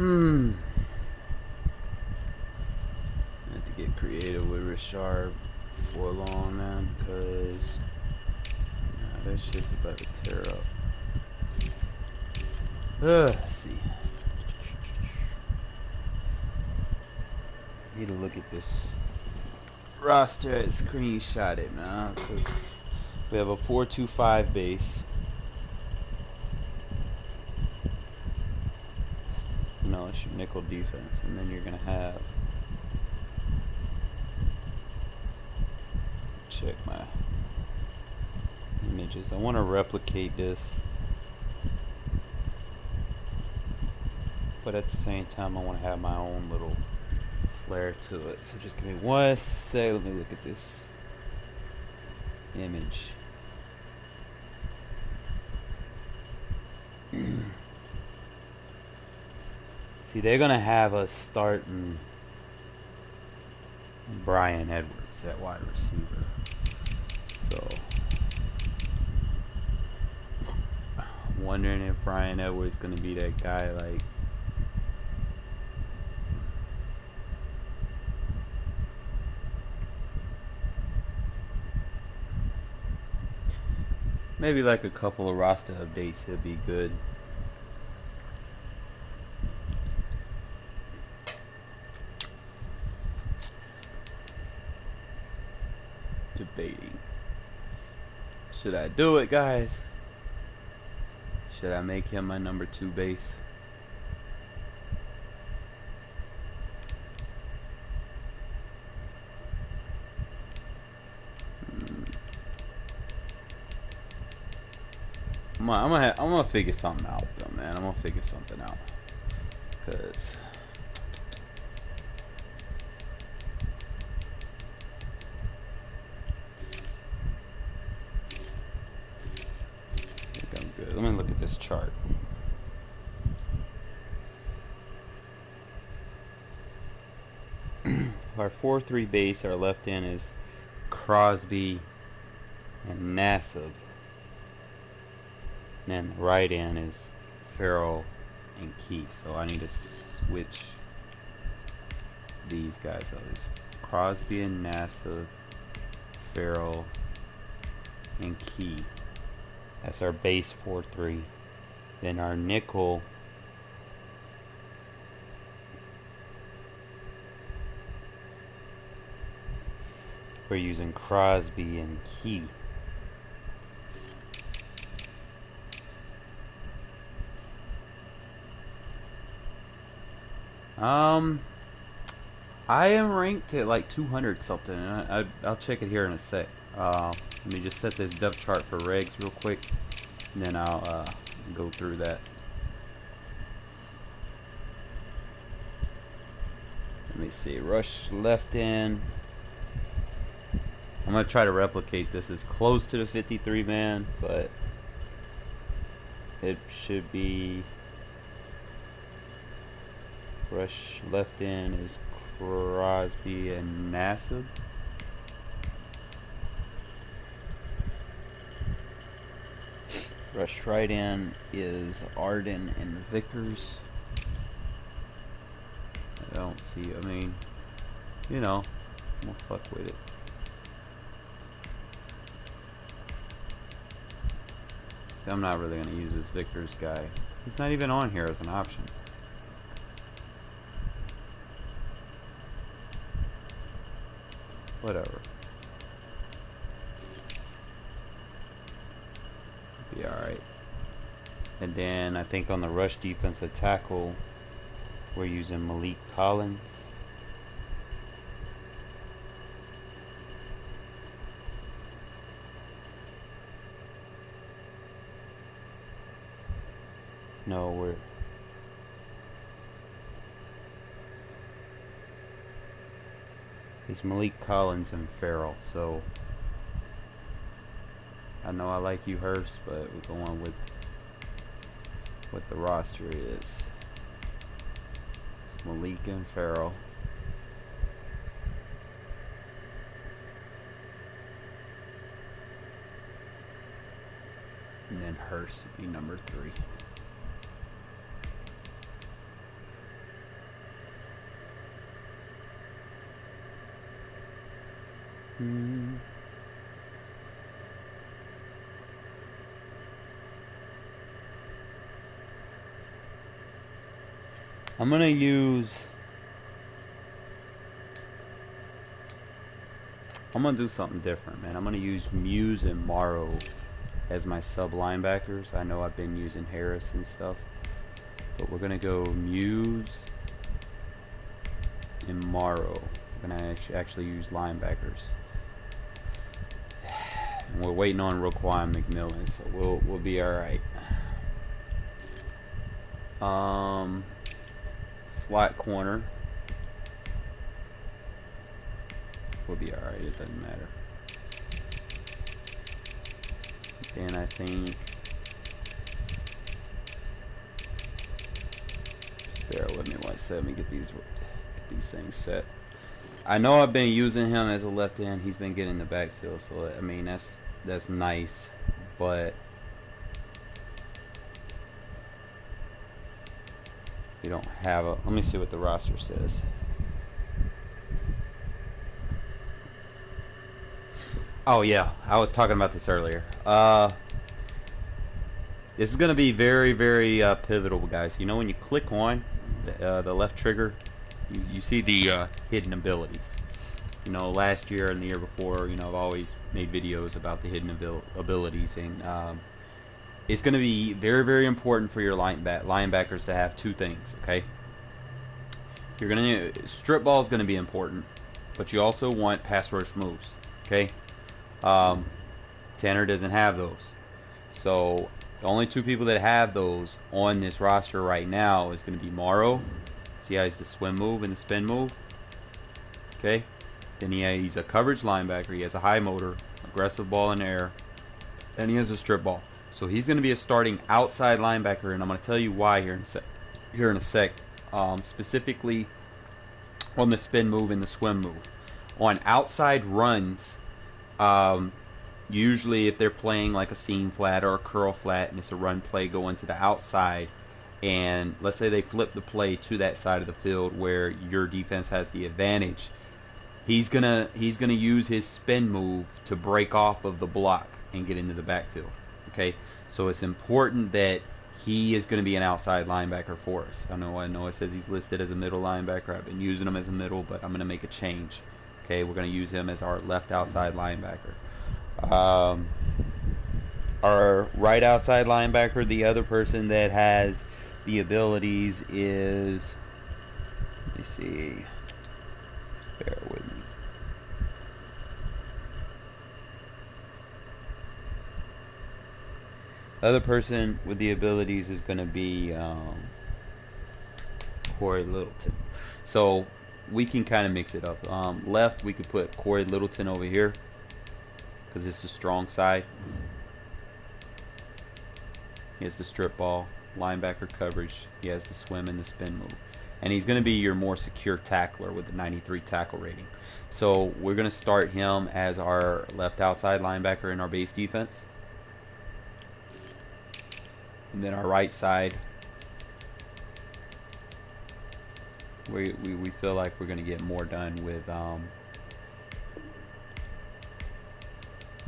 I have to get creative with Richard before long, man, because that shit's about to tear up. Let's see. Need to look at this roster and screenshot it, man, because we have a 4-2-5 base. You know, it's your nickel defense, and then you're gonna have. Check my images. I want to replicate this, but at the same time, I want to have my own little flair to it. So just give me one sec. Let me look at this image. See, they're gonna have us starting Brian Edwards at wide receiver. So, I'm wondering if Brian Edwards is gonna be that guy like. Maybe like a couple of roster updates, he'll be good. Debating. Should I do it, guys? Should I make him my number 2 base? I'm gonna figure something out, though, man. I'm gonna figure something out, cause I think I'm good. Let me look at this chart. Our 4-3 base, our left end is Crosby and Nassib. And then the right end is Farrell and Key. So I need to switch these guys up. It's Crosby and Nassib, Farrell and Key. That's our base 4-3. Then our nickel we're using Crosby and Key. I am ranked at like 200 something. I'll check it here in a sec. Let me just set this depth chart for regs real quick, and then I'll go through that. Let me see. Rush left in. I'm gonna try to replicate this as close to the 53 man, but it should be. Rush left in is Crosby and Nassib. Rush right in is Arden and Vickers. I don't see, I mean, you know, I'm gonna fuck with it. See, I'm not really gonna use this Vickers guy. He's not even on here as an option. Whatever. Be alright. And then I think on the rush defensive tackle, we're using Malik Collins. No, we're it's Malik Collins and Farrell. So I know I like you, Hurst, but we're going with what the roster is. It's Malik and Farrell. And then Hurst would be number 3. I'm gonna do something different, man. I'm gonna use Muse and Morrow as my sub linebackers. I know I've been using Harris and stuff, but we're gonna go Muse and Morrow. We're gonna actually use linebackers. And we're waiting on Roquan McMillan, so we'll be all right. Slot corner. We'll be all right. It doesn't matter. Then I think, just bear with me one second. Let me get these things set. I know I've been using him as a left end. He's been getting the backfield, so I mean that's nice, but we don't have a. Let me see what the roster says. Oh yeah, I was talking about this earlier. This is going to be very, very pivotal, guys. You know, when you click on the left trigger, you see the hidden abilities. You know, last year and the year before, you know, I've always made videos about the hidden abilities, and it's going to be very, very important for your linebackers to have two things. Okay, you're going to strip ball is going to be important, but you also want pass rush moves. Okay, Tanner doesn't have those, so the only two people that have those on this roster right now is going to be Morrow. See how he's the swim move and the spin move? Okay. Then he's a coverage linebacker. He has a high motor, aggressive ball in the air, and he has a strip ball. So he's going to be a starting outside linebacker, and I'm going to tell you why here in a sec. Specifically on the spin move and the swim move. On outside runs, usually if they're playing like a seam flat or a curl flat and it's a run play going to the outside, and let's say they flip the play to that side of the field where your defense has the advantage, he's gonna use his spin move to break off of the block and get into the backfield. Okay, so it's important that he is going to be an outside linebacker for us. I know it says he's listed as a middle linebacker. I've been using him as a middle, but I'm going to make a change. Okay, we're going to use him as our left outside linebacker. Our right outside linebacker, the other person that has the abilities is, let me see, just bear with me. The other person with the abilities is going to be Corey Littleton. So we can kind of mix it up. Left, we could put Corey Littleton over here because it's a strong side. He has the strip ball, linebacker coverage. He has the swim and the spin move. And he's going to be your more secure tackler with the 93 tackle rating. So we're going to start him as our left outside linebacker in our base defense. And then our right side, we feel like we're going to get more done with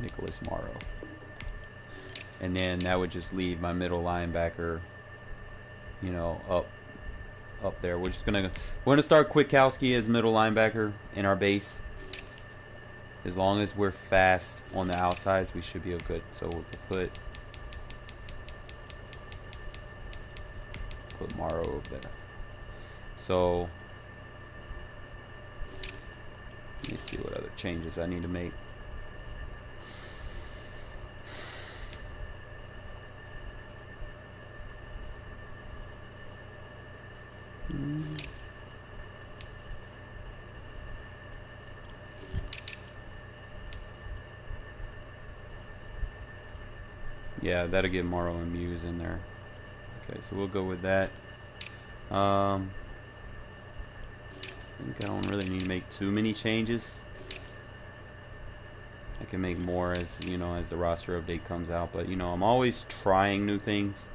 Nicholas Morrow. And then that would just leave my middle linebacker, you know, up there. We're gonna start Kwiatkowski as middle linebacker in our base. As long as we're fast on the outsides, we should be good. So we'll put Morrow over there. So let me see what other changes I need to make. Yeah, that'll get Morrow and Muse in there. Okay, so we'll go with that. I think I don't really need to make too many changes. I can make more as, you know, as the roster update comes out, but you know, I'm always trying new things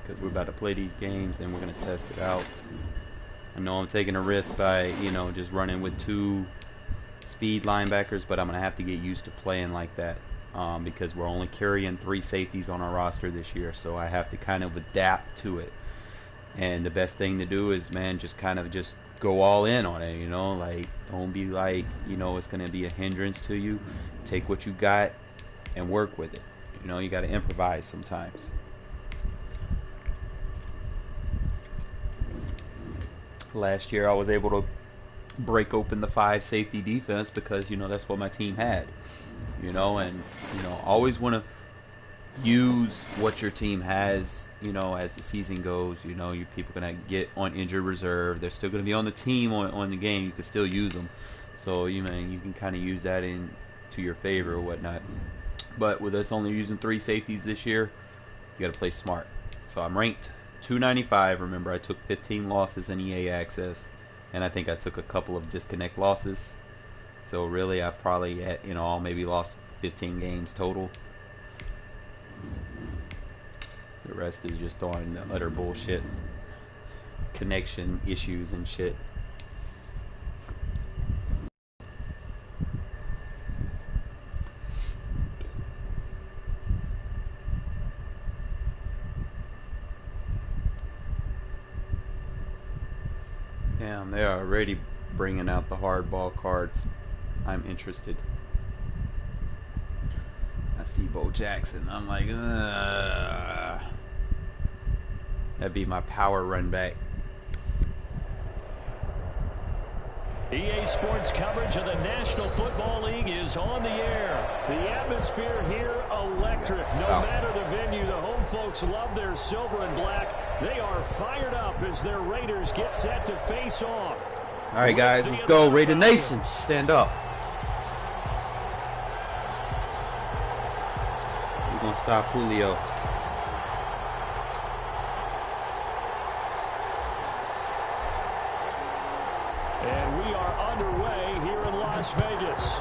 because we're about to play these games and we're going to test it out. I know I'm taking a risk by, you know, just running with 2 speed linebackers, but I'm going to have to get used to playing like that because we're only carrying 3 safeties on our roster this year, so I have to kind of adapt to it. And the best thing to do is, man, just kind of just go all in on it, you know, like don't be like, you know, it's going to be a hindrance to you. Take what you got and work with it. You know, you got to improvise sometimes. Last year I was able to break open the 5 safety defense because, you know, that's what my team had, you know, and, you know, always want to use what your team has, you know, as the season goes. You know, your people are going to get on injured reserve. They're still going to be on the team on the game. You can still use them. So, you know, you can kind of use that in to your favor or whatnot. But with us only using 3 safeties this year, you got to play smart. So I'm ranked 295. Remember, I took 15 losses in EA Access, and I think I took a couple of disconnect losses. So really, I probably, in all, maybe lost 15 games total. The rest is just on the utter bullshit, connection issues and shit. Damn, they are already bringing out the hardball cards. I'm interested. I see Bo Jackson. I'm like, ugh. That'd be my power run back. EA Sports coverage of the National Football League is on the air. The atmosphere here electric. No matter the venue, the home folks love their silver and black. They are fired up as their Raiders get set to face off. All right, guys, let's go. Raider Nation, stand up. We're going to stop Julio. And we are underway here in Las Vegas.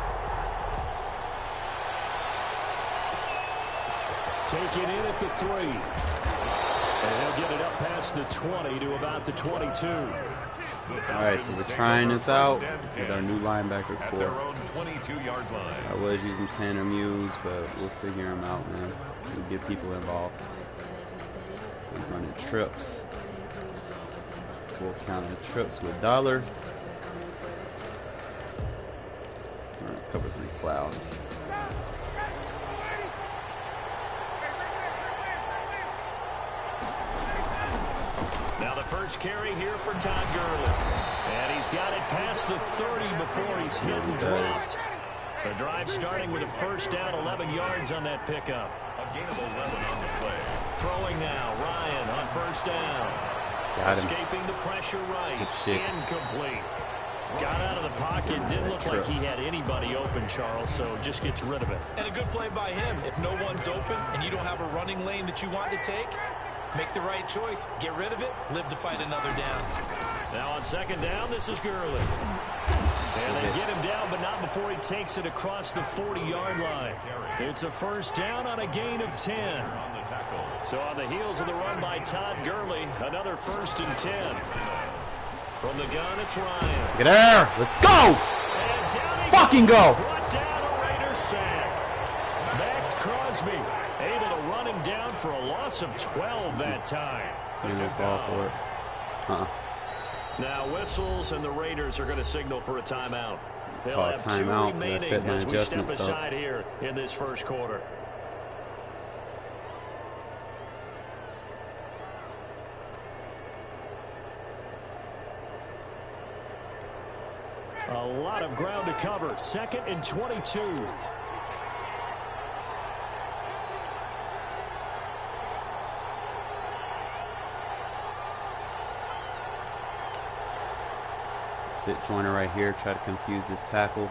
Taking in at the 3. And he'll get it up past the 20 to about the 22. Alright, so we're trying this out with our new linebacker core. I was using Tanner Muse, but we'll figure him out, man. We'll get people involved. So he's running trips. We'll count the trips with $1. Alright, cover 3 cloud. Now the first carry here for Todd Gurley. And he's got it past the 30 before he's hit and dropped. The drive starting with a first down, 11 yards on that pickup. A gain of 11 on the play. Throwing now, Ryan on first down. Got him. Escaping the pressure right. Incomplete. Got out of the pocket. Didn't look like he had anybody open, Charles, so just gets rid of it. And a good play by him. If no one's open and you don't have a running lane that you want to take, make the right choice. Get rid of it. Live to fight another down. Now on second down, this is Gurley. And they get him down, but not before he takes it across the 40-yard line. It's a first down on a gain of 10. So on the heels of the run by Todd Gurley, another 1st and 10. From the gun, it's Ryan. Get there. Let's go. Fucking go. Brought down a Raiders sack. Max Crosby able to run him down for a loss of 12 that time. For it. Now whistles, and the Raiders are going to signal for a timeout. They'll have 2 remaining as we step aside here in this first quarter. A lot of ground to cover. 2nd and 22. Sit joiner right here, try to confuse this tackle.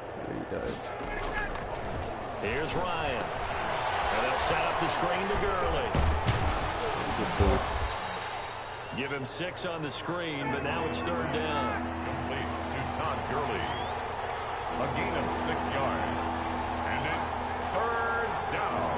See what he does. Here's Ryan. And they'll set up the screen to Gurley. Get to him. Give him 6 on the screen, but now it's 3rd down. Complete to Todd Gurley. A gain of 6 yards. And it's 3rd down.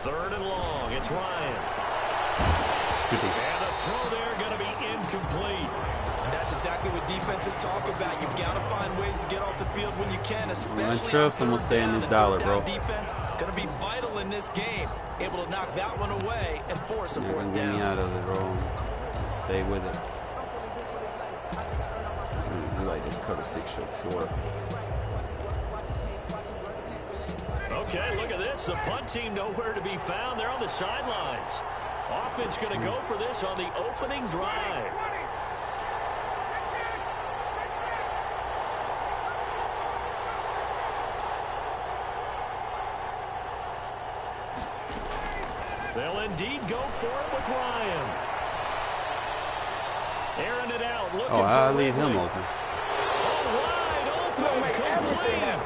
Third and long. It's Ryan. And the throw there going to be incomplete. And that's exactly what defenses talk about. You've got to find ways to get off the field when you can, especially Run trips and we'll stay in this dollar, bro. Defense going to be vital in this game. Able to knock that one away and force a fourth Get down. me out of it, bro. Stay with it. We like this cover 6 show short. Okay, look at this. The punt team nowhere to be found. They're on the sidelines. Offense going to go for this on the opening drive. They'll indeed go for it with Ryan. Airing it out. Looking I'll for leave him Ridley. open. Wide open. Complete.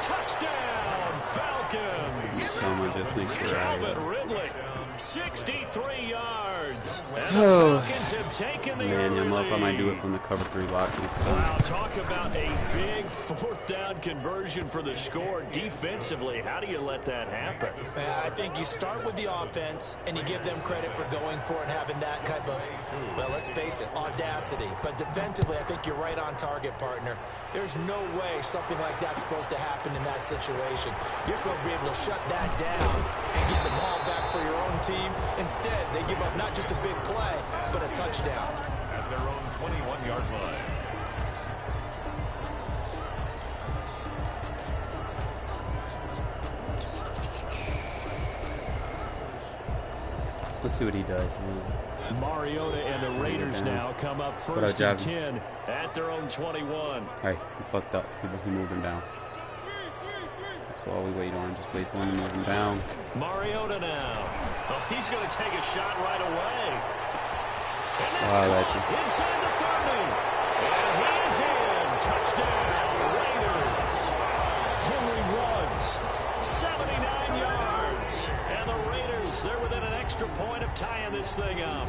Touchdown, Falcons. Someone just make sure Calvin Ridley, 63 yards. And the Oh. Falcons have taken the Man, I'm up. I might do it lead. from the cover 3 lock next time. Wow, talk about a big fourth down conversion for the score. Defensively, how do you let that happen? I think you start with the offense and you give them credit for going for it and having that type of, well, let's face it, audacity. But defensively, I think you're right on target, partner. There's no way something like that's supposed to happen in that situation. You're supposed to be able to shut that down and get the ball back for your own team. Instead, they give up not just a big play, but a touchdown. At their own 21-yard line. Let's see what he does. Mariota and the Raiders now come up first and 10 at their own 21. Alright, he fucked up. He moved him down. That's all we wait on. Just wait for him to move him down. Mariota now. Oh, he's going to take a shot right away. And that's Wow, caught that's inside the 30. And he's in. Touchdown, Raiders. Henry runs 79 yards. And the Raiders, they're within an extra point of tying this thing up.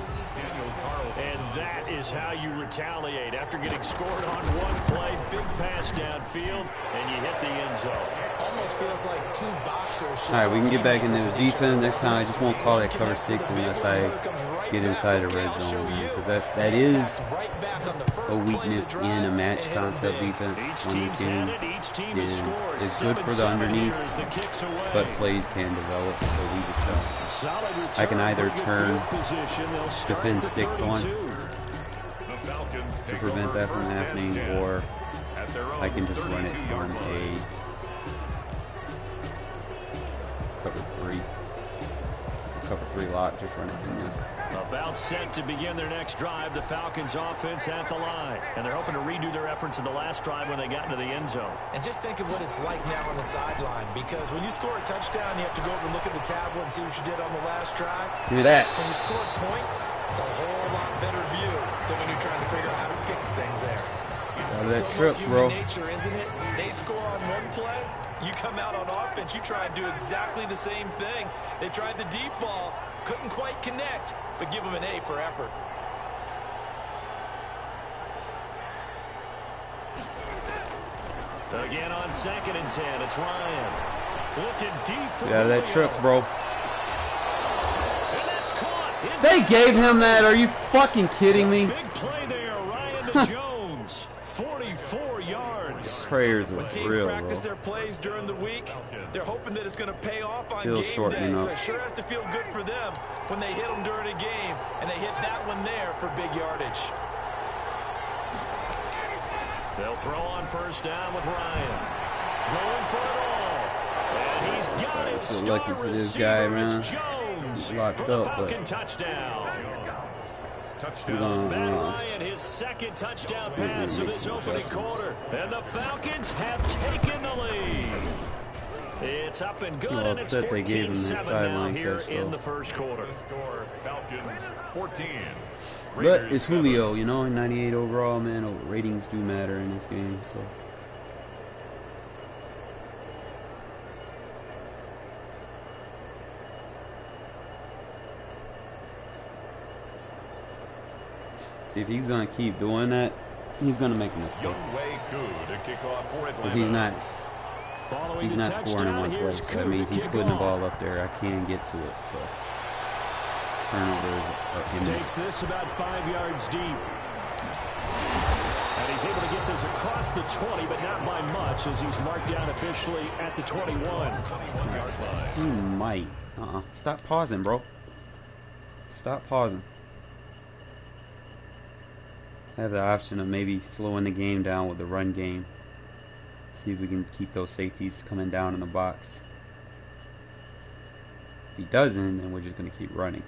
And that is how you retaliate. After getting scored on one play, big pass downfield, and you hit the end zone. Almost feels like two boxers. Alright, we can get back into the defense. Next time, I just won't call that cover 6 unless I get inside the red zone, man. Because that is a weakness in a match concept defense on this game. Is good for the underneath, but plays can develop, so we just don't. I can either turn defend sticks on to prevent that from happening, or I can just run it from a cover 3 lock, just run it from this. About set to begin their next drive, the Falcons offense at the line. And they're hoping to redo their efforts in the last drive when they got into the end zone. And just think of what it's like now on the sideline, because when you score a touchdown, you have to go over and look at the tablet and see what you did on the last drive. Do that. When you scored points, it's a whole lot better view than when you're trying to figure out how to fix things there. Out of that It's trips, almost bro. human nature, isn't it? They score on one play, you come out on offense, you try and do exactly the same thing. They tried the deep ball, couldn't quite connect, but give them an A for effort. Again on 2nd and 10, it's Ryan. Looking deep for Get out of that trips, bro. And that's caught. They gave him that. Are you fucking kidding me? Big play there, Ryan to Jones. 44 yards. Prayers When was teams real, practice bro. their plays during the week, they're hoping that it's going to pay off on Feels game short, day. you know. So it sure has to feel good for them when they hit them during a game, and they hit that one there for big yardage. They'll throw on first down with Ryan. Going for it all. And he's got it. I feel lucky for this guy, man. Jones Locked for the up, but Falcon touchdown. Touchdown. Matt Ryan, his second touchdown pass of this opening quarter. And the Falcons have taken the lead. It's up and good, Well, and it's upset they gave him that 14-7 now sideline here catch, in though. the first quarter. Score Falcons 14. But Raiders it's 7. Julio, you know, 98 overall, man. Ratings do matter in this game, so. See, if he's gonna keep doing that, he's gonna make a mistake. Younghoe Koo to kick off for Because Atlanta. he's not scoring in one place. So that means he's putting the ball up there. I can't get to it. So turnovers are imminent. Takes this about 5 yards deep. And he's able to get this across the 20, but not by much, as he's marked down officially at the 21. He might. Stop pausing, bro. Stop pausing. I have the option of maybe slowing the game down with the run game. See if we can keep those safeties coming down in the box. If he doesn't, then we're just going to keep running.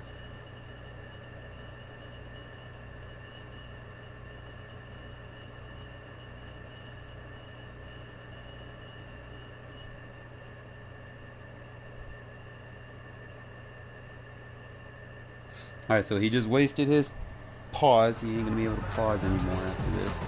Alright, so he just wasted his pause. He ain't going to be able to pause anymore after this.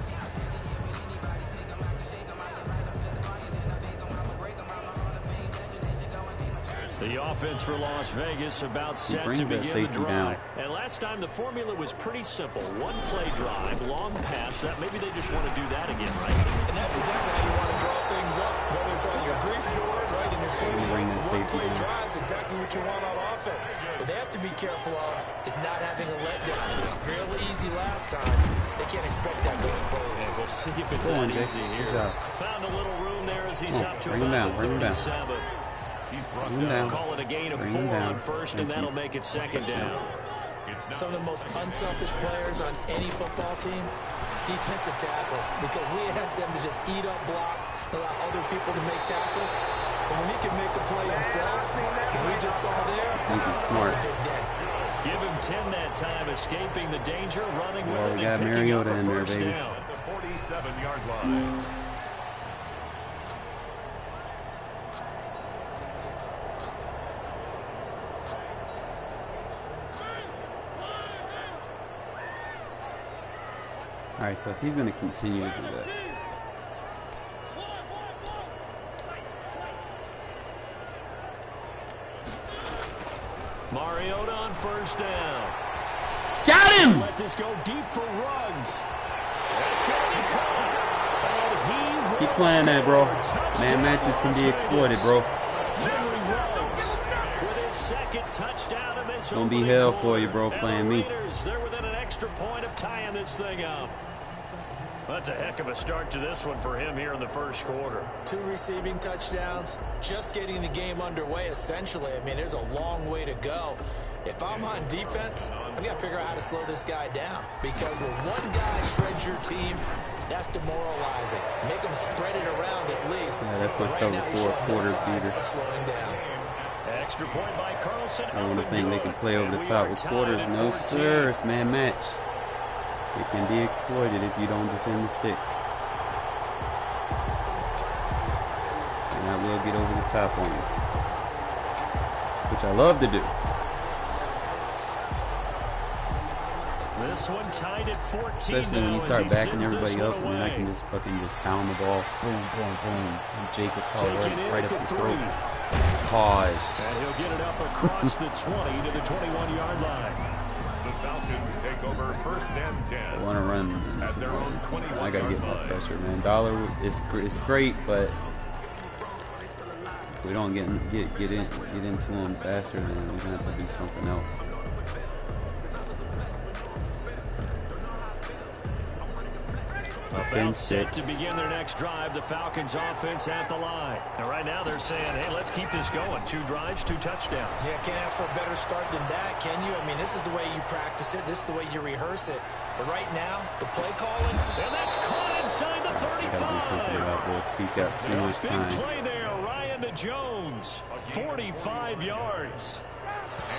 The offense for Las Vegas about set to begin the drive. And last time the formula was pretty simple. One play drive, long pass. That maybe they just want to do that again, right? And that's exactly how you want to draw things up. Whether it's on your grease board, right, in your playbook, one play drive is exactly what you want on offense. What they have to be careful of is not having a letdown. It was fairly easy last time. They can't expect that going forward. And we'll see if it's that easy here. Found a little room there as he's up to about the 37. He's brought down. Call it a gain of 4 on first, and that'll make it second down. Some of the most unselfish players on any football team, defensive tackles, because we ask them to just eat up blocks, allow other people to make tackles. But when he can make a play himself, as we just saw there, that's a big day. Give him 10 that time, escaping the danger, running with it, We got and picking up Mariota a in there, first baby. down. at the 47-yard line. Alright, so if he's going to continue to do that. Mariota on first down. Got him! Let this go deep for Ruggs. That's going to be caught. Keep playing that, bro. Man, matches can be exploited, bro. Henry Ruggs with his second touchdown of this Gonna be opening hell quarter. for you, bro, And playing the me. Raiders, they're within an extra point of tying this thing up. That's a heck of a start to this one for him here in the first quarter. 2 receiving touchdowns, just getting the game underway, essentially. I mean, there's a long way to go. If I'm on defense, I've got to figure out how to slow this guy down. Because when one guy shreds your team, that's demoralizing. Make them spread it around at least. Yeah, that's my But cover now he's 4 showing no quarters signs beater. of slowing down. Extra point by Carlson. I want to think they can play over the top with quarters. No, sir. It's man match. It can be exploited if you don't defend the sticks. And I will get over the top on you. Which I love to do. This one tied at 14. Especially when you start backing everybody up, and then I can just fucking just pound the ball. Boom, boom, boom. And Jacobs all right up his throat. Pause. And he'll get it up across the 20 to the 21-yard line. The Falcons take over first and 10. I want to run. At their own 21-yard I got to get more line. pressure, man. Dollar is great, but if we don't get into him faster, then we're gonna have to do something else. About set to begin their next drive. The Falcons offense at the line. And right now they're saying, hey, let's keep this going. 2 drives, 2 touchdowns. Yeah, can't ask for a better start than that, can you? I mean, this is the way you practice it. This is the way you rehearse it. But right now, the play calling. And that's caught inside the 35. Gotta do something about this. He's got too much time. Big play there. Ryan to Jones. 45 yards.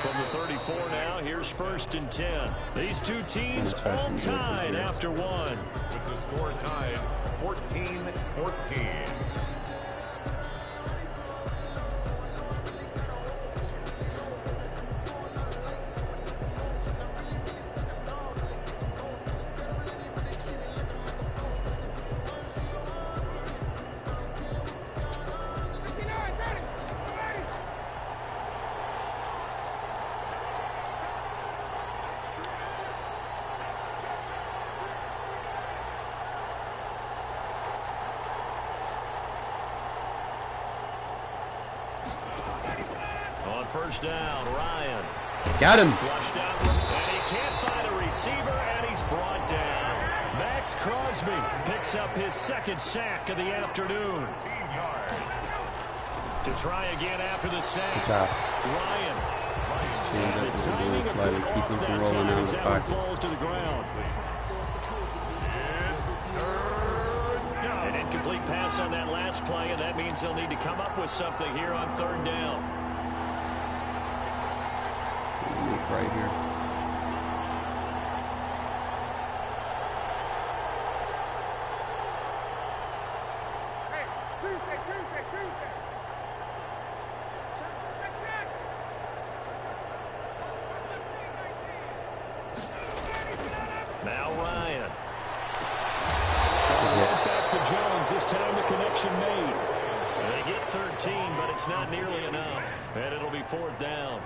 From the 34 now, here's first and 10. These two teams all tied after one. With the score tied 14-14. first down. Ryan. Got him. Flushed out, and he can't find a receiver, and he's brought down. Max Crosby picks up his second sack of the afternoon. To try again after the sack. Good job. Ryan. Change up the little slider. Keep him from rolling out of the pocket. Falls to the ground. An incomplete pass on that last play, and that means they'll need to come up with something here on third down. Right here. Hey, Tuesday. Now Ryan. Back to Jones. This time the connection made. They get 13, but it's not nearly enough. And it'll be fourth down.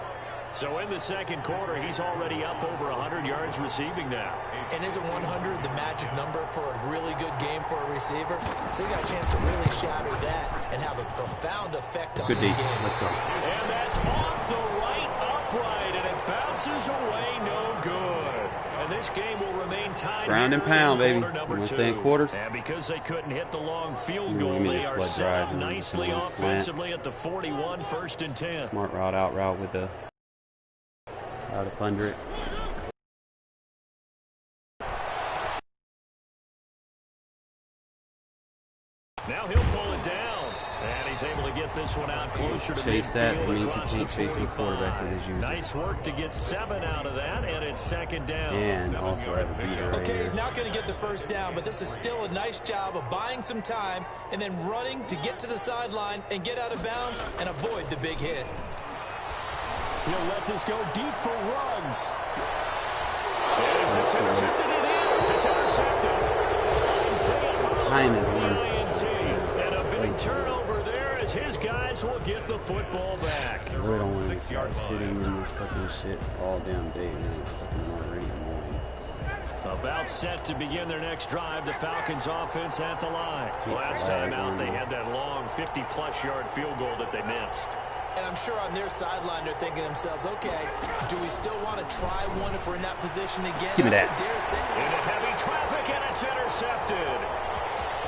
So in the second quarter, he's already up over 100 yards receiving now. And isn't 100 the magic number for a really good game for a receiver? So you got a chance to really shatter that and have a profound effect on Good this D. game. Let's go. And that's off the right upright, and it bounces away no good. And this game will remain tied. Ground and pound, baby. We'll stay in quarters. And because they couldn't hit the long field goal, they are set up nicely offensively at the 41, 1st and 10. Smart out route with the out of under it. Now he'll pull it down, and he's able to get this one out closer to chase that. It means he across can't the chase the 45. quarterback with his user. Nice work to get 7 out of that, and it's second down. And also have a beater right Okay, here. he's not going to get the first down, but this is still a nice job of buying some time and then running to get to the sideline and get out of bounds and avoid the big hit. He'll let this go deep for Ruggs. Is this intercepted? It is. It's intercepted. Time is worth. And a big turnover there as his guys will get the football back. I really don't want to start sitting in this fucking shit all damn day, man. It's fucking already annoying. About set to begin their next drive, the Falcons offense at the line. Last time out, they had that long 50-plus yard field goal that they missed. And I'm sure on their sideline they're thinking to themselves, okay, do we still want to try one if we're in that position again? Give me that. Into heavy traffic, and it's intercepted.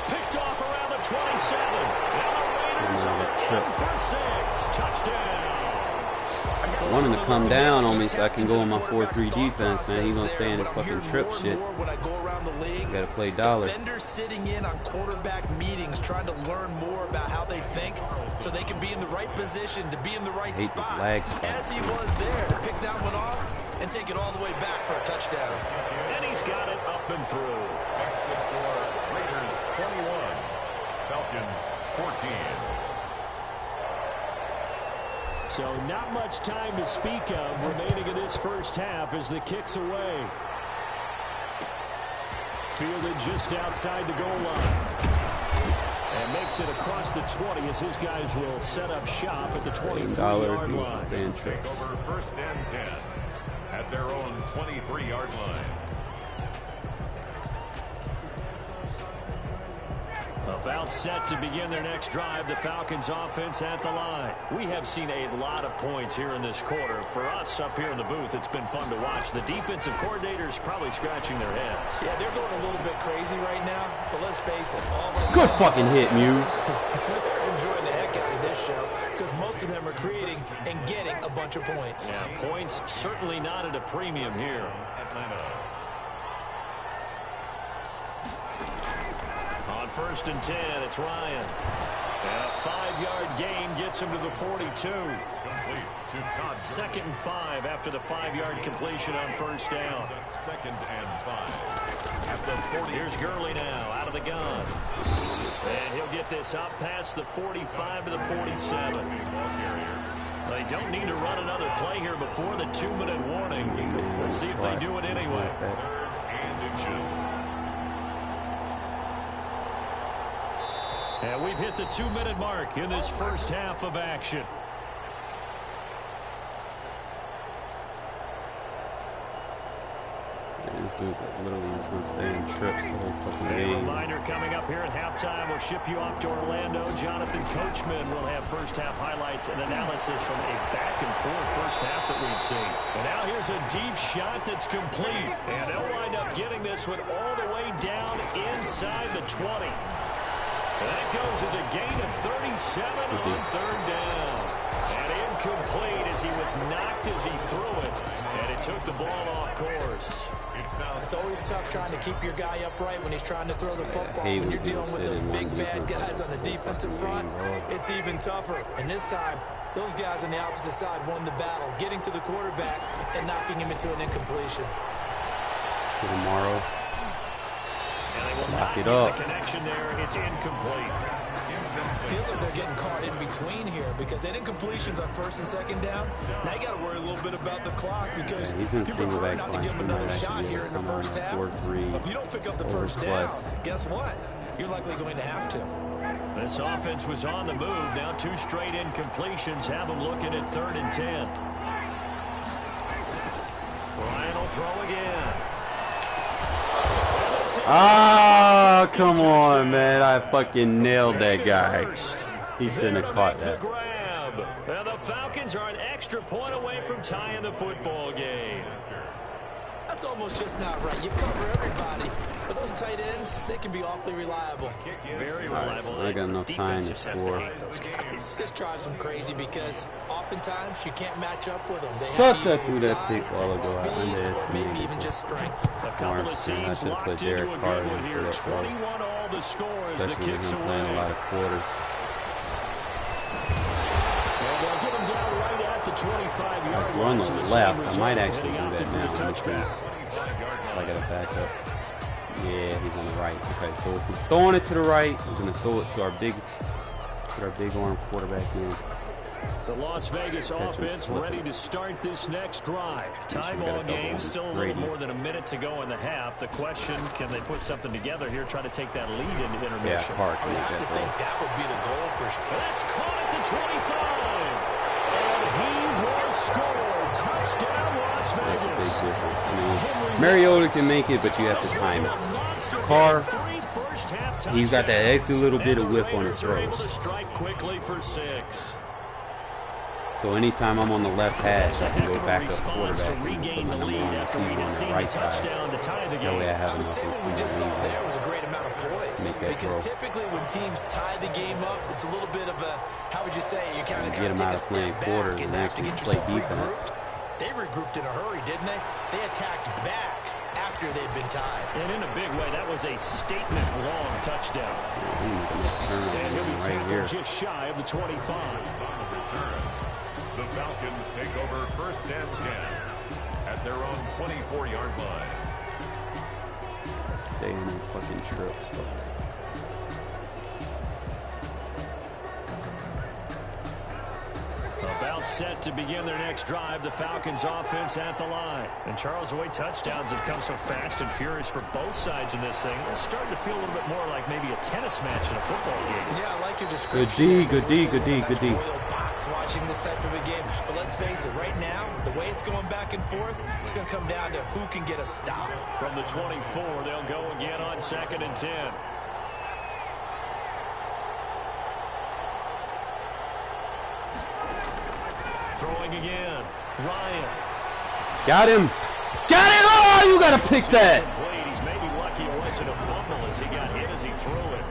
Picked off around the 27. Now the Raiders are up for 6. Touchdown. I want him to come down on me so I can go in my 4-3 defense, man. He's going to stay in his fucking trip shit. When I go around the league, Got to play dollar. defenders sitting in on quarterback meetings trying to learn more about how they think so they can be in the right position to be in the right Hate this spot. lag spot. As he was there to pick that one off and take it all the way back for a touchdown. And he's got it up and through. That's the score. Raiders 21, Falcons 14. So not much time to speak of remaining in this first half as the kick's away. Fielded just outside the goal line. And makes it across the 20 as his guys will set up shop at the 23-yard line. Take over 1st and 10 at their own 23-yard line. About set to begin their next drive, the Falcons offense at the line. We have seen a lot of points here in this quarter. For us up here in the booth, it's been fun to watch. The defensive coordinators probably scratching their heads. Yeah, they're going a little bit crazy right now, but let's face it. Good fucking hit, Muse. They're enjoying the heck out of this show because most of them are creating and getting a bunch of points. Yeah, points certainly not at a premium here. Atlanta. On 1st and 10, it's Ryan. And a 5-yard gain gets him to the 42. Complete to Todd. 2nd and 5 after the 5-yard completion on 1st down. 2nd and 5 at the 40. Here's Gurley now out of the gun. And he'll get this up past the 45 to the 47. They don't need to run another play here before the 2-minute warning. Let's see if they do it anyway. And inches. And we've hit the 2-minute mark in this first half of action. This dude's like literally just gonna stay in trips the whole fucking A game. reminder coming up here at halftime. We'll ship you off to Orlando. Jonathan Coachman will have first half highlights and analysis from a back-and-forth first half that we've seen. And now here's a deep shot that's complete. And they'll wind up getting this one all the way down inside the 20. And that goes as a gain of 37 on third down. And incomplete as he was knocked as he threw it. And it took the ball off course. It's always tough trying to keep your guy upright when he's trying to throw the football. When you're dealing with those big bad guys on the defensive front, it's even tougher. And this time, those guys on the opposite side won the battle, getting to the quarterback and knocking him into an incompletion. Tomorrow. And they will Lock not it get up. the connection there. It's incomplete. Feels like they're getting caught in between here because they did completions on first and second down. Now you got to worry a little bit about the clock because He's in people single are back not to line. give him He might another actually shot be here able in to the come on first a half. 4-3 If you don't pick up the over first down, plus. guess what? You're likely going to have to. This offense was on the move. Now 2 straight incompletions have them looking at 3rd and 10. Ryan will throw again. Ah, come on, man. I fucking nailed that guy. He shouldn't have caught that. And the Falcons are an extra point away from tying the football game. That's almost just not right. You cover everybody, but those tight ends, they can be awfully reliable. Very All right, reliable. so I got enough time to score. This drives them crazy because oftentimes you can't match up with them. They Sucks have I threw that size, pick while ago. I speed, or underestimated maybe even it. just strength. A couple Lawrence, of man, I teams should have put locked into Derek a good Carr one in for here. that throw. 21 all the scores. The Especially when kicks I'm playing a lot away. of quarters. And they'll get him down right at the 25-yard So we're on line. the So the left. same I might result, actually do heading out that to the now. Let me see. touchback. I got to back up. Yeah, he's on the right. Okay, so if we're throwing it to the right, we're gonna throw it to our big arm quarterback in. The Las Vegas offense ready to start this next drive. Tie ball game, still a little more than a minute to go in the half. The question, can they put something together here, try to take that lead into intermission? Yeah, Park. I would have to think that would be the goal for sure. That's caught at the 25. And he will score. Touchdown, Las That's a big Vegas. difference. I mean, Mariota can make it, but you have to time it. Carr, he's got that extra little bit of whip on his throws. So anytime I'm on the left hash, I can go back up quarterback and put my number one receiver on the right side. That way I have I would enough say what we just saw there was a great amount of poise. Make that Because throw. typically when teams tie the game up, it's a little bit of a, how would you say, you kind of Get them take out a of playing step quarters back and and have to actually get play yourself defense. regrouped. They regrouped in a hurry, didn't they? They attacked back after they'd been tied. And in a big way, that was a statement long touchdown. And he'll be Right tackled here. just shy of the 25. On the return, the Falcons take over 1st and 10 at their own 24-yard line. Stay in the fucking trips. About set to begin their next drive, the Falcons offense at the line. And Charles, the way touchdowns have come so fast and furious for both sides in this thing, it's starting to feel a little bit more like maybe a tennis match in a football game. Yeah, I like your Good description. D, good D, good D, good D. Royal box watching this type of a game. But let's face it, right now, the way it's going back and forth, it's going to come down to who can get a stop. From the 24, they'll go again on 2nd and 10. Throwing again. Ryan. Got him. Got it. Oh, you got to pick that. He's maybe lucky it wasn't a fumble as he got hit as he threw it.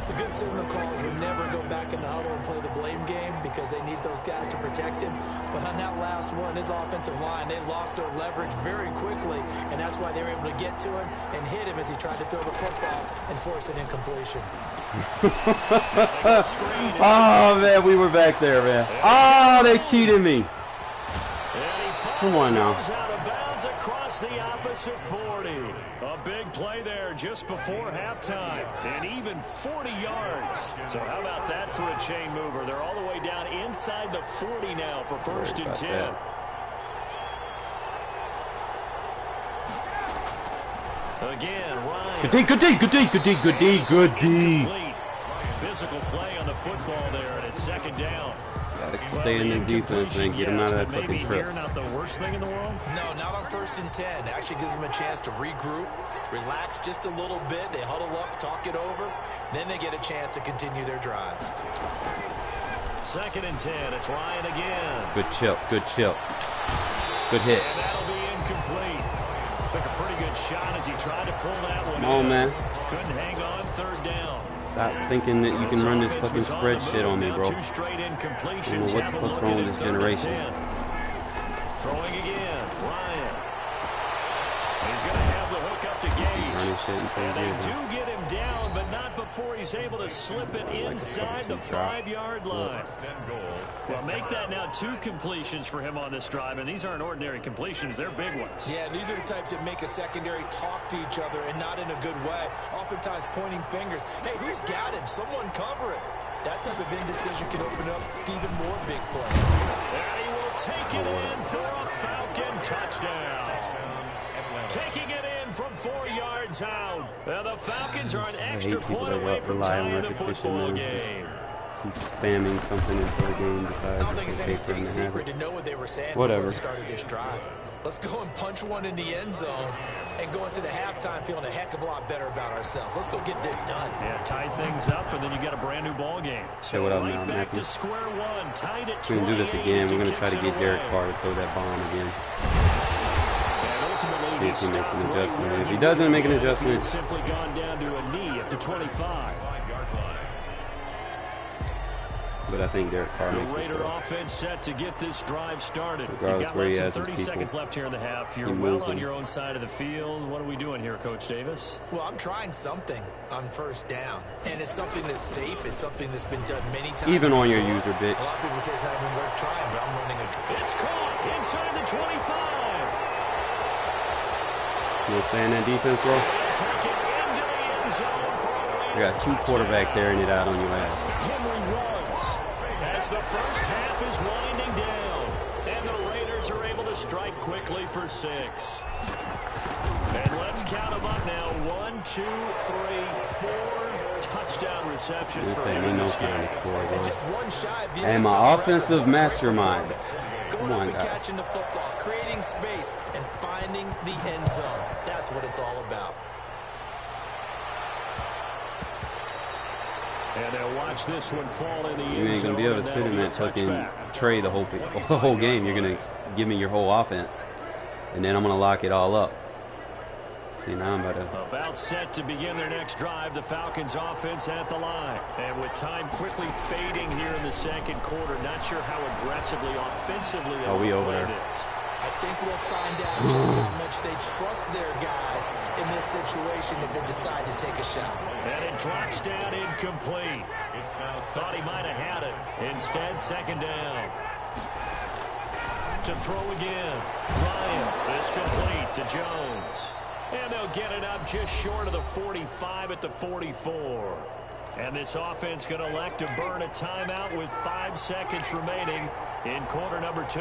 The good signal calls would never go back in the huddle and play the blame game because they need those guys to protect him. But on that last one, his offensive line, they lost their leverage very quickly, and that's why they were able to get to him and hit him as he tried to throw the football and force an incompletion. Oh, man, we were back there, man. Oh, they cheated me. Come on now. Out of bounds across the opposite 40. A big play there just before halftime. And even 40 yards. So how about that for a chain mover? They're all the way down inside the 40 now for 1st and 10. That. Again, Ryan. Good D, good D, good D, good D, good D, good D. Complete. Physical play on the football there, and it's 2nd down. Gotta stay in this defense, man. Get him out of that fucking trip. Not the worst thing in the world. No, not on 1st and 10. Actually gives them a chance to regroup, relax just a little bit. They huddle up, talk it over. Then they get a chance to continue their drive. 2nd and 10. It's Ryan again. Good chip. Good chip. Good hit. And that'll be incomplete. Took a pretty good shot as he tried to pull that one. Come on, man. Couldn't hang on 3rd down. Stop thinking that you can run this fucking spread shit on me, bro. I don't know what the fuck's wrong with this generation. Throwing again, Ryan. He's going to have the hook up to Gage. Running shit until And he they do get him down, but not before he's able to slip it inside the 5-yard line. Well, make that now 2 completions for him on this drive, and these aren't ordinary completions. They're big ones. Yeah, these are the types that make a secondary talk to each other, and not in a good way. Oftentimes pointing fingers. Hey, who's got him? Someone cover it. That type of indecision can open up to even more big plays. And he will take it in for a Falcon touchdown. Taking it in from 4 yards out. And the Falcons are an extra point away from tying the football game. Keep spamming something until the game decides. I don't think it's any state secret to know what they were saying before they started this drive. Let's go and punch one in the end zone and go into the halftime feeling a heck of a lot better about ourselves. Let's go get this done. Yeah, tie things up, and then you get a brand new ball game. So what up now, back to square one, tied at we're going to do this again. We're going to try to get Derek Carr to throw that bomb again. See if he makes an adjustment. And if he doesn't make an adjustment, it's simply gone down to a knee at the 25. But I think Derek Carr makes it. The Raider offense set to get this drive started. Regardless where he has his 30 people, seconds left here in the half. You're well on your own side of the field. What are we doing here, Coach Davis? Well, I'm trying something on 1st down. And it's something that's safe. It's something that's been done many times. Even on your user, bitch. A lot of people say it's not even worth trying, but I'm running a... It's caught inside the 25. You want to stay in that defense, bro? You got 2 quarterbacks airing it out on your ass. Henry runs as the first half is winding down, and the Raiders are able to strike quickly for 6. And let's count them up now. 1, 2, 3, 4 touchdown receptions. It'll take me no time to score, bro. Just one shy of the And my offensive mastermind. Going up and catching the football, creating space, and finding the end zone. That's what it's all about. And they'll watch this one fall in the end zone. You ain't gonna be able to sit in that fucking tray the whole game. You're gonna give me your whole offense, and then I'm gonna lock it all up. See, now I'm about set to begin their next drive. The Falcons offense at the line, and with time quickly fading here in the 2nd quarter, not sure how aggressively offensively we over there. I think we'll find out just how much they trust their guys in this situation if they decide to take a shot. And it drops down incomplete. Thought he might have had it. Instead, 2nd down. To throw again. Ryan is complete to Jones. And they'll get it up just short of the 45 at the 44. And this offense going to elect to burn a timeout with 5 seconds remaining in quarter number 2.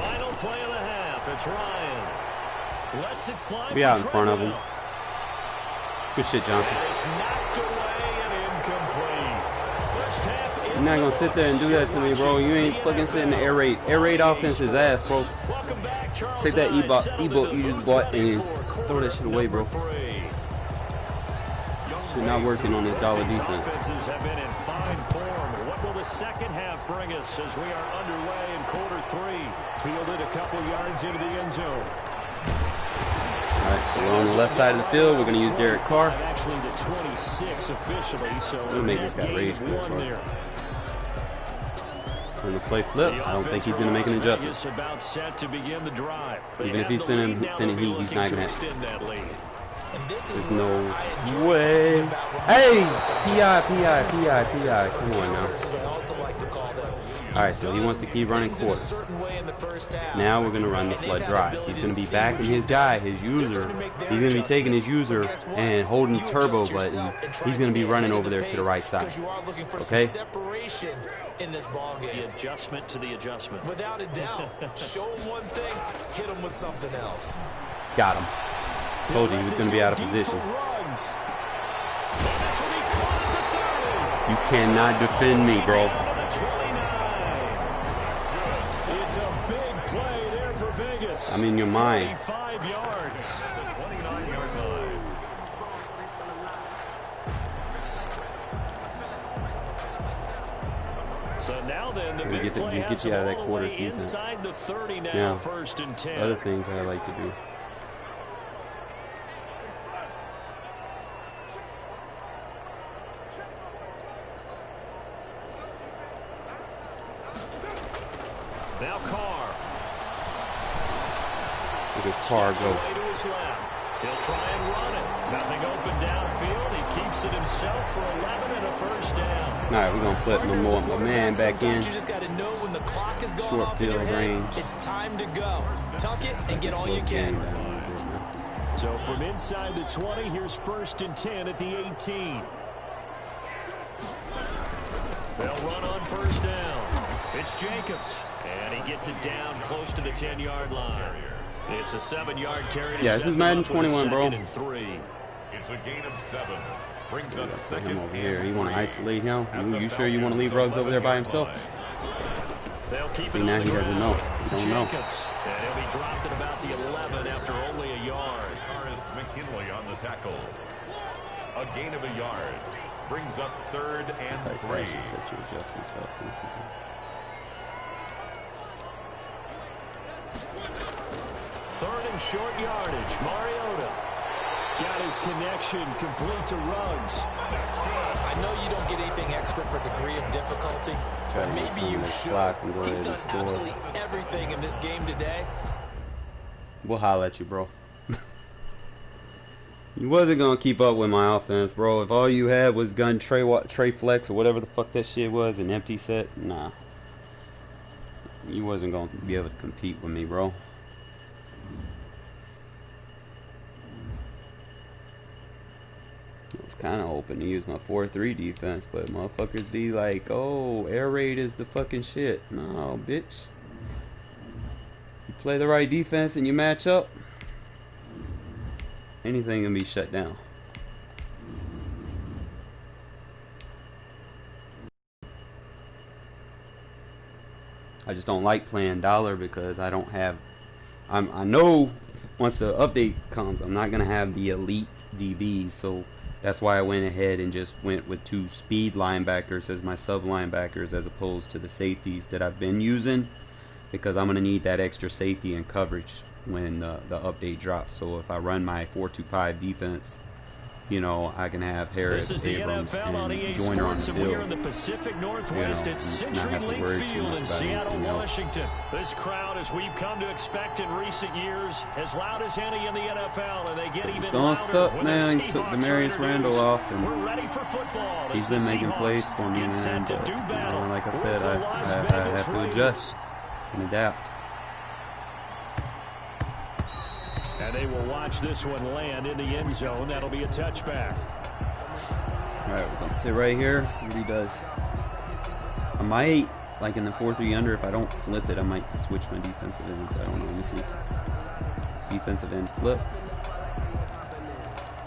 Final play of the half. It's Ryan. Lets it fly. Be out in front of him. Good shit, Johnson. And it's knocked away and incomplete. First half. You're not gonna sit there and do that to me, bro. You ain't fucking sitting the air raid. Air raid offense is ass, bro. Take that ebook you just bought and throw that shit away, bro. Shit not working on this dollar defense. Offenses have been in fine form. What will the 2nd half bring us as we are underway in quarter 3? Fielded a couple yards into the end zone. All right, so we're on the left side of the field. We're going to use Derek Carr. Actually, the 26 officially. So we'll make this guy rage for this, bro. When the play flip, I don't think he's going to make an adjustment. About set to begin the drive. Even if he's sending heat, he's not going to. There's no way. Hey! PI. Come on now. I also like to call them. All right, so he wants to keep running quarters. Now we're going to run the flood drive. He's going to be backing his guy, his user. He's going to be taking his user and holding the turbo button. He's going to be running over there to the right side. Okay? In this ball game. The adjustment to the adjustment. Without a doubt. Show him one thing, hit him with something else. Got him. Told you he was going to be out of position. You cannot defend me, bro. It's a big play there for Vegas. I'm in your mind. 5 yards. 29-yard line. So now then, the big Get play you out of that quarters defense. inside the 30 now, Yeah. 1st and 10. Other things I like to do. Now Carr. Look at Carr go. Away to his left. He'll try and run it. Nothing open downfield. He keeps it himself for 11 and a 1st down. All right, we're going to put my man back in. You just got to know when the clock is going Short off in your field head, range. it's time to go. Tuck it and get all you can. So from inside the 20, here's 1st and 10 at the 18. They'll run on 1st down. It's Jacobs. And he gets it down close to the 10-yard line. It's a 7-yard carry to Yeah, this is Madden 21, bro. It's a gain of 7. Brings up Put second him over here. and You want to 3. isolate him? You sure you want to leave Ruggs over there by himself? See, now he doesn't know. He don't know. Jacobs. And he'll be dropped at about the 11 after only a yard. McKinley on the tackle. A gain of a yard. Brings up 3rd and 3. Set your adjustments up. 3rd and short yardage. Mariota got his connection complete to Ruggs. I know you don't get anything extra for degree of difficulty, but maybe you should. He's done absolutely everything in this game today. We'll holler at you, bro. You wasn't going to keep up with my offense, bro. If all you had was gun tray flex or whatever the fuck that shit was, an empty set, nah. You wasn't going to be able to compete with me, bro. I was kind of hoping to use my 4-3 defense, but motherfuckers be like, oh, air raid is the fucking shit. No, bitch. You play the right defense and you match up, anything can be shut down. I just don't like playing dollar because I don't have. I know once the update comes, I'm not gonna have the elite DBs, so that's why I went ahead and just went with 2 speed linebackers as my sub linebackers as opposed to the safeties that I've been using, because I'm gonna need that extra safety and coverage when the update drops. So if I run my 4-2-5 defense, you know, I can have Harris, Abrams, and Joyner on the field. Here in the Pacific Northwest at CenturyLink Field in Seattle, Washington. This crowd, as we've come to expect in recent years, as loud as any in the NFL, and they get even louder when the man. Seahawks Took are Demarius Randall off, and we're ready for football. he's been making plays for me, man. But you know, like I said, I have to adjust and adapt. And they will watch this one land in the end zone. That'll be a touchback. All right, we're going to sit right here, see what he does. I might, like in the 4-3 under, if I don't flip it, I might switch my defensive ends. I don't know. Let me see. Defensive end flip.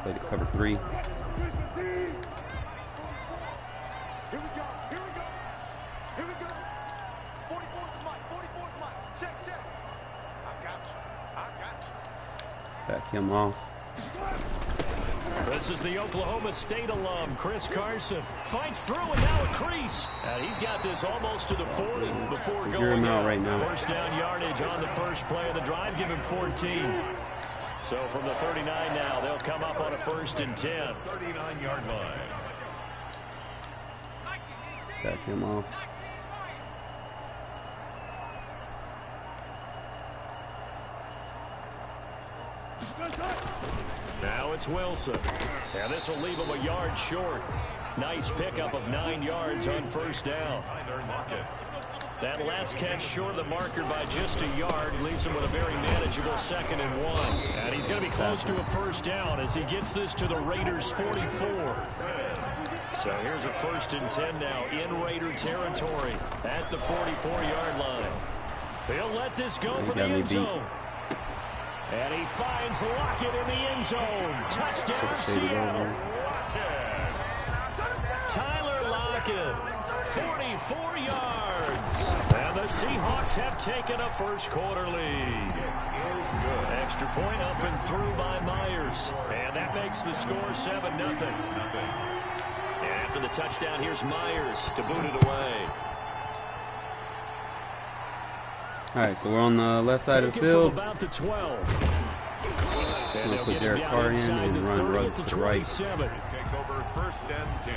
Play to cover 3. Back him off. This is the Oklahoma State alum, Chris Carson. Fights through and now a crease. And he's got this almost to the 40 before going him out right now. 1st down yardage on the first play of the drive. Give him 14. So from the 39 now, they'll come up on a 1st and 10. 39-yard line. Back him off. Now it's Wilson. And this will leave him a yard short. Nice pickup of 9 yards on 1st down. That last catch short of the marker by just a yard leaves him with a very manageable 2nd and 1. And he's going to be close to a first down as he gets this to the Raiders' 44. So here's a 1st and 10 now in Raider territory at the 44-yard line. He'll let this go for the end zone. And he finds Lockett in the end zone. Touchdown, Seattle. Tyler Lockett, 44 yards. And the Seahawks have taken a first-quarter lead. Extra point up and through by Myers. And that makes the score 7-0. And after the touchdown, here's Myers to boot it away. All right, so we're on the left side of the field. About the 12. I'm going to put Derek Carr in and run Ruggs to the right. Take over 1st and 10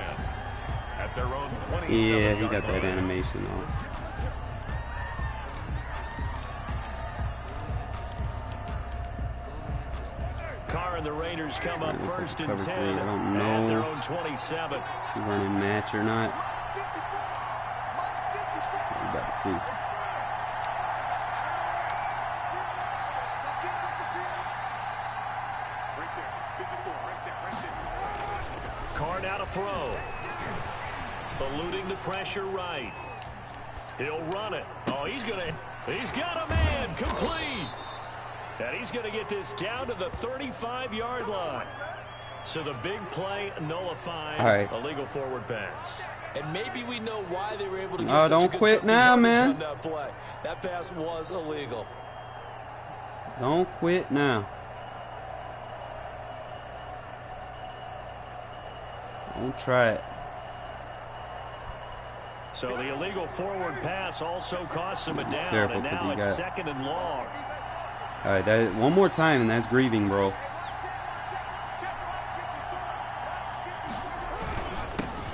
at their own 27. Yeah, he got that animation on. Carr and the Raiders come up 1st and 10 I don't at their know own 27. if he's running match or not. We're about to see. Carr now to throw. Eluding the pressure right. He'll run it. Oh, he's got a man. Complete. And he's going to get this down to the 35-yard line. So the big play nullified. Illegal forward pass. And maybe we know why they were able to get Oh, such don't a good quit now, man. on that play. That pass was illegal. Don't quit now. Don't try it. So the illegal forward pass also costs him a down. Careful, and now it's 2nd and long. All right, that one more time, and that's grieving, bro.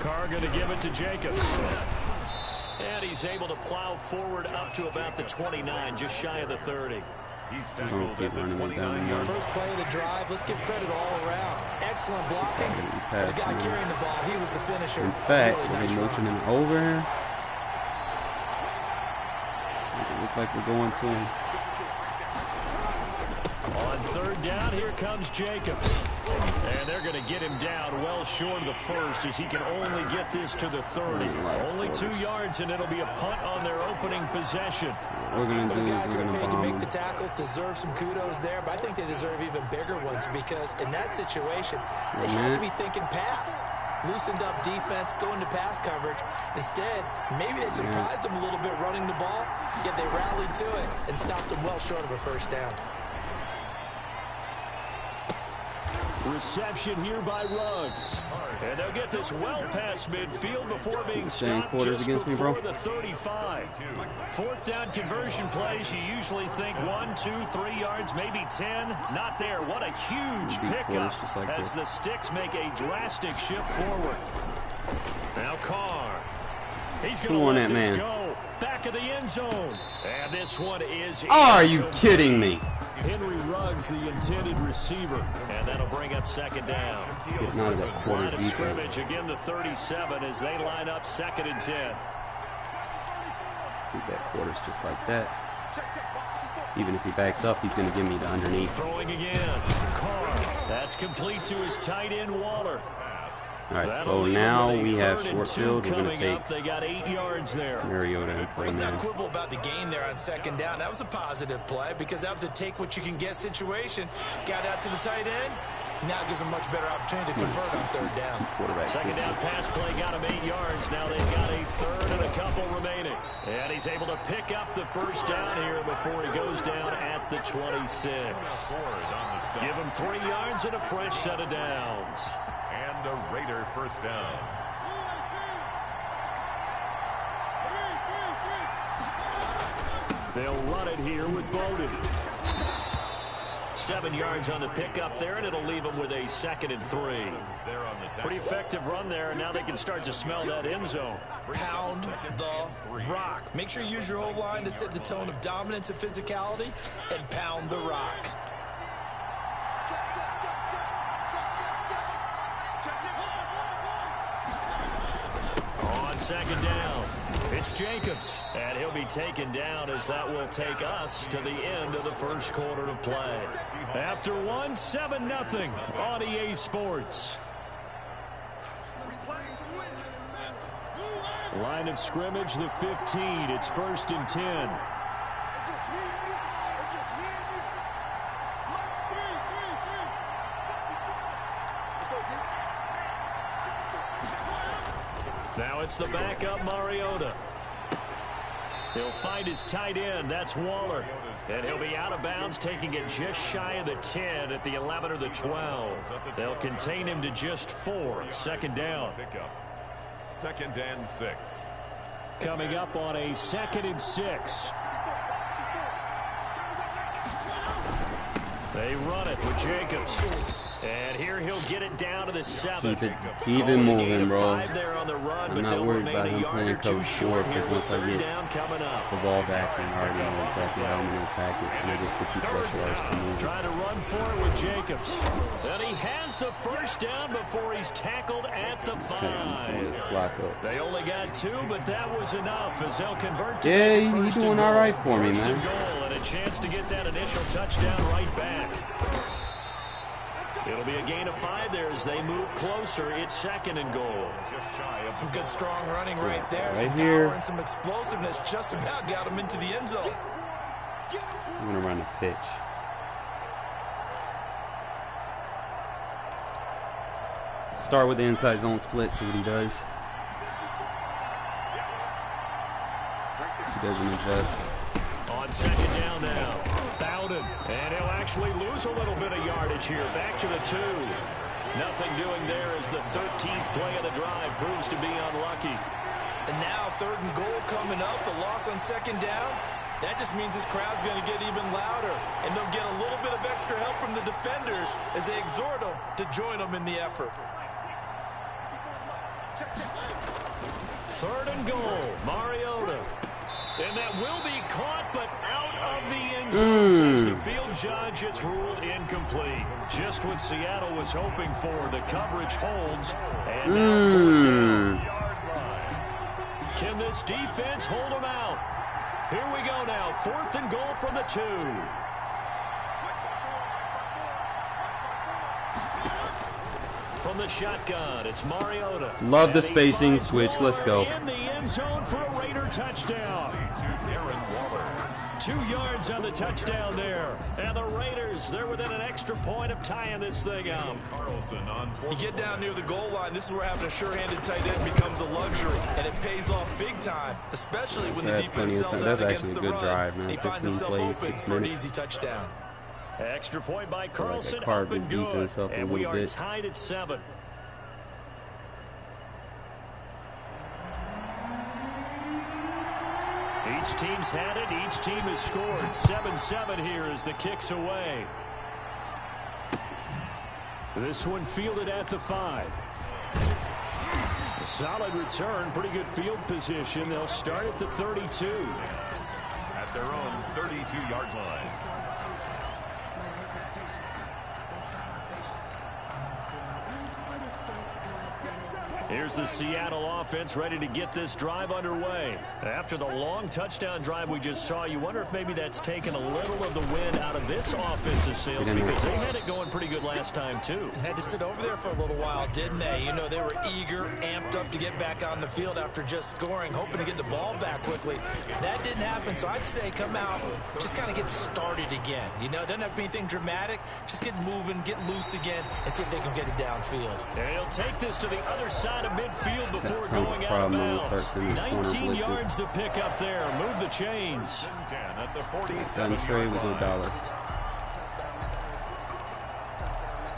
Carr going to give it to Jacobs. And he's able to plow forward up to about the 29, just shy of the 30. He's tackled at the 29-yard. First play of the drive. Let's give credit all around. Excellent blocking. And the guy carrying the ball, he was the finisher. In fact, really we're nice motioning over here. It looks like we're going to him. On 3rd down, here comes Jacobs. And they're going to get him down well short of the first as he can only get this to the 30. Only 2 yards, and it'll be a punt on their opening possession. What we're going to do is we're going to bomb make him. the tackles deserve some kudos there, but I think they deserve even bigger ones because in that situation, they had to be thinking pass. Loosened up defense, going to pass coverage. Instead, maybe they surprised them a little bit running the ball, yet they rallied to it and stopped them well short of a first down. Reception here by Ruggs. And they'll get this well past midfield before being stopped quarters just against me, bro. before the 35. 4th down conversion plays, you usually think 1, 2, 3 yards, maybe 10. Not there. What a huge pickup just like as this. the Sticks make a drastic shift forward. Now Carr. He's going to let this go. Back of the end zone. And this one is... Are you kidding me? Henry Ruggs, the intended receiver. And that'll bring up 2nd down. Getting out of that quarter Line of defense. scrimmage again, the 37 as they line up 2nd and 10. Beat that quarters just like that. Even if he backs up, he's going to give me the underneath. Throwing again. Carr. That's complete to his tight end, Waller. All right, so now we have short field. We're going to take They got 8 yards there. Mariota and put Let's him not in. quibble about the gain there on 2nd down. That was a positive play because that was a take-what-you-can-get situation. Got out to the tight end. Now it gives them much better opportunity to convert on 3rd down. 2nd down pass play got him 8 yards. Now they've got a 3rd and a couple remaining. And he's able to pick up the first down here before he goes down at the 26. Give him 3 yards and a fresh set of downs. And a Raider first down. They'll run it here with Bowden. 7 yards on the pickup there, and it'll leave them with a 2nd and 3. Pretty effective run there, and now they can start to smell that end zone. Pound the rock. Make sure you use your whole line to set the tone of dominance and physicality, and pound the rock. second down. It's Jacobs, and he'll be taken down as that will take us to the end of the first quarter of play. After one, 7-0 on EA Sports. Line of scrimmage, the 15. It's 1st and 10. Now it's the backup, Mariota. He'll find his tight end. That's Waller. And he'll be out of bounds, taking it just shy of the 10 at the 11 or the 12. They'll contain him to just 4. Second down. 2nd and 6. Coming up on a 2nd and 6. They run it with Jacobs. And here he'll get it down to the 7. Keep it moving, bro. There on the run, I'm not worried about him playing coach 4 because once I get the ball back, I already know exactly how I'm going to attack it. And I just to keep rush yards to move. Trying to run for it with Jacobs. And he has the first down before he's tackled at the 5. They only got 2, but that was enough as they'll convert to he's doing all right for me, man. Goal and a chance to get that initial touchdown right back. It'll be a gain of 5 there as they move closer. It's 2nd and goal. Some good strong running right there. Right some here. Power and some explosiveness just about got him into the end zone. I'm going to run a pitch. Start with the inside zone split, see what he does. He doesn't adjust. On 2nd down now. Bowden. And he'll actually lose a little bit of yardage here. Back to the 2. Nothing doing there as the 13th play of the drive proves to be unlucky. And now 3rd and goal coming up. The loss on 2nd down. That just means this crowd's going to get even louder. And they'll get a little bit of extra help from the defenders as they exhort them to join them in the effort. 3rd and goal. Mariota. And that will be caught, but out of the end zone. Says the field judge, it's ruled incomplete. Just what Seattle was hoping for. The coverage holds. And now 4th yard line. Can this defense hold them out? Here we go now. 4th and goal from the 2. From the shotgun, it's Mariota. Love the spacing switch. Let's go. In the end zone for a Raider touchdown. 2 yards on the touchdown there. And the Raiders, they're within an extra point of tying this thing up. You get down near the goal line, this is where having a sure-handed tight end becomes a luxury. And it pays off big time, especially when the defense sells out against the run. Drive, man. He finds himself open for an easy touchdown. Extra point by Carlson, like up and good. And we are tied at 7. Each team's had it. Each team has scored. 7-7 here as the kick's away. This one fielded at the 5. A solid return. Pretty good field position. They'll start at the 32. At their own 32-yard line. Here's the Seattle offense ready to get this drive underway. After the long touchdown drive we just saw, you wonder if maybe that's taken a little of the wind out of this offensive sails because they had it going pretty good last time too. Had to sit over there for a little while, didn't they? You know, they were eager, amped up to get back on the field after just scoring, hoping to get the ball back quickly. That didn't happen, so I'd say come out, just kind of get started again. You know, doesn't have to be anything dramatic. Just get moving, get loose again, and see if they can get it downfield. And he'll take this to the other side of midfield before going out of bounds. 19 yards to pick up there. Move the chains. Done trade with no dollar.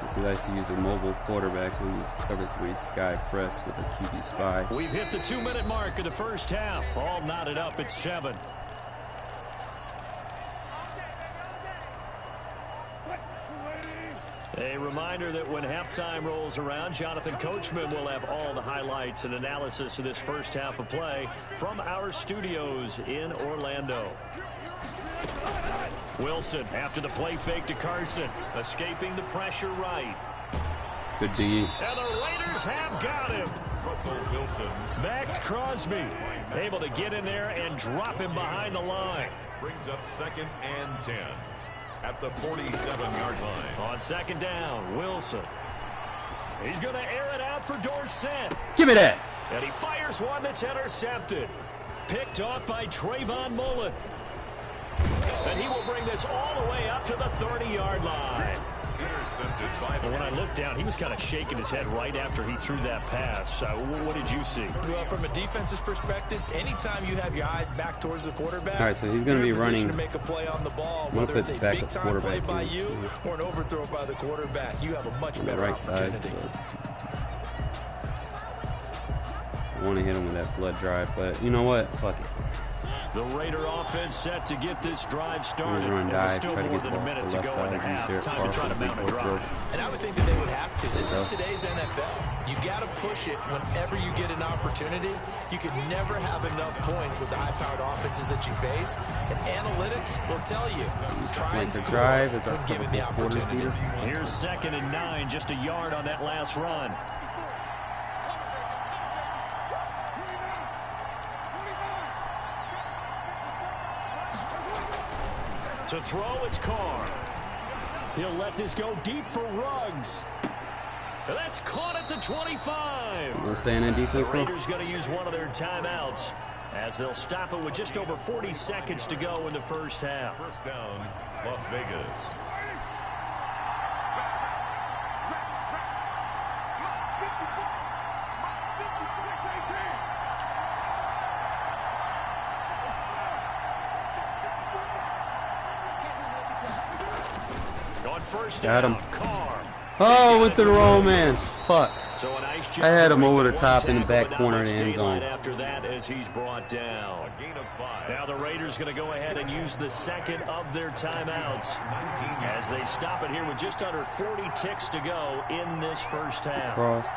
Since he likes to use a mobile quarterback who used cover 3 sky press with a QB spy. We've hit the 2-minute mark of the first half. All knotted up at 7. A reminder that when halftime rolls around, Jonathan Coachman will have all the highlights and analysis of this first half of play from our studios in Orlando. Wilson after the play fake to Carson, escaping the pressure right. Good D. And the Raiders have got him. Russell Wilson. Max Crosby able to get in there and drop him behind the line. Brings up 2nd and 10 at the 47-yard line. On 2nd down, Wilson. He's going to air it out for Dorsett. Give me that. And he fires one that's intercepted. Picked off by Trayvon Mullen. And he will bring this all the way up to the 30-yard line. Intercepted by the When I looked down, he was kind of shaking his head right after he threw that pass. What did you see? Well, from a defense's perspective, anytime you have your eyes back towards the quarterback, All right, so he's going to be running. To make a play on the ball, I'm whether it's put a back big-time play by in. you or an overthrow by the quarterback, you have a much On the better right side. opportunity. So I want to hit him with that flood drive, but you know what? Fuck it. The Raider offense set to get this drive started. Run And dive, with still try to more get the than a ball to minute the to left go in the side. half. Use Time to try to mount a drive. And I would think that they would have to. This is today's NFL. You got to push it whenever you get an opportunity. You can never have enough points with the high-powered offenses that you face. And analytics will tell you, try and score drive is our when given the opportunity. Here's 2nd and 9, just a yard on that last run. To throw, it's Carr. He'll let this go deep for Ruggs. And that's caught at the 25. Let's stay in that defense, The bro. Raiders going to use one of their timeouts as they'll stop it with just over 40 seconds to go in the first half. First down, Las Vegas. On first Got down, him. Carr. Oh, with the roll, man. Fuck. So a nice I had him job over the breaking top one in the back tackle, but not corner of much the end daylight zone. after that as he's brought down. A gain of 5. Now the Raiders going to go ahead and use the second of their timeouts as they stop it here with just under 40 ticks to go in this first half. Crossed.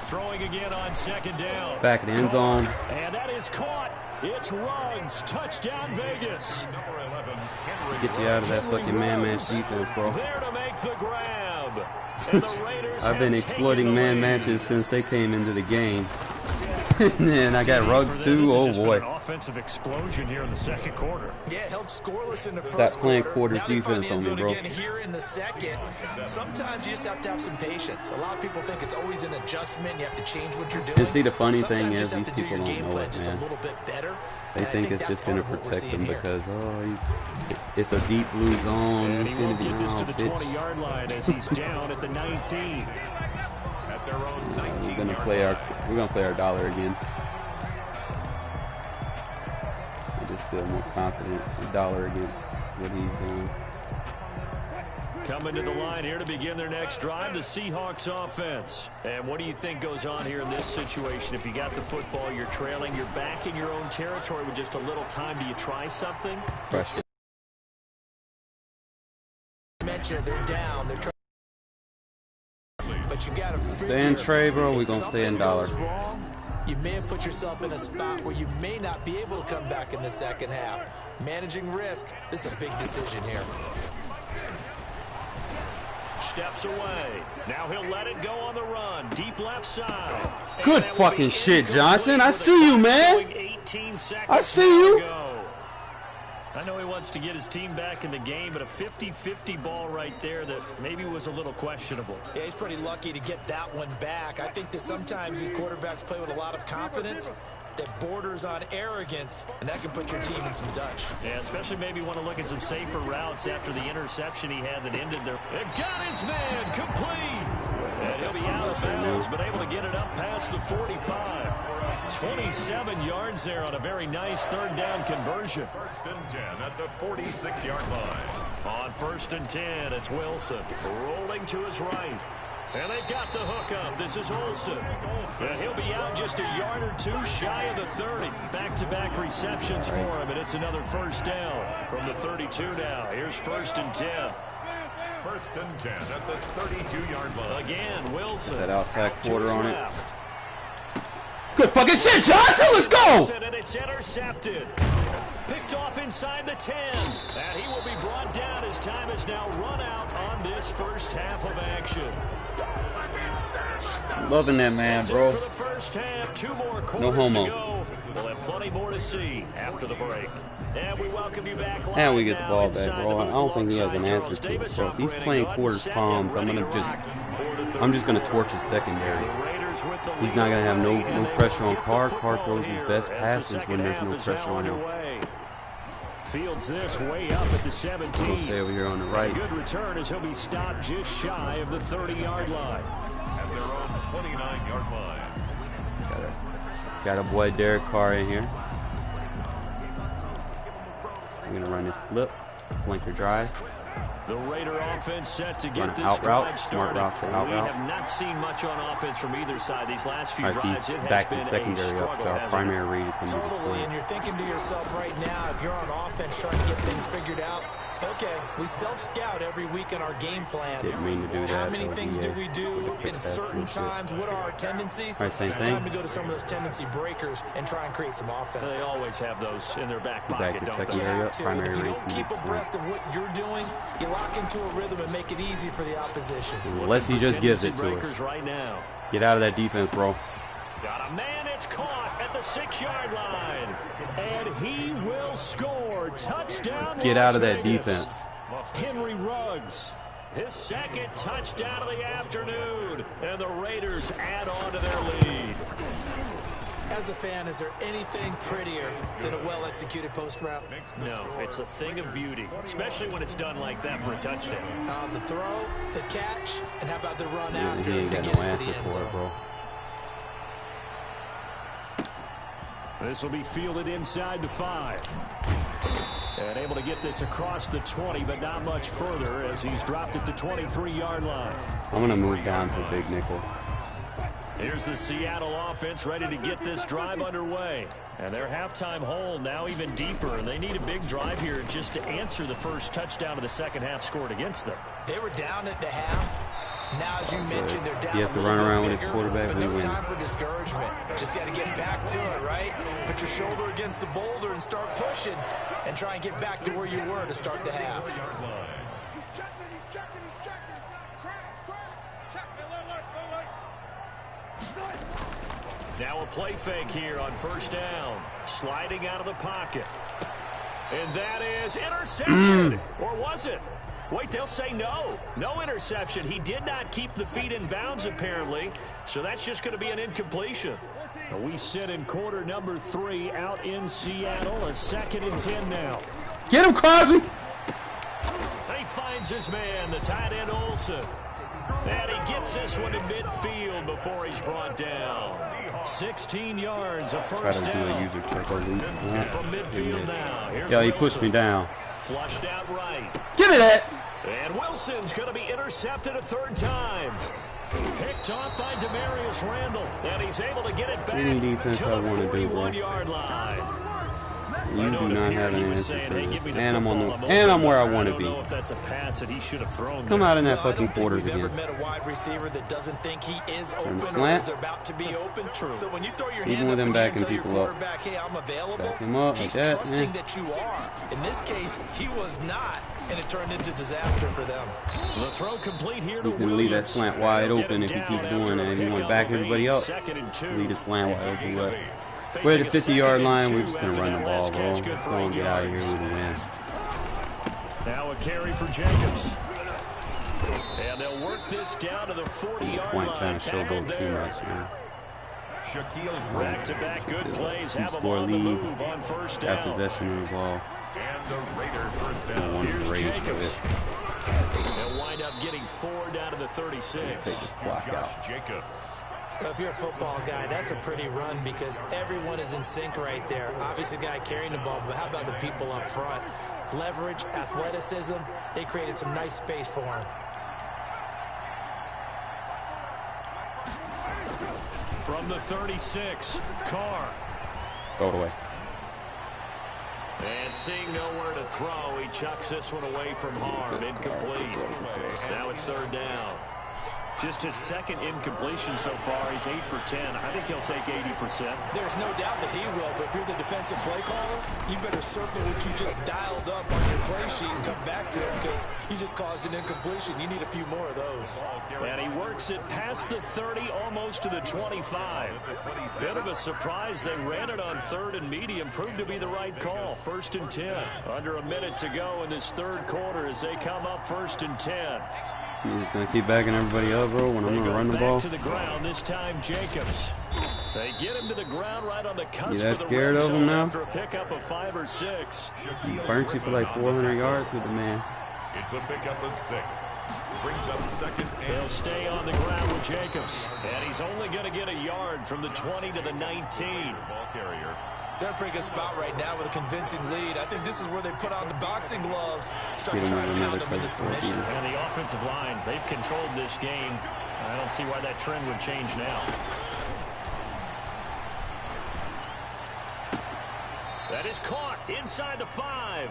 Throwing again on 2nd down. Back in the end zone. And that is caught. It's Ruggs. Touchdown Vegas. Number 11, Henry. Get you out of that fucking man-match defense, bro. There to make the grab. And the Raiders I've been have exploiting taken the man lead. matches since they came into the game. And I got Ruggs For them, too. this has Oh just been boy. an offensive explosion here in the second quarter. Yeah, held scoreless in the Stop first playing quarter. quarters Now they find defense the end on me, zone bro. again here in the second. Sometimes you just have to have some patience. A lot of people think it's always an adjustment. You have to change what you're doing. And see, the funny Sometimes thing you is just have these to do people your don't game know plan it, just man. a little bit better. They And I think it's that's just going to part of what we're protect him seeing here. because, it's a deep blue zone. And He's he going won't to be get this to the bitch. 20-yard line as he's down at the 19. At their own We're 19-yard going to play our dollar again. I just feel more confident. The dollar against what he's doing. Coming to the line here to begin their next drive, the Seahawks offense. And what do you think goes on here in this situation? If you got the football, you're trailing, you're back in your own territory with just a little time. Do you try something? Pressure. Mention they're down. They're trying. But you got to Stay in Trey, bro. We're going to stay in dollar. You may have put yourself in a spot where you may not be able to come back in the second half. Managing risk, this is a big decision here. Steps away. Now he'll let it go on the run. Deep left side. Good And that will fucking be shit, incomplete Johnson. I with see a you, clock man. showing 18 seconds I see to you. go. I know he wants to get his team back in the game, but a 50-50 ball right there that maybe was a little questionable. Yeah, he's pretty lucky to get that one back. I think that sometimes these quarterbacks play with a lot of confidence that borders on arrogance, and that can put your team in some Dutch. Yeah, especially maybe want to look at some safer routes after the interception he had that ended there. It got his man complete. And he'll be out of bounds, but able to get it up past the 45. 27 yards there on a very nice third down conversion. First and 10 at the 46-yard line. On first and 10, it's Wilson rolling to his right. And they've got the hook up. This is Olsen. And he'll be out just a yard or two shy of the 30. Back-to-back receptions for him, and it's another first down from the 32 now. Here's first and 10. First and 10 at the 32-yard line. Again, Wilson. That outside out to quarter his on it. left. Good fucking shit, Johnson. Let's go. Wilson, and it's intercepted. Picked off inside the 10. And he will be brought down as time is now run out on this first half of action. Loving that man, That's bro. it for the first half. 2 more quarters No homo. to go. We'll have plenty more to see after the break. And we welcome you back live And we get the now ball back, inside bro. the I booth don't think he has an alongside answer Charles to Davis us, bro. If he's operating playing gun, quarters set palms, and I'm ready gonna to just rock for the third I'm just gonna quarter. torch his secondary. The Raiders with the He's lead not gonna have already, no and they pressure will on get the Carr. football Carr throws his here best as the passes second when there's half no is pressure now on him. underway. Fields this way up at the 17. He'll stay over here on the right. A good return as he'll be stopped just shy of the 30-yard line. At their own 29-yard line. Got a boy Derek Carr in here. We're gonna run this flip, flanker drive. The Raider offense set to get Run this out route, drive smart started. route to out We route. have not seen much on offense from either side these last few All right, drives. so It he's has back been to a secondary up, struggle, so our hasn't primary it? read is gonna be the Totally, and slant. you're thinking to yourself right now, if you're on offense trying to get things figured out, okay, we self-scout every week in our game plan. Didn't mean to do that. How many but things do we do with the quick in pass certain bullshit. times? What are our tendencies? All right, same thing. Time to go to some of those tendency breakers and try and create some offense. They always have those in their back Back pocket, to don't they? secondary up, To, primary if you read is don't gonna keep be the abreast slant. of what you're doing, you lock into a rhythm and make it easy for the opposition. Unless he just gives it to Breakers us. right now. Get out of that defense, bro. Got a man, it's caught at the 6-yard line. And he will score. Touchdown, Get Las out of that Vegas. defense. Henry Ruggs, his second touchdown of the afternoon. And the Raiders add on to their lead. As a fan, is there anything prettier than a well-executed post route? No, it's a thing of beauty, especially when it's done like that for a touchdown. The throw, the catch, and how about the run Yeah, after he ain't to got get no into answer the end for zone? it, bro. This will be fielded inside the 5. And able to get this across the 20, but not much further as he's dropped it to 23-yard line. I'm gonna move down to big nickel. Here's the Seattle offense ready to get this drive underway. And their halftime hole now even deeper, and they need a big drive here just to answer the first touchdown of the second half scored against them. They were down at the half. Now, as you mentioned, they're down He has to a run little around bit with his bigger, quarterback but when he no wins. time for discouragement. Just got to get back to it, right? Put your shoulder against the boulder and start pushing and try and get back to where you were to start the half. He's checking, he's checking, he's checking. Crash, check. Alert. Now a play fake here on first down. Sliding out of the pocket. And that is intercepted. Or was it? Wait, they'll say no. No interception. He did not keep the feet in bounds, apparently. So that's just going to be an incompletion. We sit in quarter number 3 out in Seattle. A 2nd and 10 now. Get him, Crosby! He finds his man, the tight end Olsen. And he gets this one to midfield before he's brought down. 16 yards, a Try first to do a down. user check over From here. midfield now. Here's Yo, he Wilson. pushed me down. Flushed out right. Give me that! And Wilson's going to be intercepted a 3rd time. Picked off by Demarius Randall. And he's able to get it back Any defense to I the wanna do, bro. 41-yard line. You do not have an answer for Hey, this. give me the And I'm on football, the and I'm where I open. want I to don't be. know if that's a pass that he should have thrown. Come there. out in that Well, fucking I don't think quarters we've ever again. met a wide receiver that doesn't think he is Turn open the or slant. is about to be open. True. So when you throw your Even hand with up him in the air backing and tell your people up. quarterback, hey, I'm available, Back him up like he's that, trusting man. that you are. In this case, he was not, and it turned into disaster for them. The throw complete here to He's going to leave that Williams. slant wide They'll get open him if he down keeps after doing a that. If you want to pickup back of everybody 8, up, 2nd and 2. leave the slant wide open. But Facing we're at a the 50-yard 2nd line. and We're 2 just going to after run that the ball, last bro. catch. Good Let's for go and 8 get out of here yards. with a win. Now a carry for Jacobs. And they'll work this down to the 40-yard Point line. trying to showboat too There. much, man. Shaquille Back-to-back good plays have them Two-score on the lead. move on first Got down. possession of the ball. and the Raiders first I down. want to Here's rage with Jacobs. it. They'll wind up getting 4 down to the 36. Take this clock out. Josh Jacobs. Well, if you're a football guy, that's a pretty run because everyone is in sync right there. Obviously, the guy carrying the ball, but how about the people up front? Leverage, athleticism, they created some nice space for him. From the 36, Carr. Throw it away. And seeing nowhere to throw, he chucks this one away from harm. Incomplete. Now it's 3rd down. Just his second incompletion so far. He's 8 for 10. I think he'll take 80%. There's no doubt that he will, but if you're the defensive play caller, you better circle what you just dialed up on your play sheet and come back to it because you just caused an incompletion. You need a few more of those. And he works it past the 30, almost to the 25. Bit of a surprise. They ran it on 3rd and medium. Proved to be the right call. 1st and 10. Under a minute to go in this 3rd quarter as they come up 1st and 10. You're just gonna keep backing everybody up, bro, when I'm gonna run the ball. To the ground this time, Jacobs. They get him to the ground right on the cusp. You that scared of him now? After a pickup of 5 or 6. He burnt you for like 400 yards with the man. It's a pickup of 6. Brings up 2nd and They'll stay on the ground with Jacobs. And he's only going to get a yard from the 20 to the 19. ball carrier. They're in a pretty good spot right now with a convincing lead. I think this is where they put on the boxing gloves, start Get him trying to another pound them into first submission. quarter. And the offensive line, they've controlled this game. I don't see why that trend would change now. That is caught inside the 5.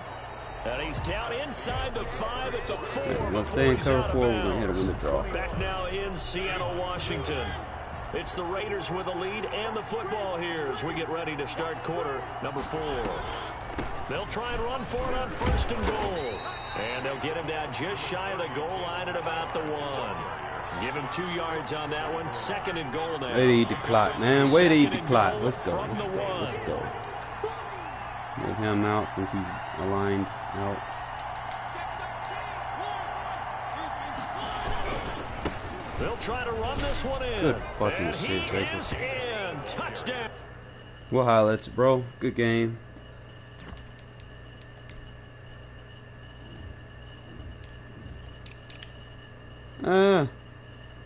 And he's down inside the 5 at the 4. Yeah, let's stay in cover 4. We're going to hit a win the draw. Back now in Seattle, Washington. It's the Raiders with the lead and the football here as we get ready to start quarter number 4. They'll try and run for it on 1st and goal. And they'll get him down just shy of the goal line at about the 1. Give him 2 yards on that one. 2nd and goal now. Way to eat the clock, man. Way to eat the clock. Let's go. Let's go. Let's go. Make him out since he's aligned out. They'll try to run this one in. Good fucking and shit, he Jacob. is in. Touchdown. Well, highlights, bro. Good game.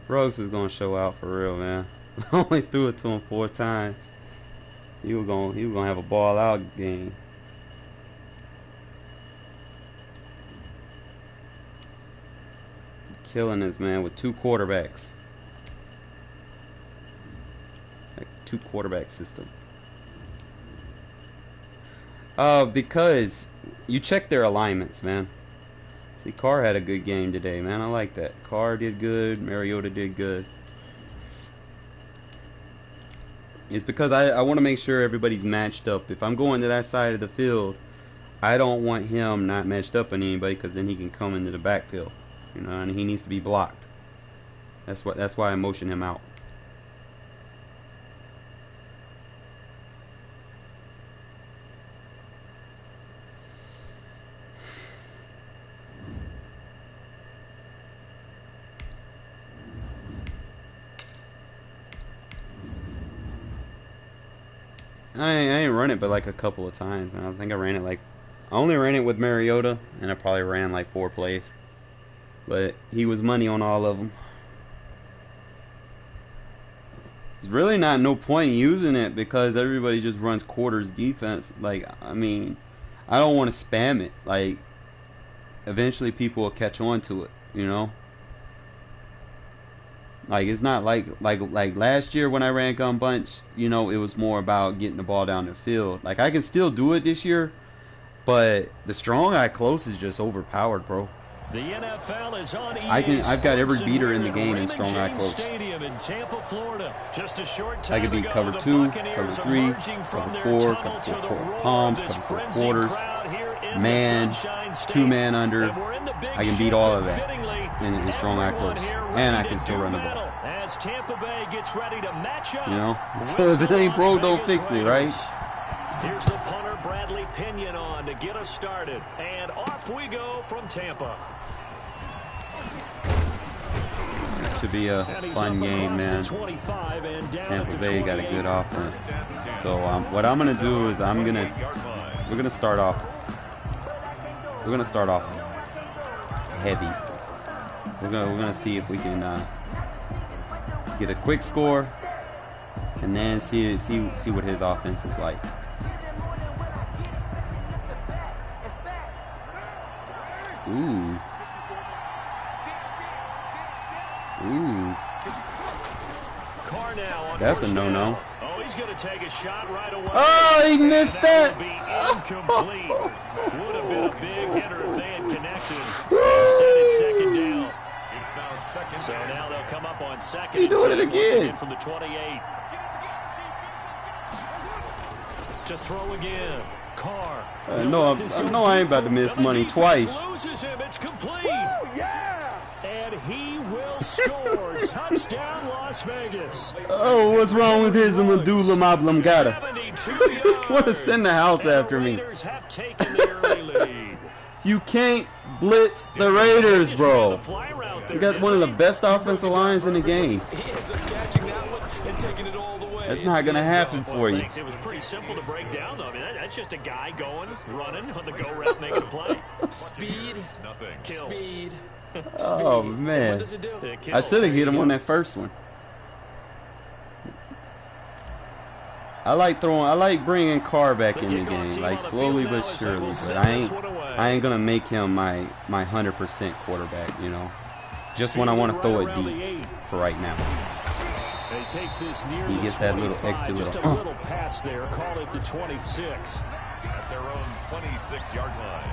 Ruggs is gonna show out for real, man. I only threw it to him 4 times. He was gonna have a ball out game. Killing this man with 2 quarterbacks. Like 2 quarterback system. Because you check their alignments, man. See, Carr had a good game today, man. I like that. Carr did good. Mariota did good. It's because I want to make sure everybody's matched up. If I'm going to that side of the field, I don't want him not matched up on anybody because then he can come into the backfield. You know, and he needs to be blocked. That's why I motion him out. I ain't run it but like a couple of times, man. I think I only ran it with Mariota, and I probably ran like 4 plays. But he was money on all of them. There's really not no point using it because everybody just runs quarters defense. Like, I mean, I don't want to spam it. Like, eventually people will catch on to it, you know? Like, it's not like last year when I ran gun bunch, you know, it was more about getting the ball down the field. Like, I can still do it this year, but the strong eye close is just overpowered, bro. The NFL is on I've got every beater in the game in strong eye close. Stadium in Tampa, Florida. Just a short time I could be ago, cover the 2, Buccaneers cover 3, emerging from cover their 4, tunnel cover to the 4 roar palms, of this cover 4 frenzied quarters, crowd here in man, the Sunshine State. 2-man under. And we're in the big I can beat show, all of that fittingly, in strong eye everyone close, here and I ready can to still do run the battle ball. as Tampa Bay gets ready to match up. You know, with so if it the ain't broke, Las don't Vegas fix it, right? Raiders. Here's the punter, Bradley Pinion, on to get us started. And off we go from Tampa. Should be a fun game, man. Tampa Bay got a good offense. So what I'm gonna do is we're gonna start off heavy. We're gonna see if we can get a quick score, and then see what his offense is like. Ooh. That's a no-no. Oh, he's going to take a shot right away. Oh, he missed that. Would be incomplete. Would have been a big hitter if they had connected. Instead, it's 2nd down. So now they'll come up on second. He doing it once again. From the 28. To throw again. Carr. I know I ain't about to miss money twice. Loses him. It's complete. And he will score. Touchdown, Las Vegas. Oh, what's wrong with his medulla oblongata? 72 yards. Want to send the house after And the me? Raiders have taken the early lead. You can't blitz the Raiders, bro. You got one of the best offensive lines in the game. He ends up catching that one and taking it all the way. That's not gonna happen for you. It was pretty simple to break down, though. I mean, that's just a guy going, running on the go route, making a play. Speed, Kills. speed. Oh Speed. man, What does it do? It I kills. should have hit him on that first one. I like bringing Carr back in the game, like slowly but surely. But I ain't gonna make him my 100% quarterback, you know. Just when I want to throw it deep for right now. He gets that little extra just little, a little pass there. Call it the 26. At their own 26-yard line.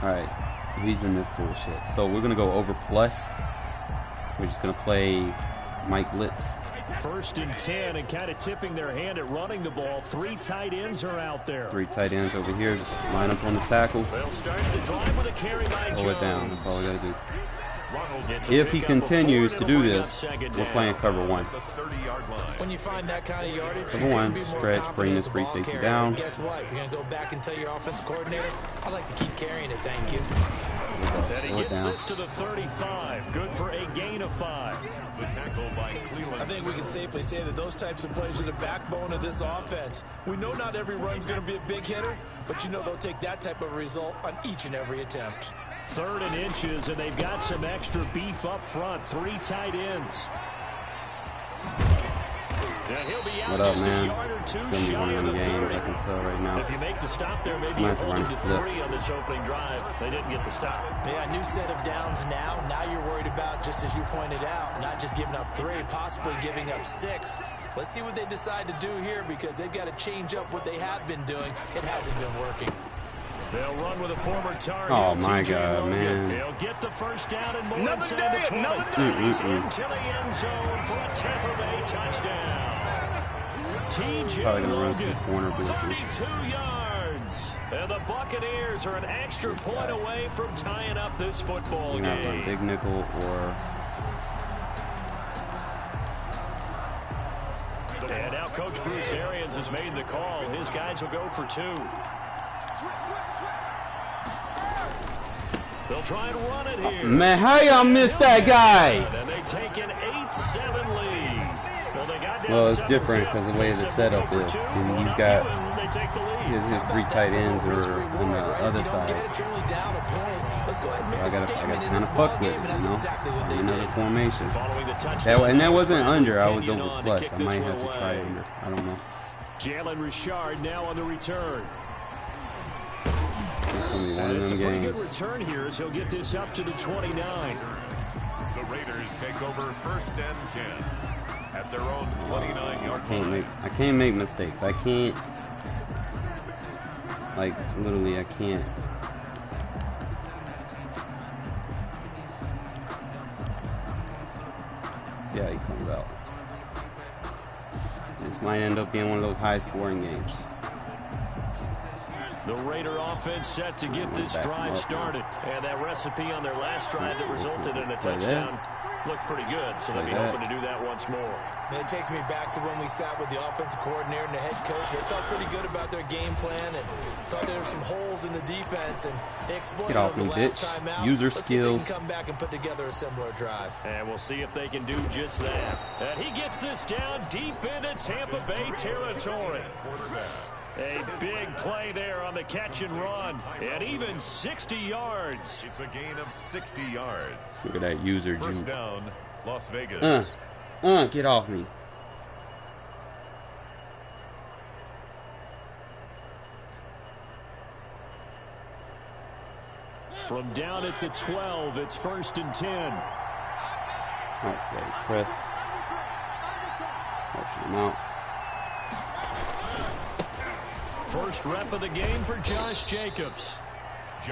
All right, he's in this bullshit. So we're gonna go over plus. We're just gonna play Mike Blitz. 1st and 10, and kind of tipping their hand at running the ball. 3 tight ends are out there. 3 tight ends over here. Just line up on the tackle. They'll start the drive with a carry by Slow it down. Jones. That's all we gotta do. Gets a If he pickup continues before to it'll do bring up this, second we're down. playing cover 1. The 30-yard line. When you find that kind of yardage, Number you one, can be more stretch, confident bring as this a free ball safety carrier. down. And guess what? You're going to go back and tell your offensive coordinator, I'd like to keep carrying it, thank you. And he Slow it gets down. this to the 35. Good for a gain of 5. The tackle by Cleveland. I think we can safely say that those types of plays are the backbone of this offense. We know not every run's going to be a big hitter, but you know they'll take that type of result on each and every attempt. 3rd and inches, and they've got some extra beef up front. 3 tight ends. And he'll be out What up, just man? a yard or 2 It's gonna be shy one of of the them games, 30. I can tell right now. If you make the stop there, maybe Might you have to hold run them a to flip. 3 on this opening drive. They didn't get the stop. Yeah, new set of downs now. Now you're worried about, just as you pointed out, not just giving up 3, possibly giving up 6. Let's see what they decide to do here because they've got to change up what they have been doing. It hasn't been working. They'll run with a former target. Oh, my TJ God, Logan. man. They'll get the first down and more inside the 20. He's into the end zone for a Tampa Bay touchdown. TJ Probably gonna run some Logan, corner blitzes. 32 yards. And the Buccaneers are an extra point away from tying up this football You're gonna have to run game. big nickel or And now Coach Bruce Arians has made the call. His guys will go for 2. They'll try and run it here. man, how y'all miss that guy? And they take an 8-7 lead. Well, they got down Well, it's 7-0. different because of the way the They said setup we'll go is. for 2. And he's Knock got you, and they take the lead. his 3 tight ends are on the other If you don't side. get it, you're only down a point. Let's go ahead and So make I a gotta statement in kind this of fuck ball with game, it, and you that's know. exactly what they Another did. formation. Following the touchdown. And that wasn't under. I was Kenyon over on to plus. kick I this might one have to try away. under. I don't know. Jalen Richard now on the return. It's gonna be one And of it's a them pretty good games. return here as he'll get this up to the 29. The Raiders take over 1st and 10 at their own 29-yard line. I can't make mistakes. I can't. Like literally, I can't. See how he comes out. This might end up being one of those high-scoring games. The Raider offense set to get this drive started. And that recipe on their last drive that resulted in a touchdown looked pretty good. So they'll be hoping to do that once more. And it takes me back to when we sat with the offensive coordinator and the head coach. They felt pretty good about their game plan and thought there were some holes in the defense. And they exploited Get off them me, the last bitch. time out. Use your Let's see if they skills. can come back and put together a similar drive. And we'll see if they can do just that. And he gets this down deep into Tampa Bay territory. A big play there on the catch and run. And even 60 yards. It's a gain of 60 yards. Look at that user First juke. down, Las Vegas. Get off me. From down at the 12, it's 1st and 10. That's like press. Motion him out. First rep of the game for Josh Jacobs.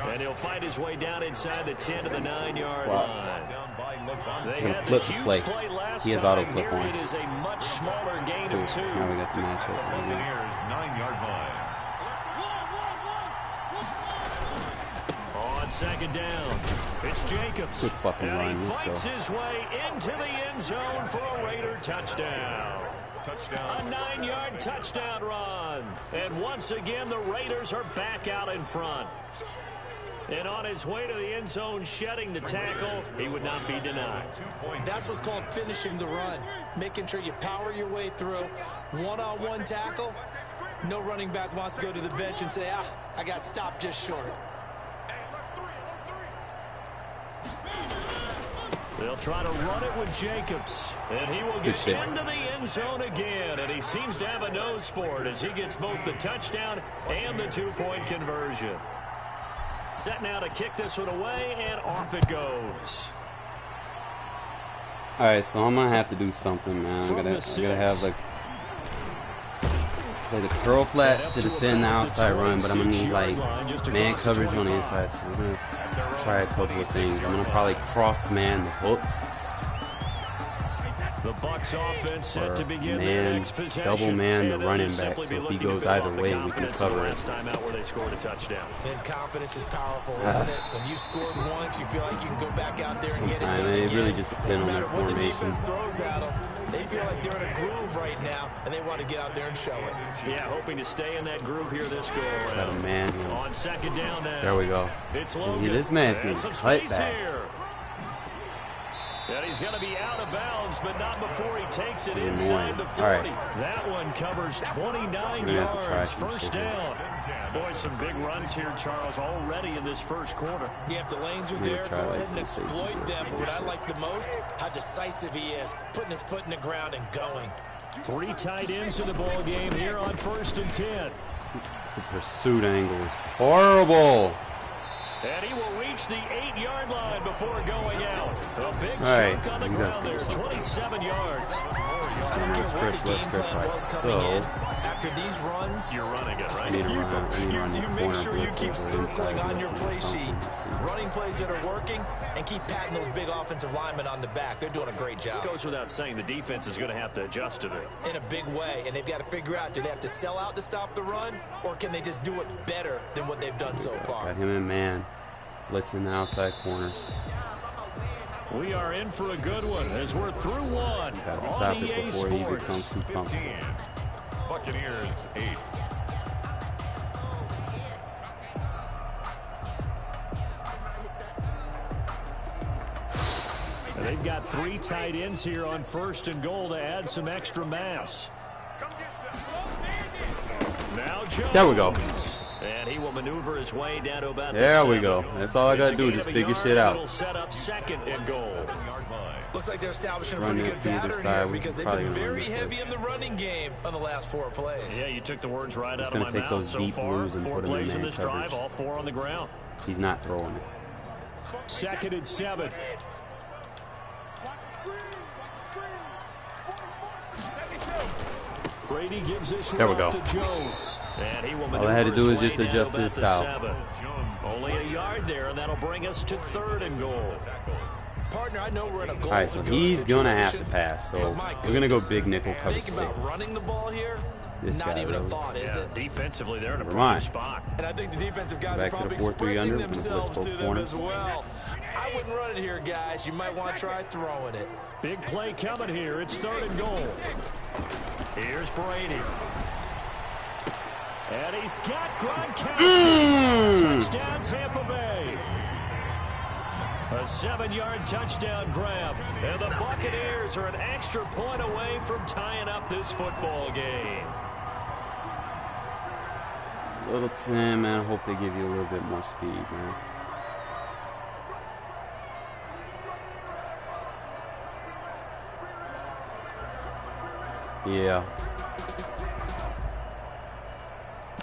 And he'll fight his way down inside the 10 to the 9-yard line. Down by They Gonna had the flip the huge play. play last He has time. auto flip Here on. it is a much smaller gain Cool. of 2. Now we got the matchup. Buccaneers 9-yard line. On second down, it's Jacobs. Good fucking and run. he Let's fights go. his way into the end zone for a Raider touchdown. A 9-yard touchdown run. And once again, the Raiders are back out in front. And on his way to the end zone, shedding the tackle, he would not be denied. That's what's called finishing the run. Making sure you power your way through. One-on-one tackle. No running back wants to go to the bench and say, I got stopped just short. They'll try to run it with Jacobs. And he will get into the end zone again. And he seems to have a nose for it as he gets both the touchdown and the 2-point conversion. Set now to kick this one away, and off it goes. Alright, so I'm gonna have to do something, man. I gotta have like play the curl flats to defend the outside run, but I'm gonna need like man coverage on the inside. So I'm gonna try a couple of things. I'm gonna probably cross man the hooks. The Bucs offense set to begin Man, their next possession. double man the And running they'll back, simply so be if he looking to goes build either off the way, we can confidence cover of the it. last time out where they scored a touchdown. And confidence is powerful, isn't it? When you scored once, you feel like you can go back out there and Sometimes get it done it again. really just depends on No their matter what the formation. defense throws at them, they feel like they're in a groove right now, and they want to get out there and show it. Yeah, hoping to stay in that groove here this go Got a around. man here. On second down now. There we go. It's Logan. This man's And getting some space cutbacks. here. And he's going to be out of bounds, but not before he takes it Annoying. inside the 40. All right. That one covers 29 We're gonna have to try yards. some First shit down. Boy, some big runs here, Charles, already in this first quarter. Yeah, if the lanes are We're gonna there, try go like ahead and some exploit safety them. But what I like the most, how decisive he is, putting his foot in the ground and going. 3 tight ends in the ball game here on 1st and 10. The pursuit angle is horrible. And he will reach the 8-yard line before going out. A big right, chunk on the you ground gotta there, figure 27 yards. I don't care what the game plan was coming in. After these runs, You're running it, I right? need to run you the make corner sure you blitz keep over circling inside on your blitz play or something. sheet. Running plays that are working, and keep patting those big offensive linemen on the back. They're doing a great job. Goes without saying the defense is going to have to adjust to it. In a big way, and they've got to figure out, do they have to sell out to stop the run, or can they just do it better than what they've done so far? Got him in man. Blitzing the outside corners. We are in for a good one as we're through one Gotta on stop EA it before he Sports. becomes too 15. comfortable. Buccaneers 8. And they've got 3 tight ends here on 1st and goal to add some extra mass. Now Jones. There we go. And he will maneuver his way down to about There the we 7. go. That's all I It's gotta a do, gain just of a figure yard, shit out. It'll set up 2nd and goal. Looks like they're establishing a Run pretty this good to either pattern side. here We because they've probably been gonna run very this heavy way. in the running game on the last 4 plays. Yeah, you took the words right out of gonna my take mouth those so deep far. blues and 4 put 'em in plays in man this drive, coverage. all 4 on the ground. He's not throwing it. 2nd and 7. Brady gives this There we one off go. to Jones. And he will All I had to maneuver do his is just way down adjust to to his about style. the 7. Only a yard there, and that'll bring us to 3rd and goal. Partner, I know we're in a goal. All right, so he's gonna have to pass. So we're gonna go big nickel cover Think about 6. running the ball here. This Not guy even a really. thought, is Yeah, it? defensively, they're in a Never pretty mind. good spot. And I think the defensive guys Back are to the probably 4-3 expressing under. We're gonna blitz themselves both to them corners. as well. I wouldn't run it here, guys. You might want to try throwing it. Big play coming here. It's 3rd and goal. Here's Brady. And he's got Gronkowski. Touchdown, Tampa Bay. A 7-yard touchdown grab. And the Buccaneers are an extra point away from tying up this football game. Little Tim, man, I hope they give you a little bit more speed, man. Yeah.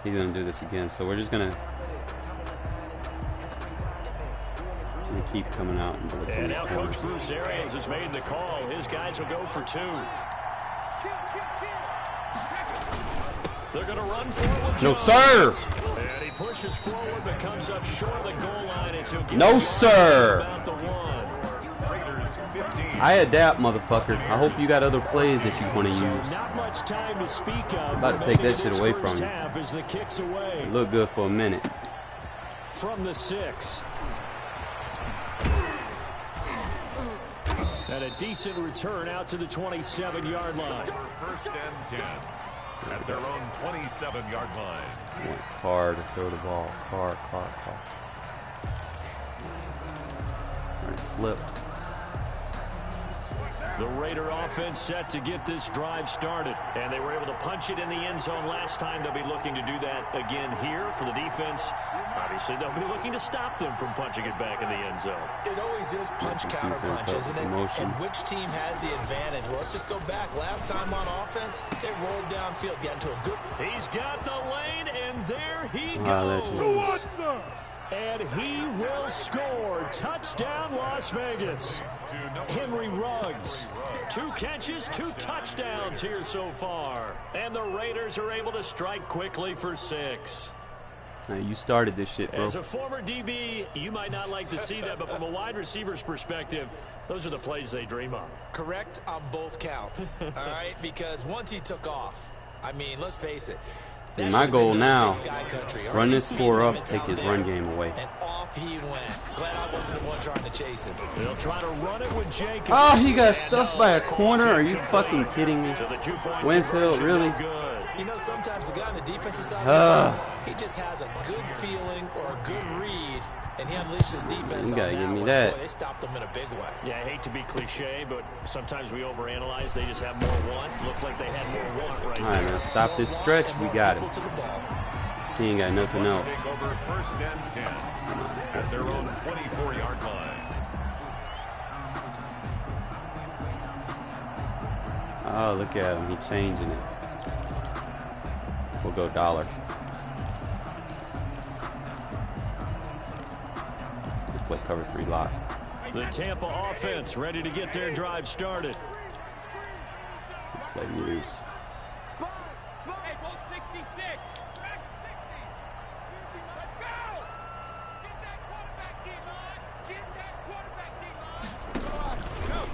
He's gonna do this again, so we're just gonna keep coming out and blitzing And these now corners. Coach Bruce Arians has made the call. His guys will go for 2. They're going to run forward with No, Jones. sir! And he pushes forward but comes up short of the goal line as he'll get No, sir! about the 1. Raiders I adapt, motherfucker. I hope you got other plays that you want to So use. not much time to speak of. I'm about to take that shit away from you. As the kicks away. It looked good for a minute. From the 6. And a decent return out to the 27-yard line. First and 10 at their own 27-yard line. Want Carr to throw the ball. Carr. Alright, flipped. The Raider offense set to get this drive started. And they were able to punch it in the end zone last time. They'll be looking to do that again here for the defense. Obviously, they'll be looking to stop them from punching it back in the end zone. It always is punch-counter-punch, isn't it? And which team has the advantage? Well, let's just go back. Last time on offense, they rolled downfield, getting to a good... He's got the lane, and there he goes. And he will score. Touchdown, Las Vegas. Henry Ruggs. 2 catches, 2 touchdowns here so far. And the Raiders are able to strike quickly for 6. Now, you started this shit, bro. As a former DB, you might not like to see that, but from a wide receiver's perspective, those are the plays they dream of. Correct on both counts, all right? Because once he took off, I mean, let's face it. See, my goal now, run this score up, take his run game away. And off he went. Glad I wasn't the one trying to chase him. They'll try to run it with Jacobs. Oh, he got stuffed by a corner? Are you fucking kidding me? Winfield, really? You know, sometimes the guy on the defensive side, he just has a good feeling or a good read, and he unleashed his defense. You gotta give me boy, that. they stopped them in a big way. Yeah, I hate to be cliche, but sometimes we overanalyze. They just have more want. Looked like they had more want right All right, there. man, stop this stretch. We got him. He ain't got nothing else. Take over first and 10 at their own 24-yard line. Oh, look at him. He changing it. We'll go dollar. Let's play cover 3 lock. The Tampa offense ready to get their drive started. Let's play loose.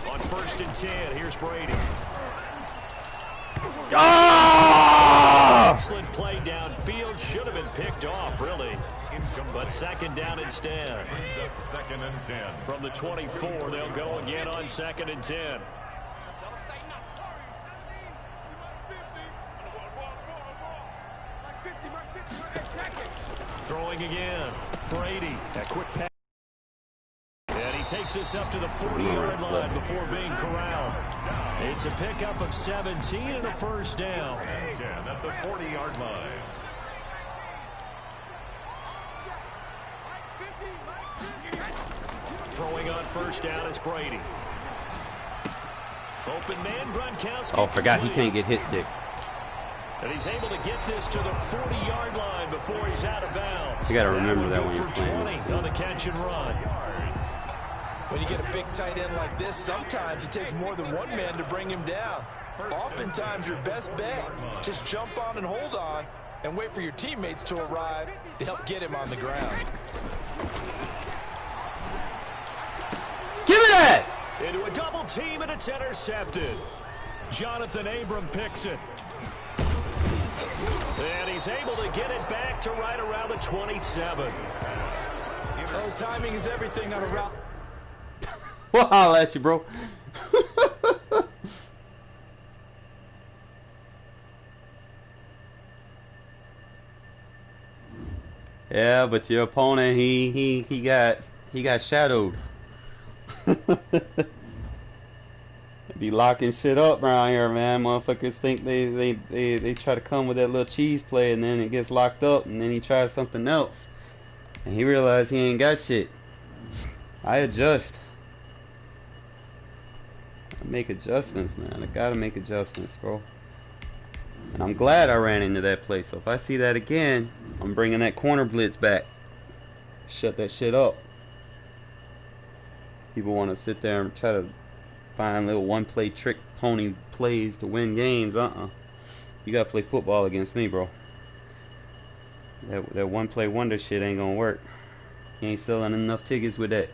On first and 10, here's Brady. Ah! Excellent play downfield. Should have been picked off, really. But second down instead. Second and 10. From the 24, they'll go again on second and 10. Throwing again. Brady. That quick pass. And he takes this up to the 40-yard line before being corralled. It's a pickup of 17 and a first down. 10 at the 40-yard line. Throwing on first down is Brady. Open man, Gronkowski. Oh, forgot he can't get hit stick. And he's able to get this to the 40-yard line before he's out of bounds. You got to remember that when you're playing this. On the catch and run. When you get a big tight end like this, sometimes it takes more than one man to bring him down. Oftentimes, your best bet, just jump on and hold on and wait for your teammates to arrive to help get him on the ground. Give me that! Into a double team, and it's intercepted. Jonathan Abram picks it. And he's able to get it back to right around the 27. Oh, timing is everything on a route. Well, I'll at you, bro. Yeah, but your opponent, he got shadowed. Be locking shit up around here, man. Motherfuckers think they try to come with that little cheese play, and then it gets locked up, and then he tries something else, and he realized he ain't got shit. I adjust. I make adjustments, man. I gotta make adjustments, bro. And I'm glad I ran into that play. So if I see that again, I'm bringing that corner blitz back. Shut that shit up. People want to sit there and try to find little one-play trick pony plays to win games. You gotta play football against me, bro. That one-play wonder shit ain't gonna work. You ain't selling enough tickets with that.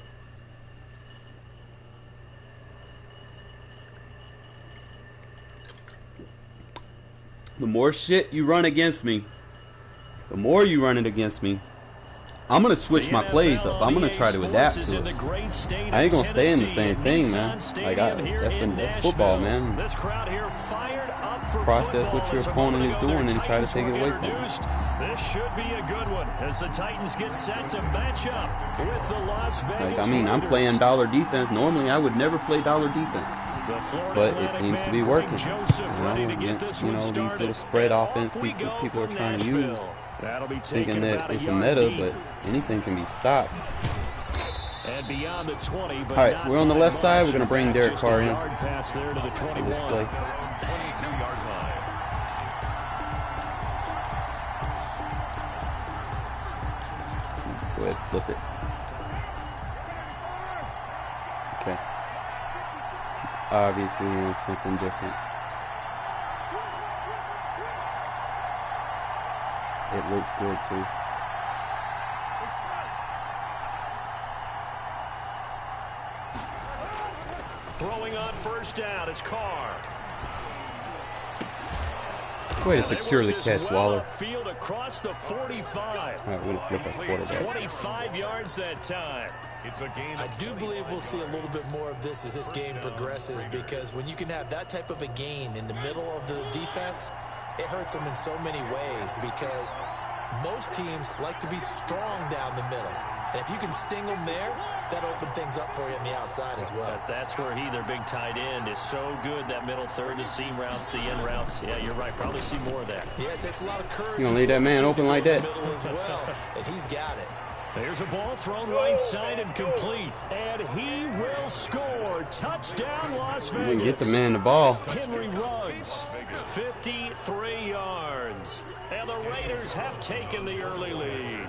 The more shit you run against me, the more you run it against me, I'm going to switch my plays up. I'm going to try to adapt to it. I ain't going to stay in the same thing, man. Like, that's football, man. Process what your opponent is doing and try to take it away from them. This should be a good one as the Titans get set to match up with the Las Vegas Like, I mean, I'm playing dollar defense. Normally, I would never play dollar defense. But it seems to be working. Against, these little spread offense people are trying to use. Thinking that it's a meta, but anything can be stopped. Alright, so we're on the left side. We're going to bring Derek Carr in for this play. Go ahead, flip it. Okay. It's obviously in something different. It looks good too. Throwing on first down is Carr. Way to securely catch Waller. Field across the 45. All right, we're gonna flip our quarterback. 25 yards that time. It's a game. I do believe we'll see a little bit more of this as this game progresses, because when you can have that type of a gain in the middle of the defense, it hurts them in so many ways, because most teams like to be strong down the middle. And if you can sting them there, that opens things up for you on the outside as well. But that's where their big tight end, is so good. That middle third, the seam routes, the in routes. Yeah, you're right. Probably see more of that. Yeah, it takes a lot of courage. You gonna leave that man open like that? Middle as well, and he's got it. There's a ball thrown right side and complete. And he will score. Touchdown, Las Vegas. You can get the man the ball. Henry runs 53 yards. And the Raiders have taken the early lead.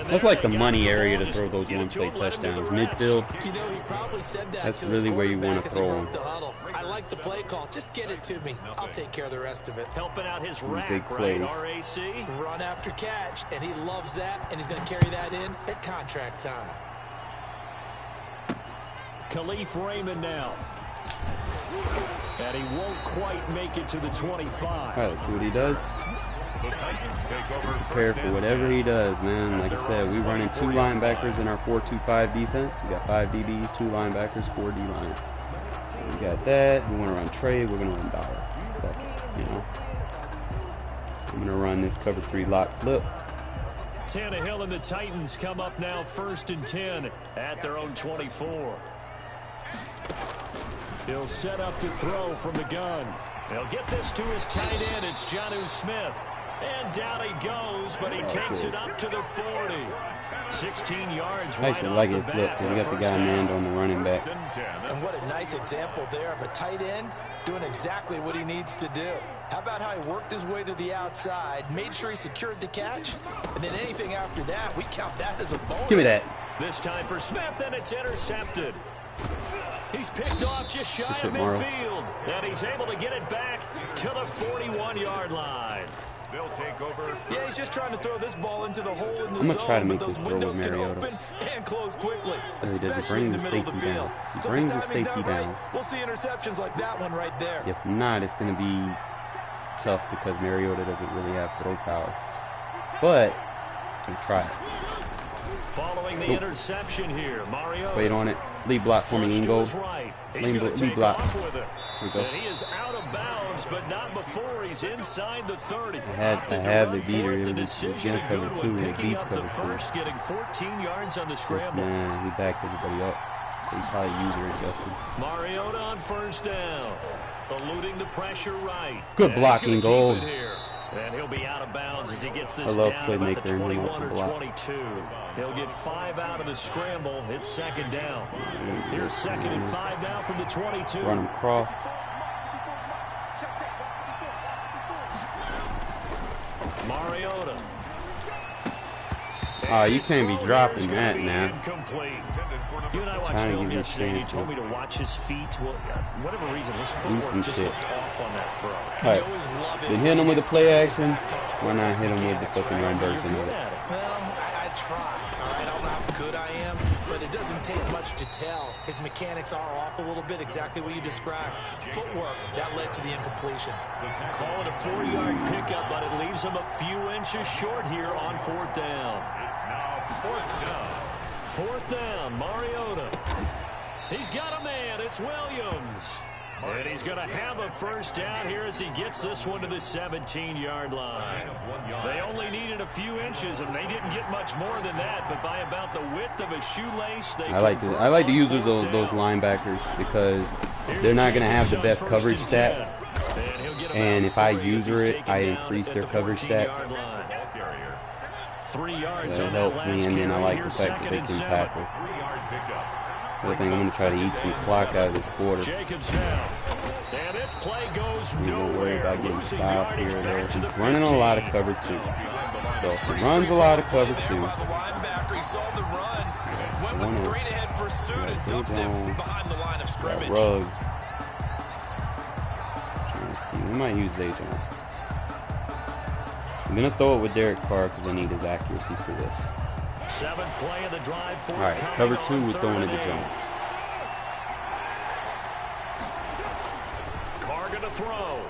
That's like the money area to throw those one-play touchdowns. Midfield, You know, he probably said that that's to his really where you want to quarterback as he throw broke them. the huddle. I like the play call. Just get it to me. I'll take care of the rest of it. Helping out his Big rack, plays. right? RAC. Run after catch, and he loves that, and he's going to carry that in at contract time. Khalif Raymond now. And he won't quite make it to the 25. All right, let's see what he does. The Titans take over Prepare for whatever he does, man. Like I said, we running 2 linebackers in our 4-2-5 defense. We got 5 DBs, 2 linebackers, 4 D-line. So we got that. We want to run trade. We're going to run dollar. Fuck it, I'm going to run this cover 3 lock flip. Tannehill and the Titans come up now 1st and 10 at their own 24. He'll set up to throw from the gun. He'll get this to his tight end. It's Jonnu Smith. And down he goes, but he takes it up to the 40. 16 yards I right actually off like the it flip bat. because we got the guy manned on the running back. And what a nice example there of a tight end doing exactly what he needs to do. How about how he worked his way to the outside, made sure he secured the catch, and then anything after that, we count that as a bonus. Give me that. This time for Smith, and it's intercepted. He's picked off just shy of Morrow. midfield. And he's able to get it back to the 41-yard line. They'll take over. Yeah, he's just trying to throw this ball into the hole in the I'm gonna zone, try to make but those this throw with windows can Mariota. open and close quickly, he doesn't especially bring in the the middle of the safety field. down. He So if the brings the timing's safety not right, down. we'll see interceptions like that one right there. If not, it's going to be tough because Mariota doesn't really have throw power. But we'll try it. Following the interception here, Mario. Wait on it. Lead block for me, Ingo. Right. Lead block. Here we go. And he is out of bounds, but not before he's inside the 30. I had the beater. It was against cover 2 and it beats cover 2. First, getting 14 yards on the scramble. Man, he backed everybody up. So he probably user adjusted. Mariota on first down. Eluding the pressure right. Good And blocking he's gonna goal. keep it here. And he'll be out of bounds as he gets this I love down about the playmaker and he 21 or wants to block. 22. He'll get 5 out of the scramble. It's second down. Here's 2nd and 5 now from the 22. Run him cross. Mariota. Oh, you can't be dropping that, man. Incomplete. You and I watched Trying to film give you a yesterday, and you chance told to me to watch his feet. Well, for whatever reason, his some footwork just shit. looked off on that throw. Alright. Been hitting him with the play action. Why not hit him with the fucking run version of it? Well, I try. All right, I don't know how good I am, but it It doesn't take much to tell. His mechanics are off a little bit, exactly what you described. Footwork, that led to the incompletion. Call it a 4-yard pickup, but it leaves him a few inches short here on 4th down. It's now 4th down. 4th down, Mariota. He's got a man. It's Williams. And he's going to have a first down here as he gets this one to the 17-yard line. They only needed a few inches, and they didn't get much more than that, but by about the width of a shoelace, they I like to use those linebackers because they're not going to have the best coverage stats. And if I user it, I increase their coverage stats. 3 yards So it helps me, and then I like the fact that they can tackle. I think I'm going to try to eat some clock out of this quarter. Jacobs down. And this play goes I'm not worried about getting stopped here or there. He's He's running a lot of cover two. So if he runs a lot of cover two. The linebacker, he saw the run, went with One straight ahead pursuit and dumped him behind the line of scrimmage. Ruggs. Trying to see. We might use Zay Jones. I'm going to throw it with Derek Carr because I need his accuracy for this. 7th play of the drive. All right, cover 2, we're throwing it to Jones. Carr going to throw.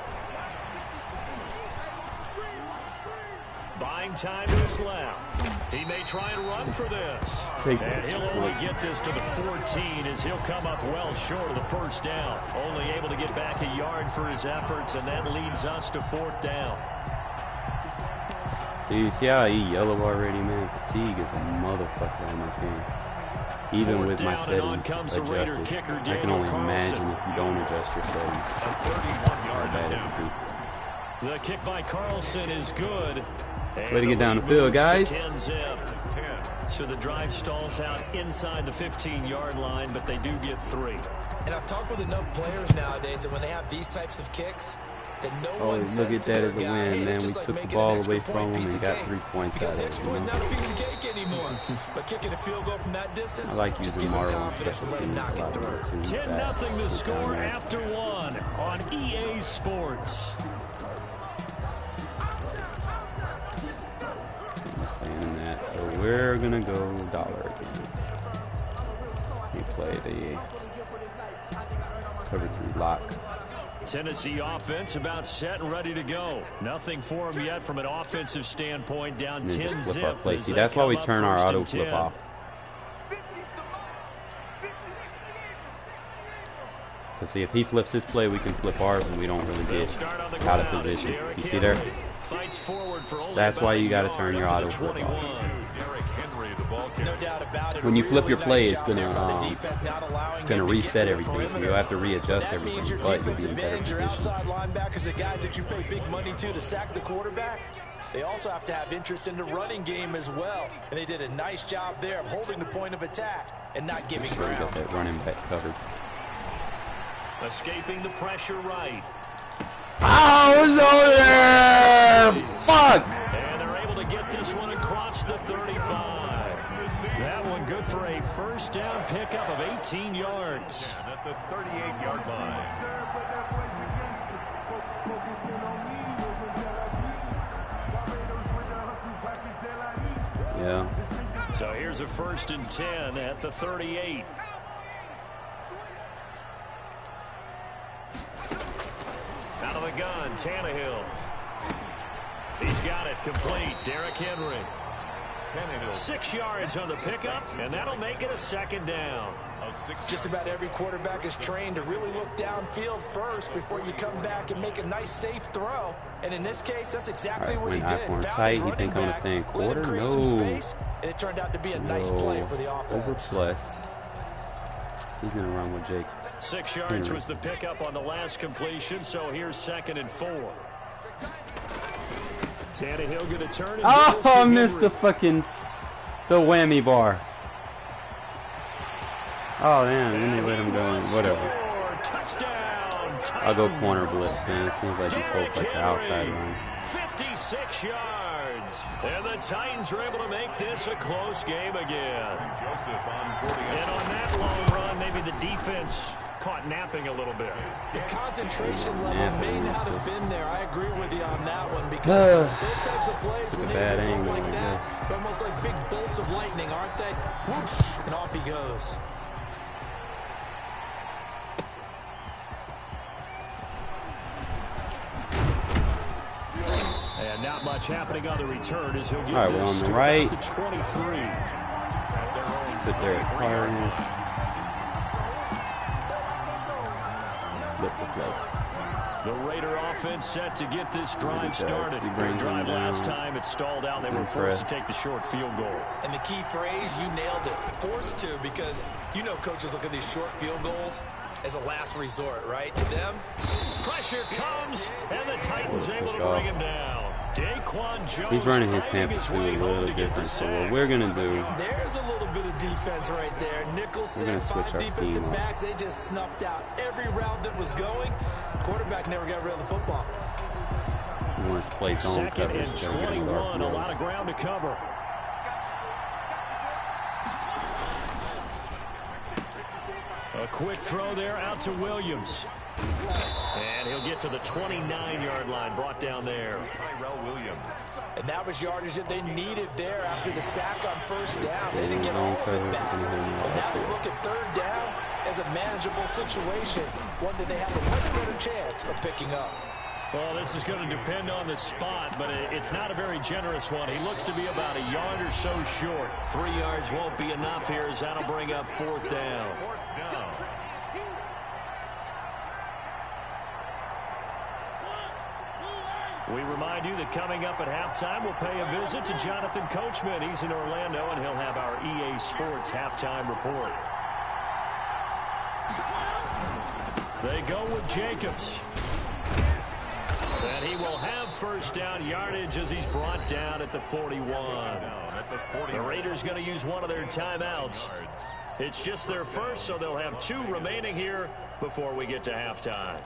Buying time to his left. He may try and run for this. And he'll only get this to the 14 as he'll come up well short of the first down. Only able to get back a yard for his efforts, and that leads us to 4th down. So you see how I eat yellow already, man? Fatigue is a motherfucker in this game. Even with my settings adjusted. I can only imagine if you don't adjust your settings. How bad it would be. The kick by Carlson is good. Way to get down the field, guys. So the drive stalls out inside the 15-yard line, but they do get 3. And I've talked with enough players nowadays that when they have these types of kicks, that no one look at that as a win, man. We like took the ball away from him and got 3 points out of it. You know? Not a piece of cake anymore. But kicking a field goal from that distance, I like using Marlon on special teams a lot more too. 10-0 the score after 1 on EA Sports. Understand that. So we're gonna go dollar again. We play the cover 3 lock. Tennessee offense about set and ready to go. Nothing for them yet from an offensive standpoint. Down 10-0. See, that's why we turn our auto flip off. Because see, if he flips his play, we can flip ours, and we don't really get out of position. You see there? That's why you got to turn your auto flip off. When you flip your play, it's gonna reset everything, so you'll have to readjust everything, but you'll be in better position. Outside linebackers, the guys that you pay big money to sack the quarterback, they also have to have interest in the running game as well. And they did a nice job there of holding the point of attack and not giving ground. Got that running back covered. Escaping the pressure right. Oh, it was over there! Fuck! And they're able to get this one across the 35. That one good for a first down pickup of 18 yards. At the 38-yard line. Yeah. So here's a 1st and 10 at the 38. Out of the gun, Tannehill. He's got it complete. Derrick Henry. 6 yards on the pickup, and that'll make it a 2nd down. Just about every quarterback is trained to really look downfield first before you come back and make a nice, safe throw. And in this case, that's exactly what he did. Found tight. You think I'm going to stay in quarter? No. And it turned out to be a nice play for the offense. Over plus. He's going to run with Jake. 6 yards was the pickup on the last completion, so here's 2nd and 4. Tannehill going to turn and I missed the fucking whammy bar. Oh, man, then they let him go in. Whatever. Touchdown. I'll go corner blitz, man. It seems like he's supposed like the outside lines. 56 yards. And the Titans are able to make this a close game again. And on that long run, maybe the defense caught napping a little bit. The concentration level may not have been there. I agree with you on that one because those types of plays, when they do something like that, they're almost like big bolts of lightning, aren't they? Whoosh, and off he goes. And not much happening on the return as he'll get all right, we're on the right. to 23. Put their acquiring. Flip the play. The Raider offense set to get this drive started. Their drive last time, it stalled out. They were forced to take the short field goal. And the key phrase, you nailed it. Forced to, because you know coaches look at these short field goals as a last resort, right? To them, pressure comes, and the Titans able to bring him down. Daquan Jones. He's running his Tampa 2 a little different, so what we're going to do... There's a little bit of defense right there. Nicholson, 5 defensive backs, they just snuffed out every route that was going. Quarterback never got rid of the football. He wants to play zone coverage. Second and 21, a lot of ground to cover. A quick throw there out to Williams. And he'll get to the 29-yard line, brought down there. Tyrell Williams. And that was yardage that they needed there after the sack on first down. They didn't get all of it back. But now they look at third down as a manageable situation, one that they have a much better chance of picking up. Well, this is going to depend on the spot, but it's not a very generous one. He looks to be about a yard or so short. 3 yards won't be enough here as that'll bring up fourth down. We remind you that coming up at halftime, we'll pay a visit to Jonathan Coachman. He's in Orlando, and he'll have our EA Sports halftime report. They go with Jacobs. And he will have first down yardage as he's brought down at the 41. The Raiders going to use one of their timeouts. It's just their first, so they'll have 2 remaining here before we get to halftime.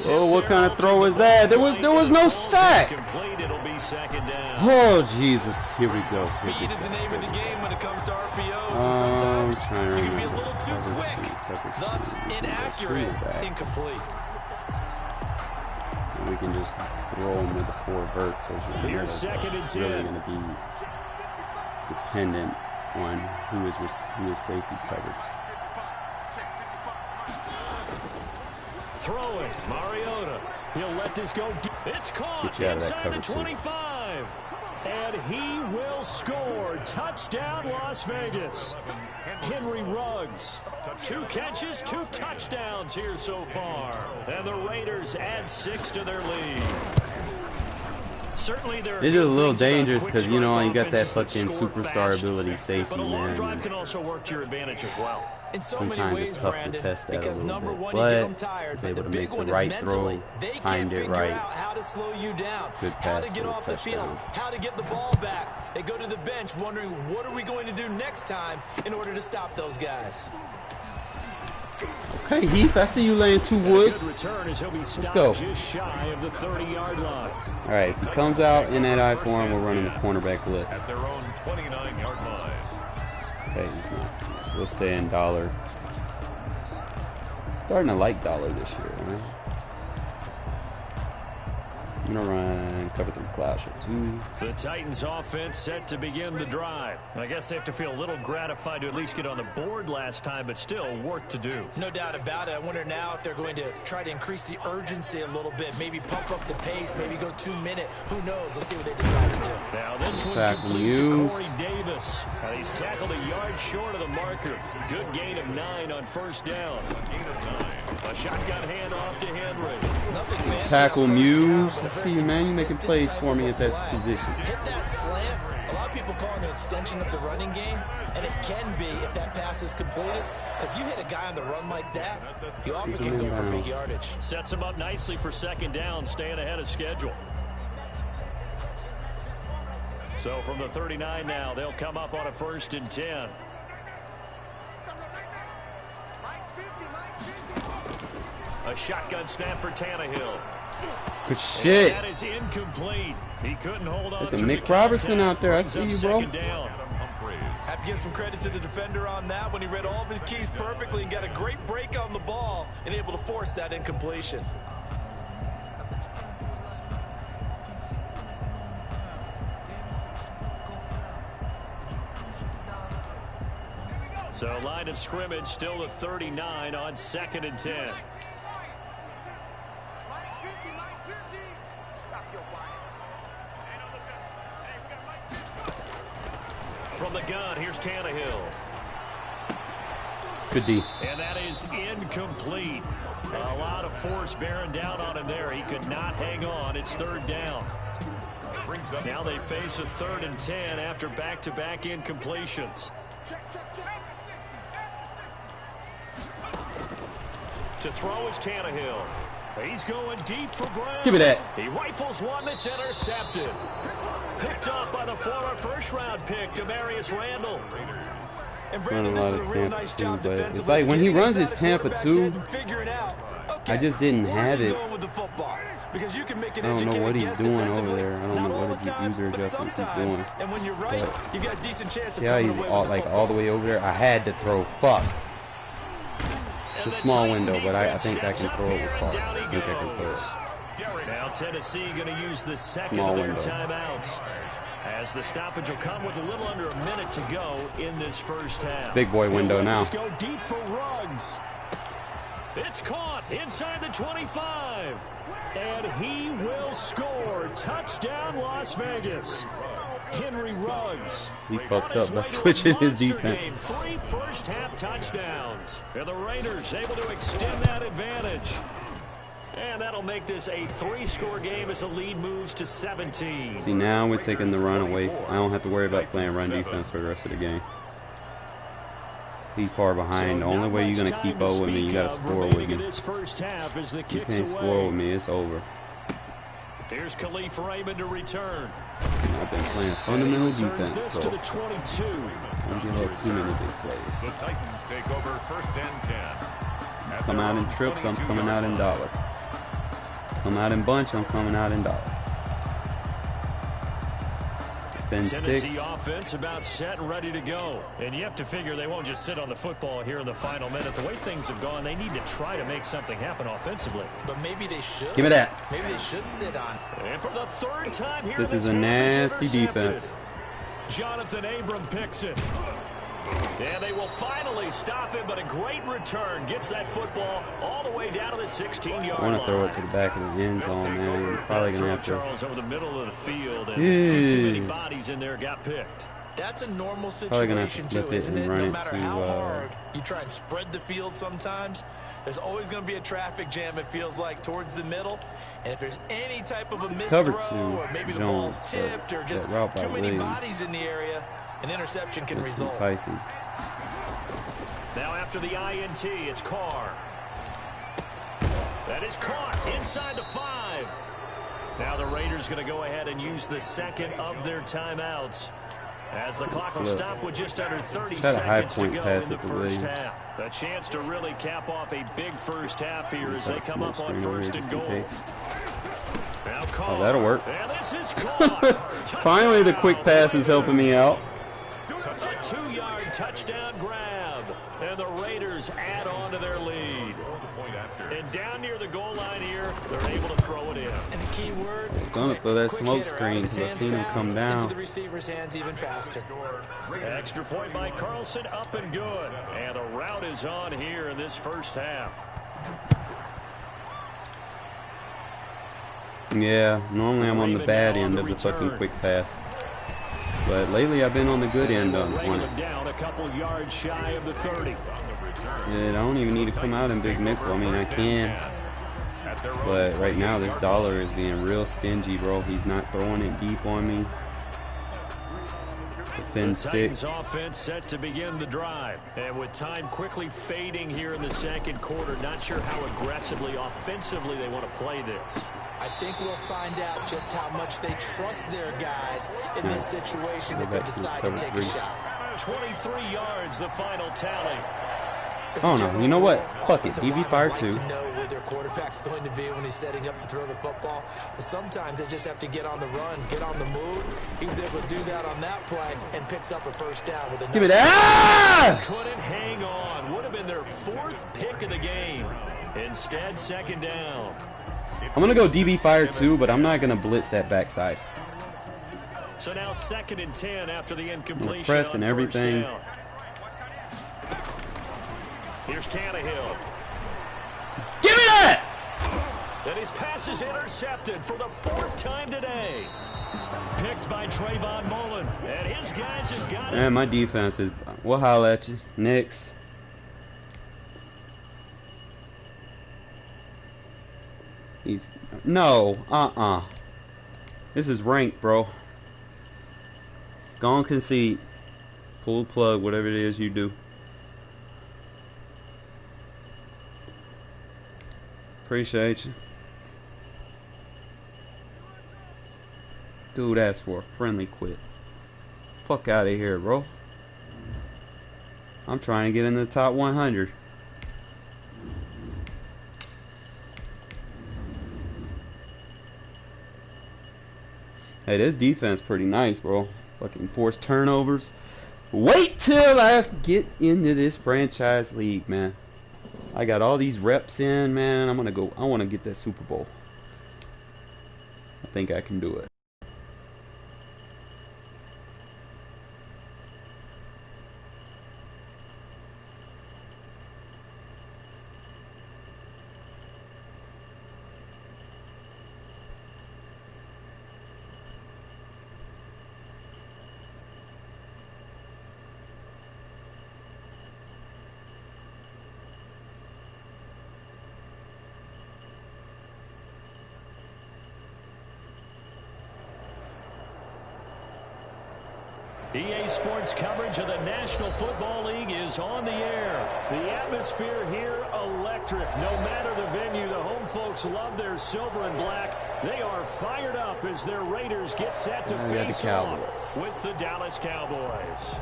Oh, what kind of throw is that? There was no sack. Oh, Jesus. Here we go. Speed is the name of the game when it comes to RPOs. Sometimes you can be a little too quick, thus inaccurate, incomplete. And we can just throw them with the 4 verts over here. It's really going to be dependent on who is safety covers. Throwing, Mariota. He'll let this go. It's caught inside the 25. And he will score. Touchdown, Las Vegas. Henry Ruggs. 2 catches, 2 touchdowns here so far. And the Raiders add 6 to their lead. Certainly they're just a little dangerous because, you know, you got that fucking superstar ability safety, but a long man. drive can also work to your advantage as well. In so Sometimes many ways, it's tough Brandon, to test that a because little number bit, one, but you get them tired, was but able the to big make one the is right mentally. throw, They can't timed it figure right. out how to slow you down, Good how pass to get for a off the field, touchdown. how to get the ball back. They go to the bench wondering, what are we going to do next time in order to stop those guys? Okay, Heath, I see you laying 2 woods. Let's go. Just shy of the 30-yard line. All right, if he comes out in that I form, we're running the cornerback blitz. At their own 29-yard line. Okay, he's not. We'll stay in dollar. Starting to like dollar this year, right? I'm going to run cover 3 clash or 2. The Titans offense set to begin the drive. I guess they have to feel a little gratified to at least get on the board last time, but still work to do. No doubt about it. I wonder now if they're going to try to increase the urgency a little bit, maybe pump up the pace, maybe go 2-minute. Who knows? Let's see what they decide to do. Now this one complete to Corey Davis. He's tackled a yard short of the marker. Good gain of 9 on first down. Gain of 9. A shotgun handoff to Henry. Tackle Muse. I see you, man. You making plays for me at that position. Hit that slant. A lot of people call it an extension of the running game, and it can be if that pass is completed. Because you hit a guy on the run like that, you often can go for big yardage. Sets him up nicely for second down, staying ahead of schedule. So from the 39 now, they'll come up on a 1st and 10. A shotgun snap for Tannehill. Good shit. That is incomplete. He couldn't hold on. There's a Mick Robertson out there. I see you, bro. Have to give some credit to the defender on that when he read all of his keys perfectly and got a great break on the ball and able to force that incompletion. So line of scrimmage still to 39 on 2nd and 10. From the gun, here's Tannehill. Good D. And that is incomplete. A lot of force bearing down on him there. He could not hang on. It's 3rd down. Now they face a 3rd and 10 after back-to-back incompletions. To throw is Tannehill. He's going deep for Brown. Give me that. He rifles one that's intercepted. Picked off by the former first-round pick, Demarius Randall. And Brandon, this is a real nice job defensively. It's like when he runs his Tampa 2, I just didn't have it. Because you can make an I don't know what he's doing over there. I don't know what user adjustments he's doing. And when you're right, you've got a decent chance see how he's all the way over there? I had to throw. Fuck. It's a small window, but I think I can throw it with Clark. I think I can throw it. Now Tennessee going to use the second of their timeouts. As the stoppage will come with a little under a minute to go in this first half. It's big boy window now. Go deep for Ruggs. It's caught inside the 25. And he will score. Touchdown, Las Vegas. Henry Ruggs. He fucked up by switching his defense. 3 first-half touchdowns. And the Raiders able to extend that advantage. And that'll make this a 3-score game as the lead moves to 17. See, now we're taking the run away. I don't have to worry about playing run defense for the rest of the game. He's far behind. The only way you're going to keep up with me, you got to score with me. You can't score with me. It's over. Here's Khalif Raymond to return. I've been playing fundamental defense, so to the 22. don't give up too many big plays. The Titans take over 1st and 10. Come out in trips, I'm coming out in dollar. Come out in bunch, I'm coming out in dollar. Thin Tennessee sticks. offense about set and ready to go. And you have to figure they won't just sit on the football here in the final minute. The way things have gone, they need to try to make something happen offensively. But maybe they should. Give me that. Maybe they should sit on. And for the 3rd time here, This is a nasty defense. Jonathan Abram picks it. And they will finally stop him, but a great return gets that football all the way down to the 16-yard line. I want to throw it to the back of the end zone, man. You're probably going to have to. Charles over the middle of the field, and too many bodies in there got picked. That's a normal Probably gonna have to situation flip too, it isn't and it? run No it matter to, how hard you try and spread the field sometimes, there's always going to be a traffic jam, it feels like, towards the middle. And if there's any type of a missed Cover throw, two, or maybe the Jones, ball's tipped, or just route by too many Williams. bodies in the area, an interception can That's result. enticing. Now after the INT, it's Carr. That is caught inside the 5. Now the Raiders going to go ahead and use the second of their timeouts. As the clock will stop with just under 30 seconds to go in the first half. A chance to really cap off a big first half here as they come up on 1st and goal. Oh, that'll work. And this is caught. Finally, the quick pass is helping me out. A 2-yard touchdown grab. And the Raiders add on to their lead. And down near the goal line here, they're able to throw it in. And the key word, I was going to throw that smoke screen because I seen him come down. into the receiver's hands even faster. Extra point by Carlson, up and good. And the route is on here in this first half. Yeah, normally I'm on the bad end of the fucking quick pass. But lately I've been on the good end on it. Down a couple yards shy of the 30. Yeah, I don't even need to come out in big nickel. I mean, I can. But right now, this dollar is being real stingy, bro. He's not throwing it deep on me. The thin sticks. Offense set to begin the drive. And with time quickly fading here in the second quarter, not sure how aggressively, offensively they want to play this. I think we'll find out just how much they trust their guys in this situation if they decide to take a shot. 23 yards, the final tally. Oh no, you know what? Fuck it. DB fire 2. To know where their quarterback's going to be when he's setting up to throw the football. But sometimes they just have to get on the run, get on the move. He was able to do that on that play and picks up a first down with a Give me that! Couldn't hang on. Would have been their 4th pick of the game. Instead, 2nd down. I'm gonna go DB fire 2, but I'm not gonna blitz that backside. So now 2nd and 10 after the incompletion. Press and everything. Here's Tannehill. Give me that! And his pass is intercepted for the 4th time today. Picked by Trayvon Mullen. And his guys have got it. Man, my defense is... We'll holler at you. Next. He's... No. This is ranked, bro. Go on, concede. Pull the plug, whatever it is you do. Appreciate you. Dude asked for a friendly quit. Fuck out of here, bro. I'm trying to get in the top 100. Hey, this defense pretty nice, bro. Fucking force turnovers. Wait till I get into this franchise league, man. I got all these reps in, man. I want to get that Super Bowl. I think I can do it. EA Sports coverage of the National Football League is on the air. The atmosphere here electric. No matter the venue, the home folks love their silver and black. They are fired up as their Raiders get set to face off with the Dallas Cowboys.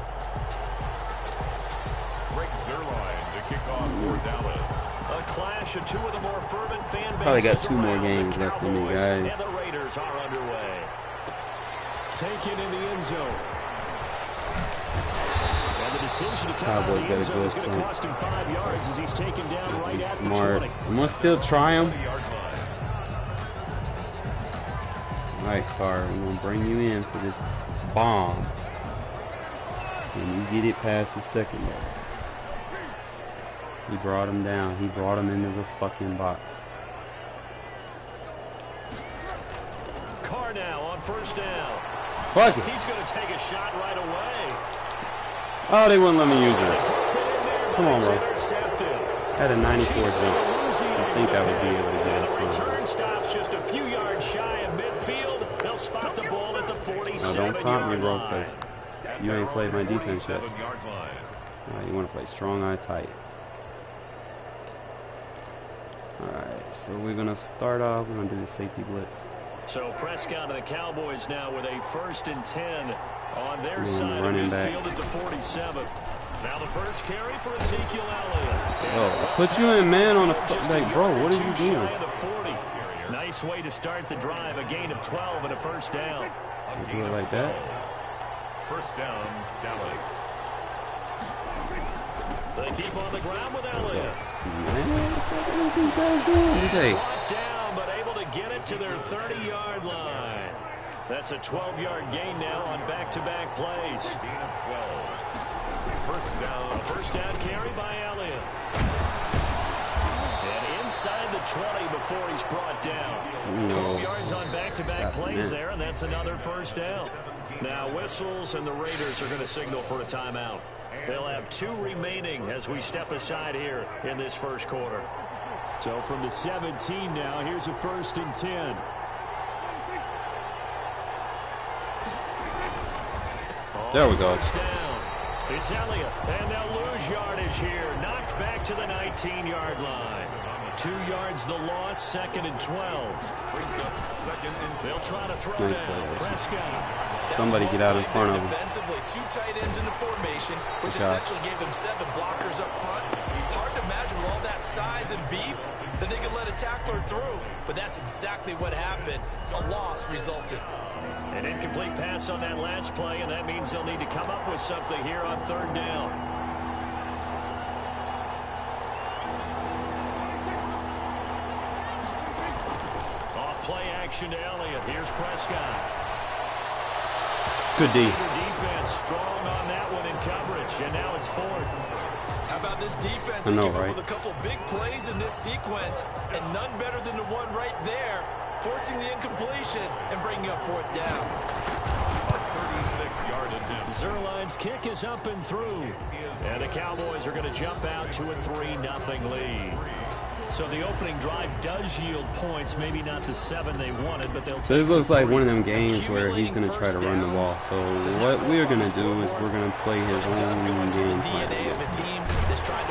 Greg Zuerlein to kick off for Dallas. A clash of 2 of the more fervent fan bases. Probably got 2 more games left in me, guys. And the Raiders are underway. Taken in the end zone. Cowboys got a good point. Cost him 5 yards as he's taken down right at smart. The 20. I'm gonna still try him. All right, Carr, we're gonna bring you in for this bomb. Can you get it past the secondary? He brought him down. He brought him into the fucking box. Carr now on 1st down. Fuck it. He's going to take a shot right away. Oh, they wouldn't let me use it. Come on, bro. Had a 94 jump. I think I would be able to get it. Return stops just a few yards shy of midfield. They'll spot the ball at the 47-yard line. No, don't taunt me, bro, because you ain't played my defense yet. You want to play strong eye tight. Alright, so we're going to start off. We're going to do the safety blitz. So Prescott and the Cowboys now with a 1st and 10 on their side of midfield at the 47. Now the first carry for Ezekiel Elliott. Oh, put you in man on a like, bro. What are you doing? Nice way to start the drive. A gain of 12 and a 1st down. You do it like that. 1st down, Dallas. They keep on the ground with Elliott. Man, what is these guys doing today? Down, but able to get it to their 30-yard line. That's a 12-yard gain now on back-to-back plays. Gain of 12. 1st down. A 1st down carry by Elliott. And inside the 20 before he's brought down. 12 yards on back-to-back plays there, and that's another 1st down. Now whistles, and the Raiders are going to signal for a timeout. They'll have 2 remaining as we step aside here in this 1st quarter. So from the 17 now, here's a 1st and 10. There we go. It's Elliott, and they'll lose yardage here. Knocked back to the 19-yard line. 2 yards the loss, 2nd and 12. They'll try to throw nice down. play, Prescott. Somebody get out in front of him. Defensively, 2 tight ends in the formation, which essentially gave them 7 blockers up front. Hard to imagine with all that size and beef that they could let a tackler through. But that's exactly what happened. A loss resulted. An incomplete pass on that last play, and that means they'll need to come up with something here on third down. Off play action to Elliott. Here's Prescott. Good D. Defense strong on that one in coverage, and now it's fourth. How about this defense? I know, They came right? up with a couple big plays in this sequence, and none better than the one right there, forcing the incompletion and bringing up fourth down. A 36-yard attempt. Zerline's kick is up and through, and the Cowboys are going to jump out to a 3-0 lead. So the opening drive does yield points, maybe not the 7 they wanted, but they'll. So this looks like one of them games where he's going to try to run the ball. So what we're going to do is we're going to play his own game plan against him. This guy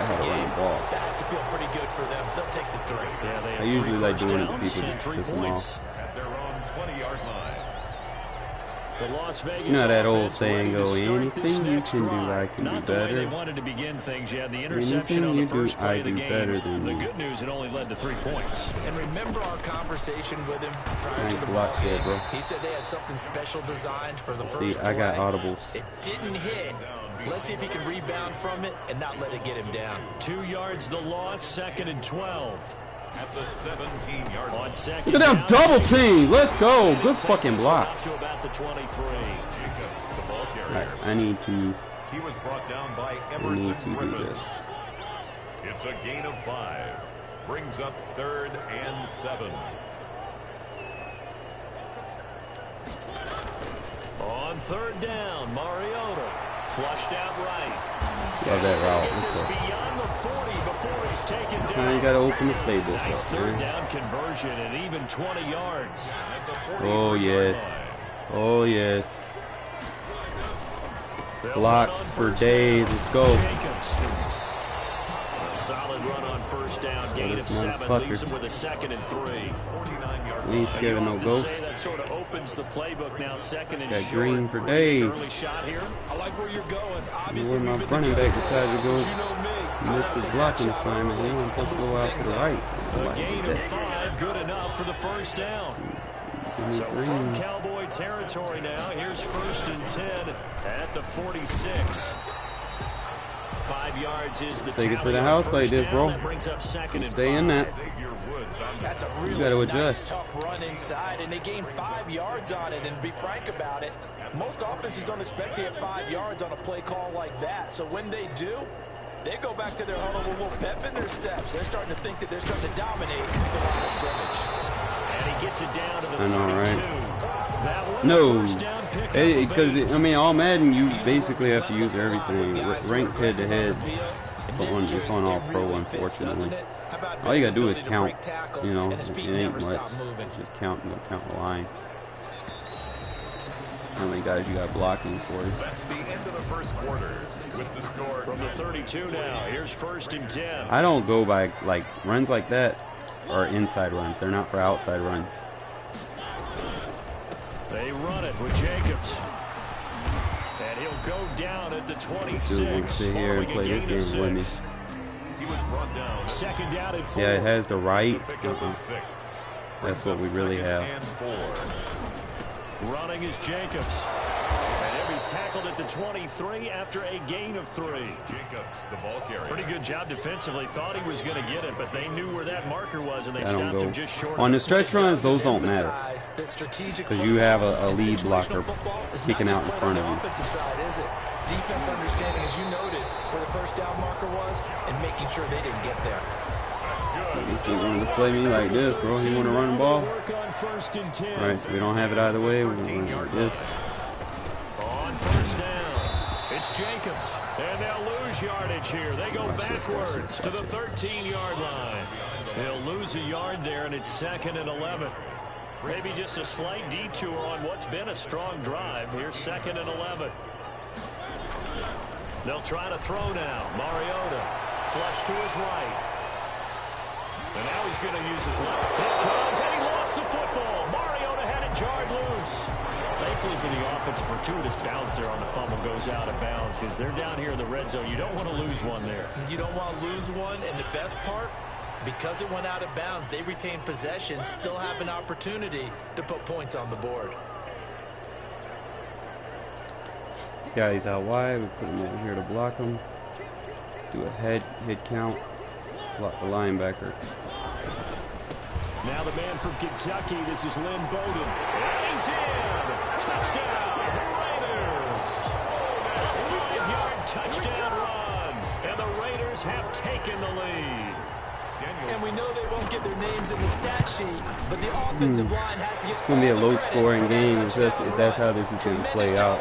had to run the ball. That has to feel pretty good for them. They'll take the 3. Yeah, they I have usually 3 like first doing it to downs people and just to 3 piss them points. off. At their own 20-yard line. The Las Vegas You know that old offense saying ready to go, start this anything you next can do, drive. I can do Not the way they better. wanted to begin things. You had the interception Anything on the you do, first play I of the do game. better than The you. good news, it only led to 3 points. And remember our conversation with him prior Nice to the block ball there, game? bro. He said they had something special designed for the first See, I got play. audibles. It didn't hit. Let's see if he can rebound from it and not let it get him down. 2 yards the loss, 2nd and 12. At the 17-yard On line. second Look at them down, double Jacobs team. Let's go. Good takes fucking this one blocks. up to about the 23. Jacobs, the ball carrier. Alright, I need to He was brought down by Emerson do Griffin. this. It's a gain of 5. Brings up 3rd and 7. On third down, Mariota flushed out right. Love that route. Get Let's this go. beyond the 40 before it's taken Now down. you got to open the playbook Nice up, third man. down conversion and even 20 yards. At the 40 Oh, yes. Oh, yes. They'll Blocks run on for first days. down. Let's go. Jacobs. A solid run on first down, gain of this 7, motherfucker. leaves him with a 2nd and 3. 49-yard We ain't line. scared of no Often ghost. say that sort of opens the playbook now, 2nd and Got short. green for Ready days. an early shot here. I like where you're going. You know Obviously, where my we've been running back decided to go. but you know me. Missed his blocking assignment. He wasn't supposed to go out to the right. A Somebody gain did of that. 5, good enough for the first down. Give me So from green. Cowboy territory now, here's 1st and 10 at the 46. 5 yards is the Take it to tally the on house first like this, down. bro. That brings up 2nd and Stay 5. in that. Xavier Woods on That's a really gotta nice, adjust. tough run inside, and they gained 5 yards on it. And to be frank about it, most offenses don't expect to get 5 yards on a play call like that. So when they do, they go back to their huddle with a little pep in their steps. They're starting to think that they're starting to dominate the line of scrimmage. And he gets it down to the I know, 32. right? That was No, a first down pickup of because 8. I mean, all Madden, you basically have to use everything. Ranked head to head, it's on all pro, unfortunately. All you gotta do is count. You know, it ain't much. Just count the line. How many guys you got blocking for you? That's the end of the first quarter with the score. From the 32 now, here's 1st and 10. I don't go by like runs like that are inside runs. They're not for outside runs. They run it with Jacobs. And he'll go down at the 26. Dude, we'll sit here and play this game with me. He was brought down. 2nd down and 4. Yeah, it has the right. Pick up of 6. That's what we really have. And 4. Running is Jacobs. And he'll be tackled at the 23 after a gain of 3. Jacobs, the ball carrier. Pretty good job defensively. Thought he was going to get it, but they knew where that marker was, and they I don't stopped him go. just short On of the it. stretch runs, those don't matter. Because you have a lead blocker kicking out in front of you. Offensive side, is it? Defense understanding, as you noted, where the first down marker was, and making sure they didn't get there. This dude wanted to play me like this, bro. He want to run the ball. Work on 1st and 10. All right, so we don't have it either way. We're going to run it like this. On first down, it's Jacobs. And they'll lose yardage here. They go Watch this, backwards to the watch this. 13-yard line. They'll lose a yard there, and it's 2nd and 11. Maybe just a slight detour on what's been a strong drive. Here's 2nd and 11. They'll try to throw now. Mariota, flush to his right. And now he's going to use his left. Here comes, and he lost the football. Mariota had it jarred loose. Thankfully for the offense, a fortuitous bounce there on the fumble goes out of bounds because they're down here in the red zone. You don't want to lose one there. You don't want to lose one, and the best part, because it went out of bounds, they retain possession, still have an opportunity to put points on the board. This guy's out wide. We put him over here to block him. Do a head count. Block the linebacker. Now the man from Kentucky, this is Lynn Bowden. And he's in! Touchdown, Raiders! A 5-yard touchdown run, and the Raiders have taken the lead. And we know they won't get their names in the stat sheet, but the offensive line has to get. It's going to be a low-scoring game if that's how this is going to play out.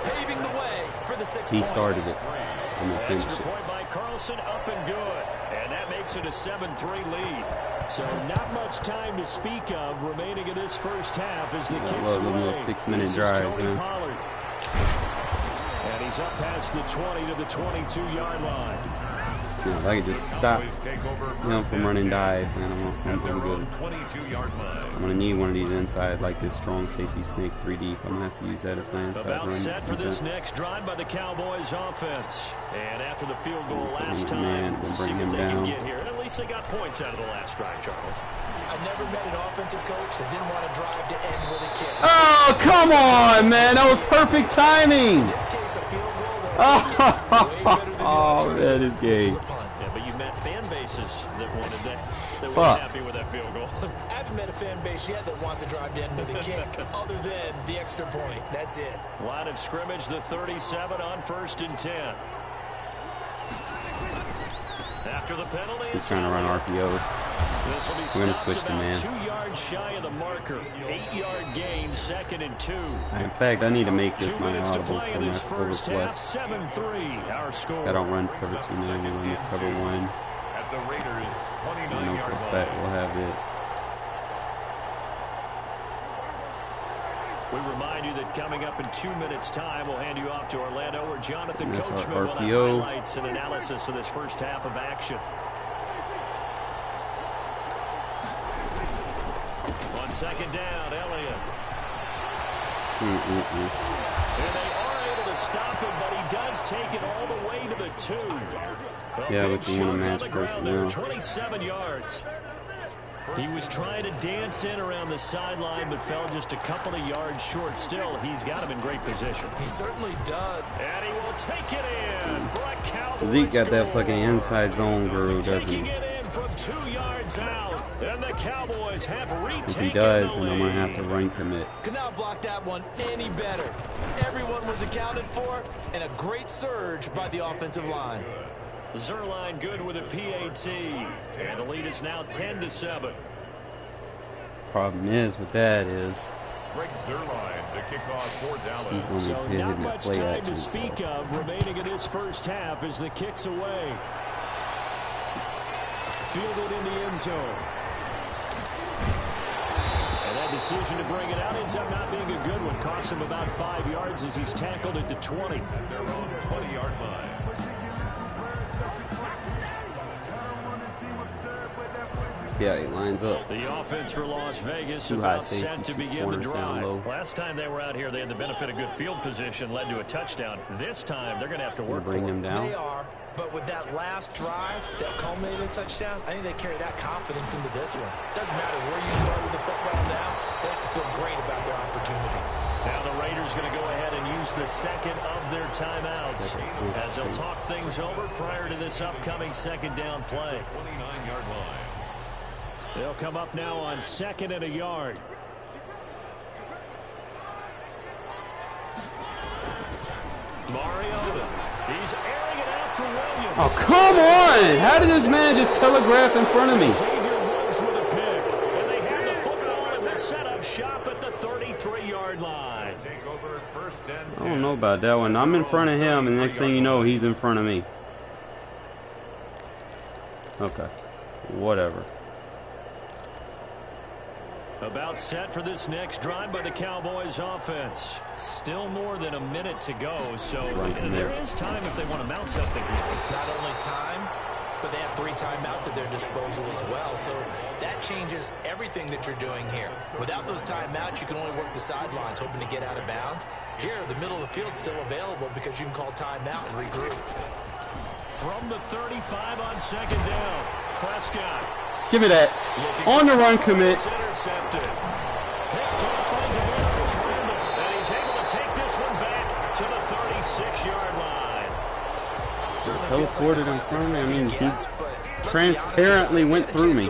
Paving the way for the 6 He points. started it. And Extra finished it. point by Carlson, up and good. And that makes it a 7-3 lead. So not much time to speak of remaining in this first half as the kicks away. Little 6-minute drives, man. Pollard. And he's up past the 20 to the 22-yard line. You know, if I could just stop him from running dive, man, I'm good. I'm going to need one of these inside, like this strong safety snake 3 deep. I'm going to have to use that as my inside About run. set for this next drive by the Cowboys offense. And after the field goal last time, we'll see what they can get here. And at least they got points out of the last drive, Charles. I never met an offensive coach that didn't want to drive to end with a kick. Oh, come on, man. That was perfect timing. In this case, a field goal that Oh, man, this game. Yeah, but you met fan bases that wanted that were happy with that field goal. I haven't met a fan base yet that wants to drive to end with a kick, other than the extra point. That's it. Line of scrimmage, the 37 on 1st and 10. After the penalty, He's trying to run RPOs. We're going to switch to man. 2 yards shy of the marker. 8-yard gain, 2nd and 2. In fact, I need to make this 2 my minutes to audible play for in my this cover first half. plus. 7-3, our score. I don't run cover 2 now, I run this cover 1. At the Raiders' I know for a 29-yard fact line. we'll have it. We remind you that coming up in 2 minutes' time, we'll hand you off to Orlando, where Jonathan That's our Coachman will have RPO. highlights and analysis of this first half of action. On 2nd down, Elliott. And they are able to stop him, but he does take it all the way to the 2. Yeah, but you want to match personnel. 27 yards. He was trying to dance in around the sideline, but fell just a couple of yards short. Still, he's got him in great position. He certainly does. And he will take it in for a Cowboys Zeke got that score. fucking inside zone groove, doesn't Taking he? it in from 2 yards out. And the Cowboys have retaken If he does, the then I'm going to have to lead. run commit. Could not block that one any better. Everyone was accounted for, and a great surge by the offensive line. Zerline good with a PAT. And the lead is now 10-7. Problem is with that is Greg Zerline, the kickoff for Dallas. he's going to So be not hitting the much play time action. to speak of remaining in this first half as the kick's away. Fielded in the end zone. And that decision to bring it out ends up not being a good one. Cost him about 5 yards as he's tackled it to 20. At their own 20-yard line. See how he lines up. The offense for Las Vegas Too high about safety, set to 2 begin the corners down drive. low. Last time they were out here, they had the benefit of good field position, led to a touchdown. This time, they're going to have to work Bring for him it. down. They are, but with that last drive that culminated in a touchdown, I think they carry that confidence into this one. Doesn't matter where you start with the football now, they have to feel great about their opportunity. Now the Raiders going to go ahead and use the second of their timeouts as they'll talk things over prior to this upcoming second down play. 29-yard line. They'll come up now on 2nd and a yard. Mariota. He's airing it out for Williams. Oh, come on! How did this man just telegraph in front of me? Xavier Woods with a pick. And they have the football and the setup shop at the 33-yard line. Take over 1st and 10. I don't know about that one. I'm in front of him, and the next thing you know, he's in front of me. Okay. Whatever. About set for this next drive by the Cowboys offense. Still more than a minute to go, so there is time if they want to mount something here. Not only time, but they have 3 timeouts at their disposal as well. So that changes everything that you're doing here. Without those timeouts, you can only work the sidelines, hoping to get out of bounds. Here, the middle of the field's still available because you can call timeout and regroup. From the 35 on second down, Prescott. Give me that. On the run commit. It's intercepted. Picked off by Darius Randall. And he's able to take this one back to the 36-yard line. Teleported in front of me. I mean, he transparently went through me.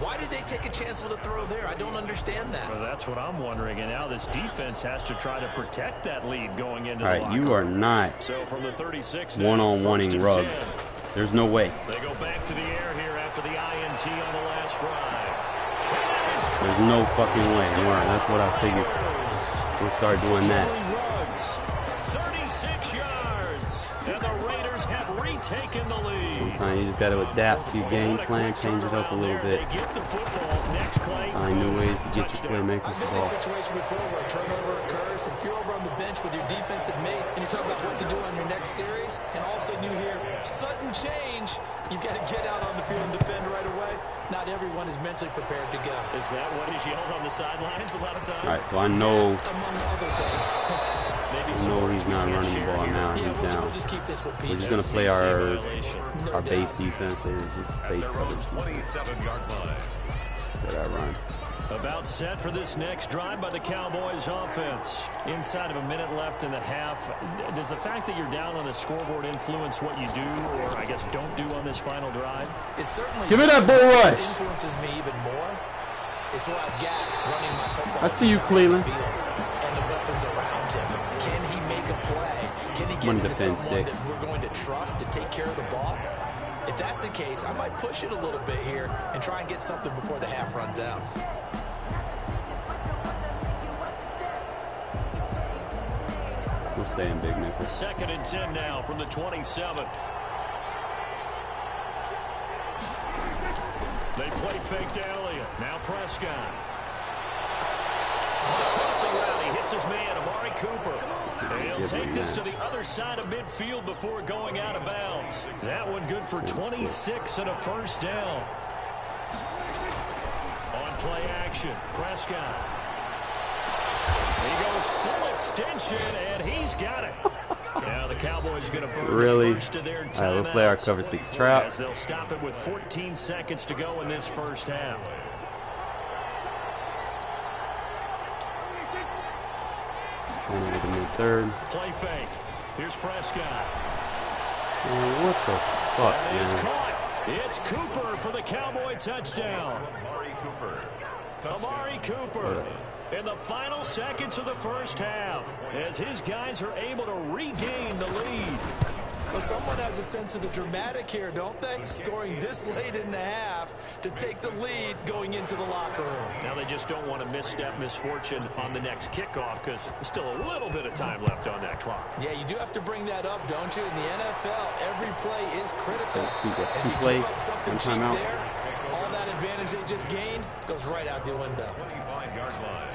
Why did they take a chance with a throw there? I don't understand that. Well, that's what I'm wondering. And now this defense has to try to protect that lead going into All the right, you are not so from the 36 one-on-one-ing Ruggs. There's no way. They go back to the air here after the INT on the last drive. There's no fucking way. All right, that's what I figured. We'll start doing that. 36 yards. And the Raiders have retaken the lead. Sometimes you just got to adapt to your game plan, change it up a little bit. Find new ways to get your playmakers the ball. I've been in a situation before where a turnover occurs, and if you're over on the bench with your defensive mate, and you talk about what to do on your next series, and all of a sudden you hear sudden change, you've got to get out on the field and defend right away. Not everyone is mentally prepared to go. Is that what is yelled on the sidelines a lot of times? All right, so I know. Among other things. He's not running the ball now. He's down. We're just gonna play our base defense and just base coverage. 27-yard line. That I run. About set for this next drive by the Cowboys offense. Inside of a minute left in the half. Does the fact that you're down on the scoreboard influence what you do, or I guess don't do on this final drive? It certainly give me that bull rush. Influences me even more. It's what I've got running my football. I see you, Cleveland. And the weapons around him. Can he make a play? Can he get into someone that we're going to trust to take care of the ball? If that's the case, I might push it a little bit here and try and get something before the half runs out. We'll stay in big nickel. 2nd and 10 now from the 27. They play fake to Elliott. Now Prescott. Crossing route, he hits his man, Amari Cooper. And he'll take this to the other side of midfield before going out of bounds. That one good for 26 and a first down. On play action, Prescott. He goes full extension, and he's got it. Now the Cowboys going to burn really? first to their timeouts. All right, we'll play our cover 6 trap. As they'll stop it with 14 seconds to go in this first half. Into the mid-third. Play fake. Here's Prescott. Man, what the fuck, And it's man? caught. It's Cooper for the Cowboy touchdown. Amari Cooper in the final seconds of the first half as his guys are able to regain the lead. Well, someone has a sense of the dramatic here, don't they? Scoring this late in the half to take the lead going into the locker room. Now they just don't want to misstep misfortune on the next kickoff because there's still a little bit of time left on that clock. Yeah, you do have to bring that up, don't you? In the NFL, every play is critical. Two plays, one timeout. All that advantage they just gained goes right out the window. 25-yard line.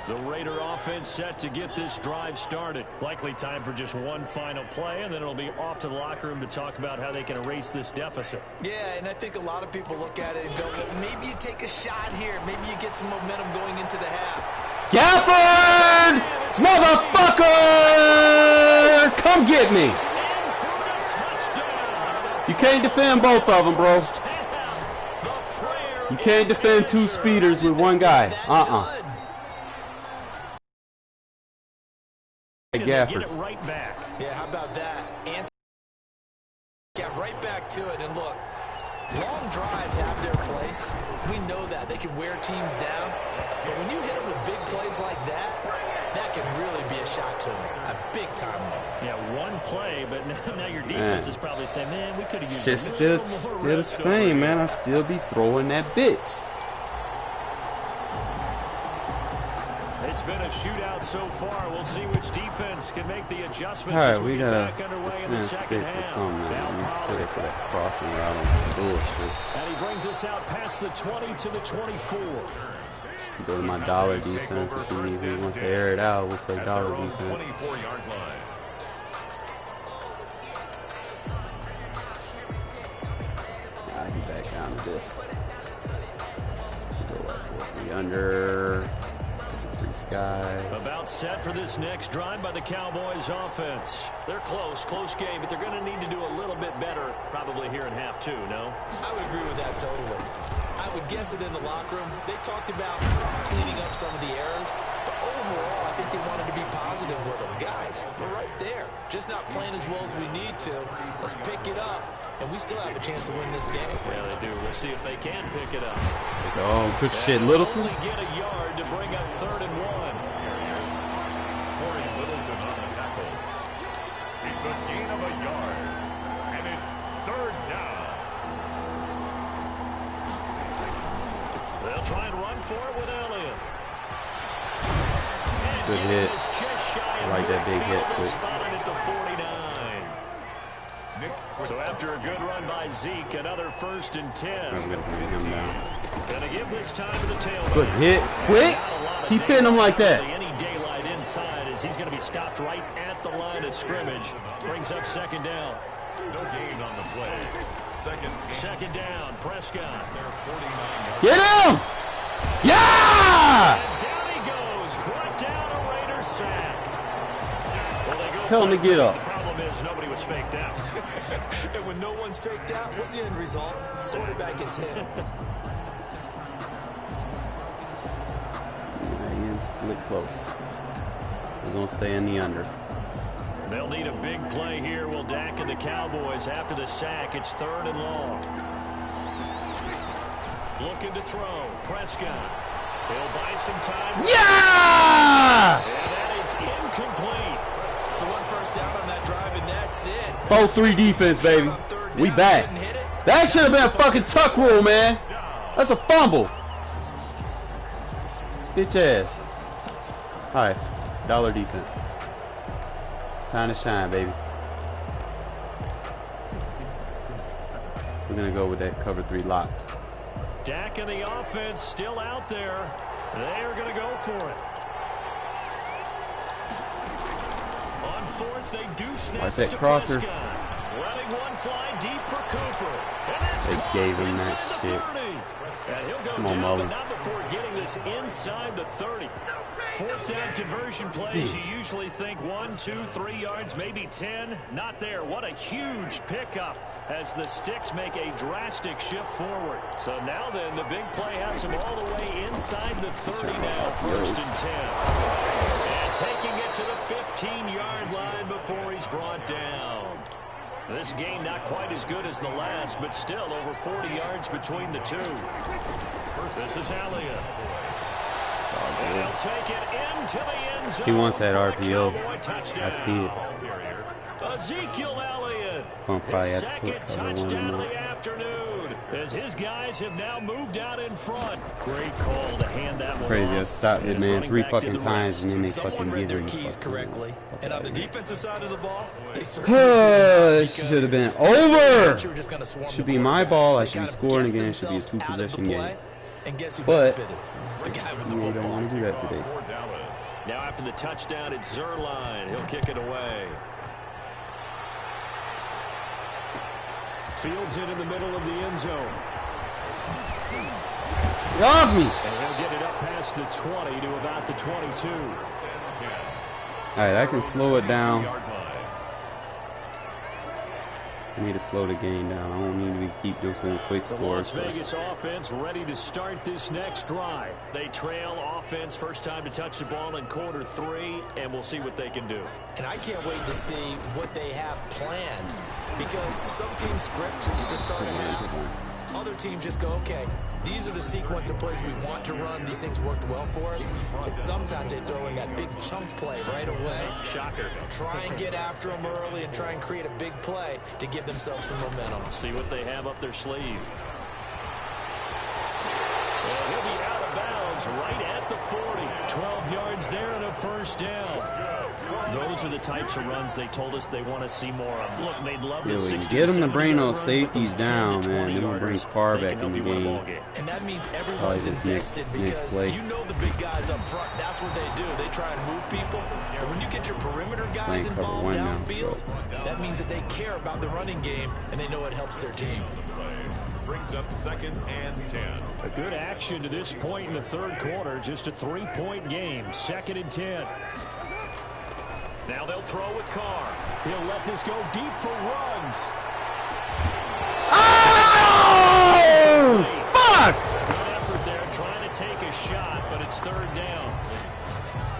The Raider offense set to get this drive started. Likely time for just one final play, and then it'll be off to the locker room to talk about how they can erase this deficit. Yeah, and I think a lot of people look at it and go, well, maybe you take a shot here. Maybe you get some momentum going into the half. Gafford! Motherfucker! Come get me! You can't defend both of them, bro. You can't defend 2 speeders with one guy. Gafford. Right back. Yeah, how about that? And get right back to it. And look, long drives have their place. We know that. They can wear teams down. But when you hit them with big plays like that, that can really be a shot to them. A big-time one. Yeah, one play, but now your defense is probably saying, man, we could have used Shit's still the same, man. I still be throwing that bitch. It's been a shootout so far. We'll see which defense can make the adjustments. All right, as we get got back a underway in the defense second fix or half. something, man. Now You Pollard. took us with that crossing route on some bullshit. And he brings us out past the 20 to the 24. Go to my dollar defense. If he wants to air it out, we'll play dollar defense. 24-yard line. 3 under. 3 sky. About set for this next drive by the Cowboys offense. They're close game, but they're going to need to do a little bit better probably here in half 2, no? I would agree with that totally. I would guess it in the locker room. They talked about cleaning up some of the errors, but overall, I think they wanted to be positive with them. Guys, we're right there. Just not playing as well as we need to. Let's pick it up, and we still have a chance to win this game. Yeah, they do. We'll see if they can pick it up. Oh, good shit, Littleton. Only get a yard to bring up 3rd and 1. Corey Littleton on the tackle. It's a gain of a yard, and it's 3rd down. They'll try and run for it with Elliott. Good hit. I like that big hit. Spotted at the 49. So after a good run by Zeke, another 1st and 10. I'm going to bring him down. Gonna give this time to the tailback. Good hit. Quick. Keep hitting him like that. Any daylight inside as he's going to be stopped right at the line of scrimmage. Brings up 2nd down. No gain on the play. Second down. Prescott. Get him! Yeah! And down he goes. Brought down a Raider sack. Well, they go Tell him to get up. The problem is nobody was faked out. And when no one's faked out, what's the end result? Quarterback gets hit. Split close. We're going to stay in the under. They'll need a big play here. Will Dak and the Cowboys after the sack. It's 3rd and long. Looking to throw. Prescott. He'll buy some time. Yeah! And that is incomplete. So 1 first down on that drive, and that's it. 4-3 defense, baby. We back. That should have been a fucking tuck rule, man. That's a fumble. Bitch ass. Alright, dollar defense. Time to shine, baby. We're gonna go with that cover 3 lock. Dak and the offense still out there. They are gonna go for it. On 4th, they do snap. Watch that crosser. Letting one fly deep for Cooper. And that's they gave him that shit. And he'll go Come on, down, Mullins. but not before getting this inside the 30. 4th down conversion plays, you usually think 1, 2, 3 yards, maybe 10. Not there. What a huge pickup as the Sticks make a drastic shift forward. So now then, the big play has him all the way inside the 30 now. 1st and 10. And taking it to the 15-yard line before he's brought down. This game not quite as good as the last, but still over 40 yards between the two. This is Elliott. And he'll take it into the end zone. He wants that RPO. I see it. Ezekiel Elliott. His second touchdown of the afternoon. As his guys have now moved out in front. Great call to hand that one Crazy. I off. stopped it, man, 3 fucking times, and then they Someone fucking read give their him. keys correctly. And on the defensive side of the ball, they It should have been over. Should Should be my ball. I should be scoring again. It should be a 2-possession game. But we don't want to do that today. Now after the touchdown, it's Zerline. He'll kick it away. Fields it in the middle of the end zone. Get off me. And he'll get it up past the 20 to about the 22. Alright, I can slow it down. I need to slow the game down. I don't need to keep doing quick The scores. Las Vegas offense ready to start this next drive. They trail offense first time to touch the ball in quarter 3, and we'll see what they can do. And I can't wait to see what they have planned, because some teams script to start a half. Other teams just go, okay, these are the sequence of plays we want to run. These things worked well for us. And sometimes they throw in that big chunk play right away. Shocker. Try and get after them early and try and create a big play to give themselves some momentum. See what they have up their sleeve. And he'll be out of bounds right at the 40. 12 yards there and a first down. Those are the types of runs they told us they want to see more of. Look, they'd love to see. Get them to bring those safeties down, man. They're going to bring Carr back in the game. And that means everyone's invested because you know the big guys up front. That's what they do. They try and move people. But when you get your perimeter guys involved downfield, that means that they care about the running game and they know it helps their team. brings up 2nd and 10. A good action to this point in the third quarter. Just a 3-point game. 2nd and 10. Now they'll throw with Carr. He'll let this go deep for runs. Oh! Fuck! Good effort there trying to take a shot, but it's 3rd down.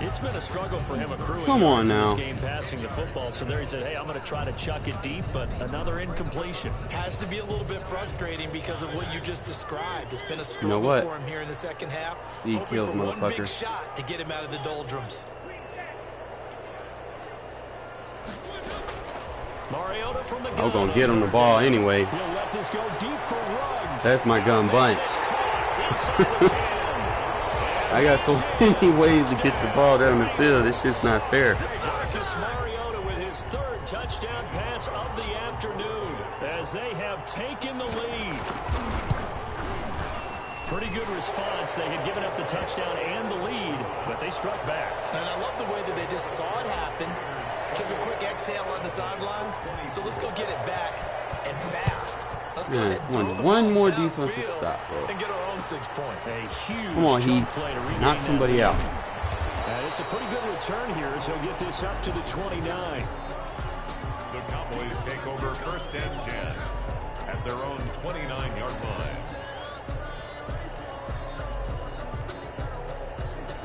It's been a struggle for him accruing Come on now. this game passing the football. So there he said, hey, I'm going to try to chuck it deep, but another incompletion. Has to be a little bit frustrating because of what you just described. It's been a struggle for him here in the second half. Speed kills, for one big motherfucker. shot to get him out of the doldrums. Mariota from the gun. I'm gonna get him the ball anyway. He'll let this go deep for runs. That's my gun bunch. Inside the 10. I got so many ways to get the ball down the field. It's just not fair. Marcus Mariota with his 3rd touchdown pass of the afternoon as they have taken the lead. Pretty good response. They had given up the touchdown and the lead, but they struck back. And I love the way that they just saw it happen, took a quick exhale on the sidelines. So let's go get it back and fast. Let's go ahead and throw the one ball more downfield defensive stop, bro. and get our own 6 points. A huge Come on, jump play to regain knock that somebody lead. out. And it's a pretty good return here as he'll get this up to the 29. The Cowboys take over 1st and 10 at their own 29-yard line.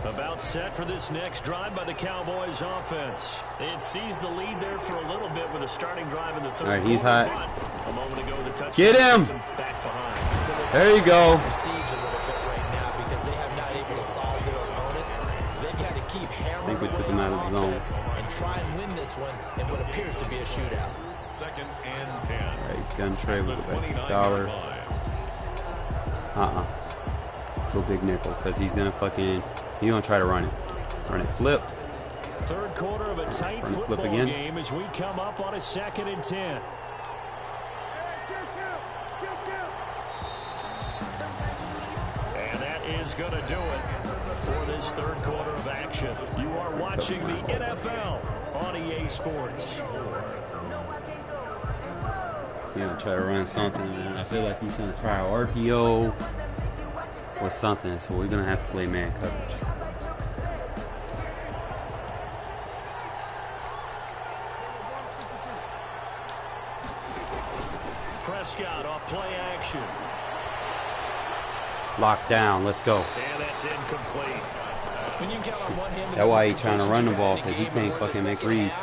About set for this next drive by the Cowboys offense. They had seized the lead there for a little bit with a starting drive in the third. All right, he's quarter, hot. but a moment ago, the touchdown Get him! puts back behind. So There you go. Siege a little bit right now because they have not able to solve their opponents. So they've got to keep hammering I think we took him out of the zone. and try and win this one in what appears to be a shootout. 2nd and 10. All right, he's gun tray The with a $1. 29-yard line. To a big nickel because he's gonna fucking. He's gonna try to run it. Run it flipped. Third quarter of a tight Run it, flip football again. game as we come up on a 2nd and 10. And that is going to do it for this third quarter of action. You are watching the NFL on EA Sports. He's gonna try to run something, man. I feel like he's gonna try a RPO or something. So we're gonna have to play man coverage. Prescott off play action. Locked down. Let's go. And that's incomplete. When you count on one hand, That's why he's trying to run the ball because he can't fucking make reads.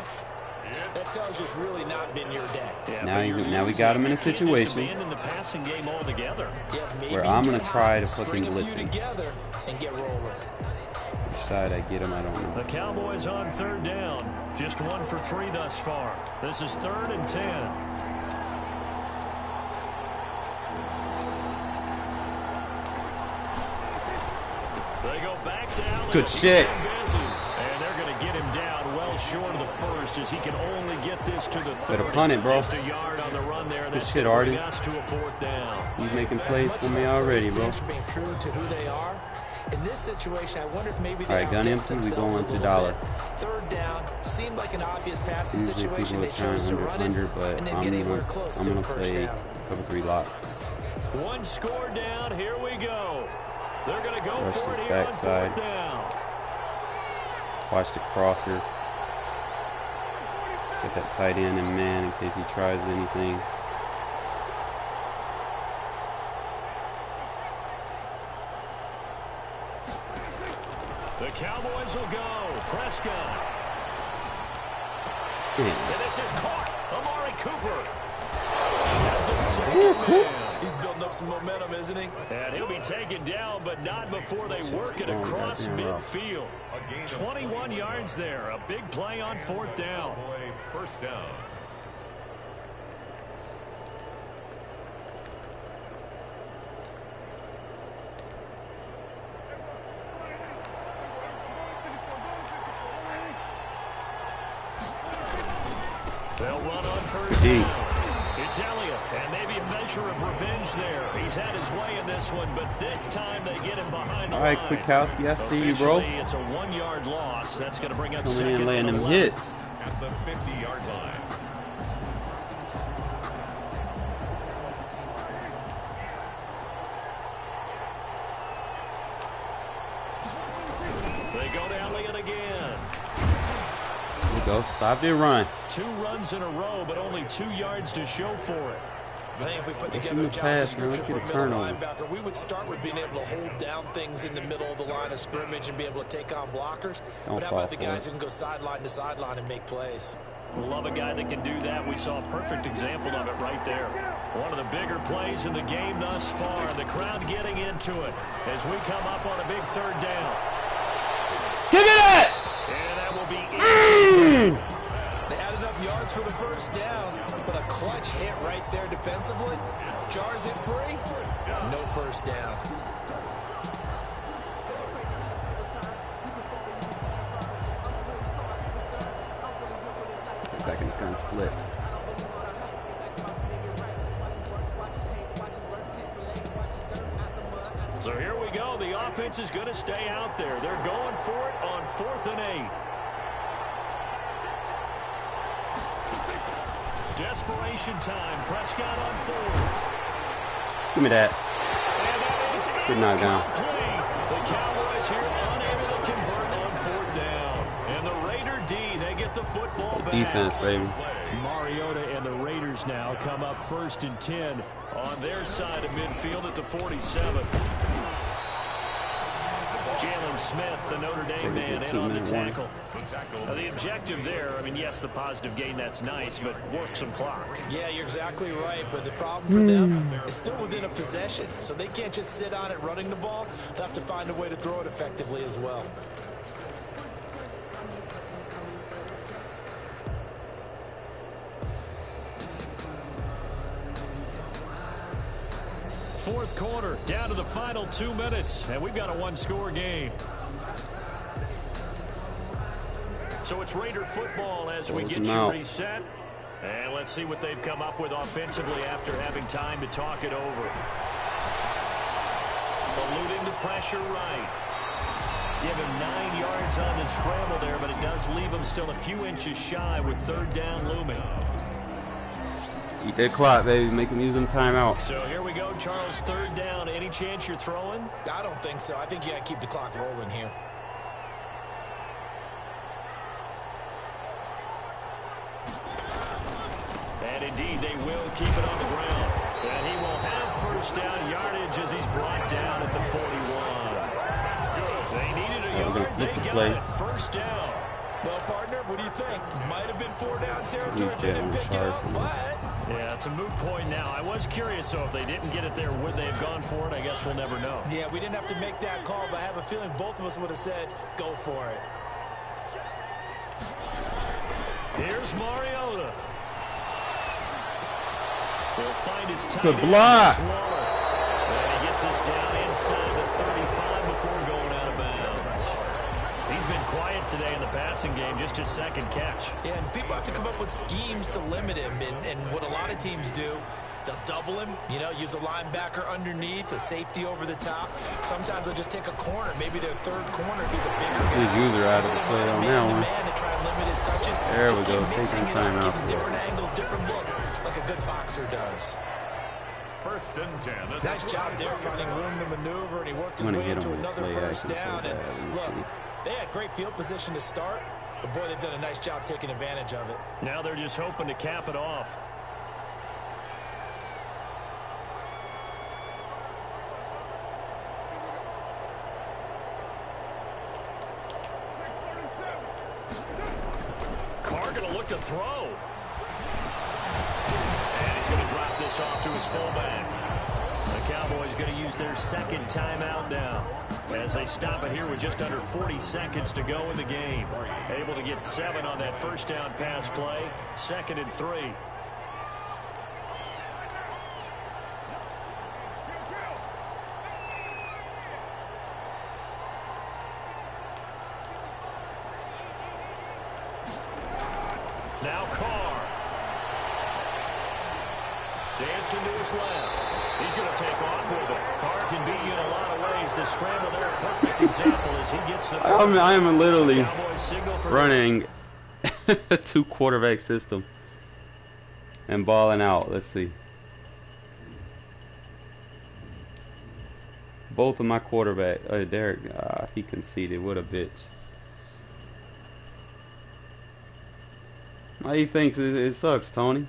That tells you it's really not been your day. Yeah, Now we got him in a you can't just situation abandon the passing game altogether. Yeah, maybe where I'm you gonna can try to string fucking a blitz few him. together and get rolling. Which side I get him, I don't know. The Cowboys on 3rd down. Just 1 for 3 thus far. This is 3rd and 10. They go back to Allen. Good shit. And they're going to get him down well short of the first as he can only get this to the 30. Better punt it, bro. Just a yard on the run there. Good That's shit, gonna bring Artie. us to a 4th down. So he's making As plays much for as me I already, praise bro. teams for being true to who they are, in this situation, I wonder if maybe they All right, gun outguessed empty, we themselves going a to little dollar. bit. 3rd down seemed like an obvious passing Usually situation. people They are trying chose to run under, it but and then I'm get anywhere close to gonna a first play down. cover 3 lock. 1 score down. Here we go. They're going to go Rush for this it here on backside. 4th down. Watch the crosser. Get that tight end in man in case he tries anything. The Cowboys will go. Prescott. Damn. And this is caught. Amari Cooper. Sheds a second man. He's building up some momentum, isn't he? And he'll be taken down, but not before they work it across midfield. 21 yards there. A big play on 4th down. First down. They'll run on 1st down. It's Elliott, and maybe a measure of revenge there. He's had his way in this one, but this time they get him behind the All right, line. Kwiatkowski, I see you, bro. Officially, it's a 1-yard loss. That's going to bring up Coming 2nd in, laying and them 11. hits. At the 50-yard line. try it again. There we go. Stop the run. 2 runs in a row, but only 2 yards to show for it. I think if we put Let's together a see the job pass, man. description Let's for get a a middle turnover. linebacker, we would start with being able to hold down things in the middle of the line of scrimmage and be able to take on blockers. Don't But how fall about the for guys it. who can go sideline to sideline and make plays? Love a guy that can do that. We saw a perfect example of it right there. One of the bigger plays in the game thus far. The crowd getting into it as we come up on a big 3rd down. Give me that! And that will be it. They had enough yards for the 1st down, but a clutch hit right there defensively. Jars it free. No 1st down. Back in the gun split. So here we go. The offense is going to stay out there. They're going for it on 4th and 8. Desperation time. Prescott on 4th. Give me that. And that is Good knock down. incomplete. The Cowboys here unable to convert on 4th down. And the Raider D, they get the football back. Defense, baby. Mariota and the Raiders now come up 1st and 10 on their side of midfield at the 47. Jalen Smith, the Notre Dame man, in on the tackle. Now, the objective there, I mean, yes, the positive gain, that's nice, but work some clock. Yeah, you're exactly right, but the problem for them is still within a possession, so they can't just sit on it running the ball. They'll have to find a way to throw it effectively as well. Fourth quarter, down to the final 2 minutes, and we've got a 1-score game. So it's Raider football as we get you reset. And let's see what they've come up with offensively after having time to talk it over. Eluding the pressure right. Give him 9 yards on the scramble there, but it does leave him still a few inches shy with 3rd down looming. Eat that clock, baby. Make him use them timeouts. So here we go, Charles. 3rd down. Any chance you're throwing? I don't think so. I think you got to keep the clock rolling here. And indeed, they will keep it on the ground. And he will have 1st down yardage as he's brought down at the 41. They needed a yard. They got it. 1st down. Well, partner, what do you think? Might have been 4-down territory if they didn't pick it up, but... Yeah, it's a moot point now. I was curious, so if they didn't get it there, would they have gone for it? I guess we'll never know. Yeah, we didn't have to make that call, but I have a feeling both of us would have said, go for it. Here's Mariota. He'll find his tight Good end. block. And he gets us down inside the 35 before going out of bounds. He's been quiet today in the passing game, just his 2nd catch. Yeah, and people have to come up with schemes to limit him, and what a lot of teams do, they'll double him, you know, use a linebacker underneath, a safety over the top. Sometimes they'll just take a corner, maybe their 3rd corner. He's a bigger guy. His user out of the play on that one. Man to try and limit his touches. There Just we go. keep mixing Taking it up, timeouts. getting different angles, different looks, like a good boxer does. 1st and 10. Nice job there finding room to maneuver, and he worked his way into another 1st down. And look, they had great field position to start, but boy, they've done a nice job taking advantage of it. Now they're just hoping to cap it off. Carr going to look to throw. And he's going to drop this off to his fullback. The Cowboys going to use their 2nd timeout now as they stop it here with just under 40 seconds to go in the game. Able to get 7 on that 1st down pass play. 2nd and 3. Now Carr. Dancing to his left. He's going to take off with it. Carr can beat you in a lot of ways. The scramble there, a perfect example as he gets the... I am literally running a 2-quarterback system and balling out. Let's see. Both of my quarterback, Derek, he conceded. What a bitch. Why you think it sucks, Tony?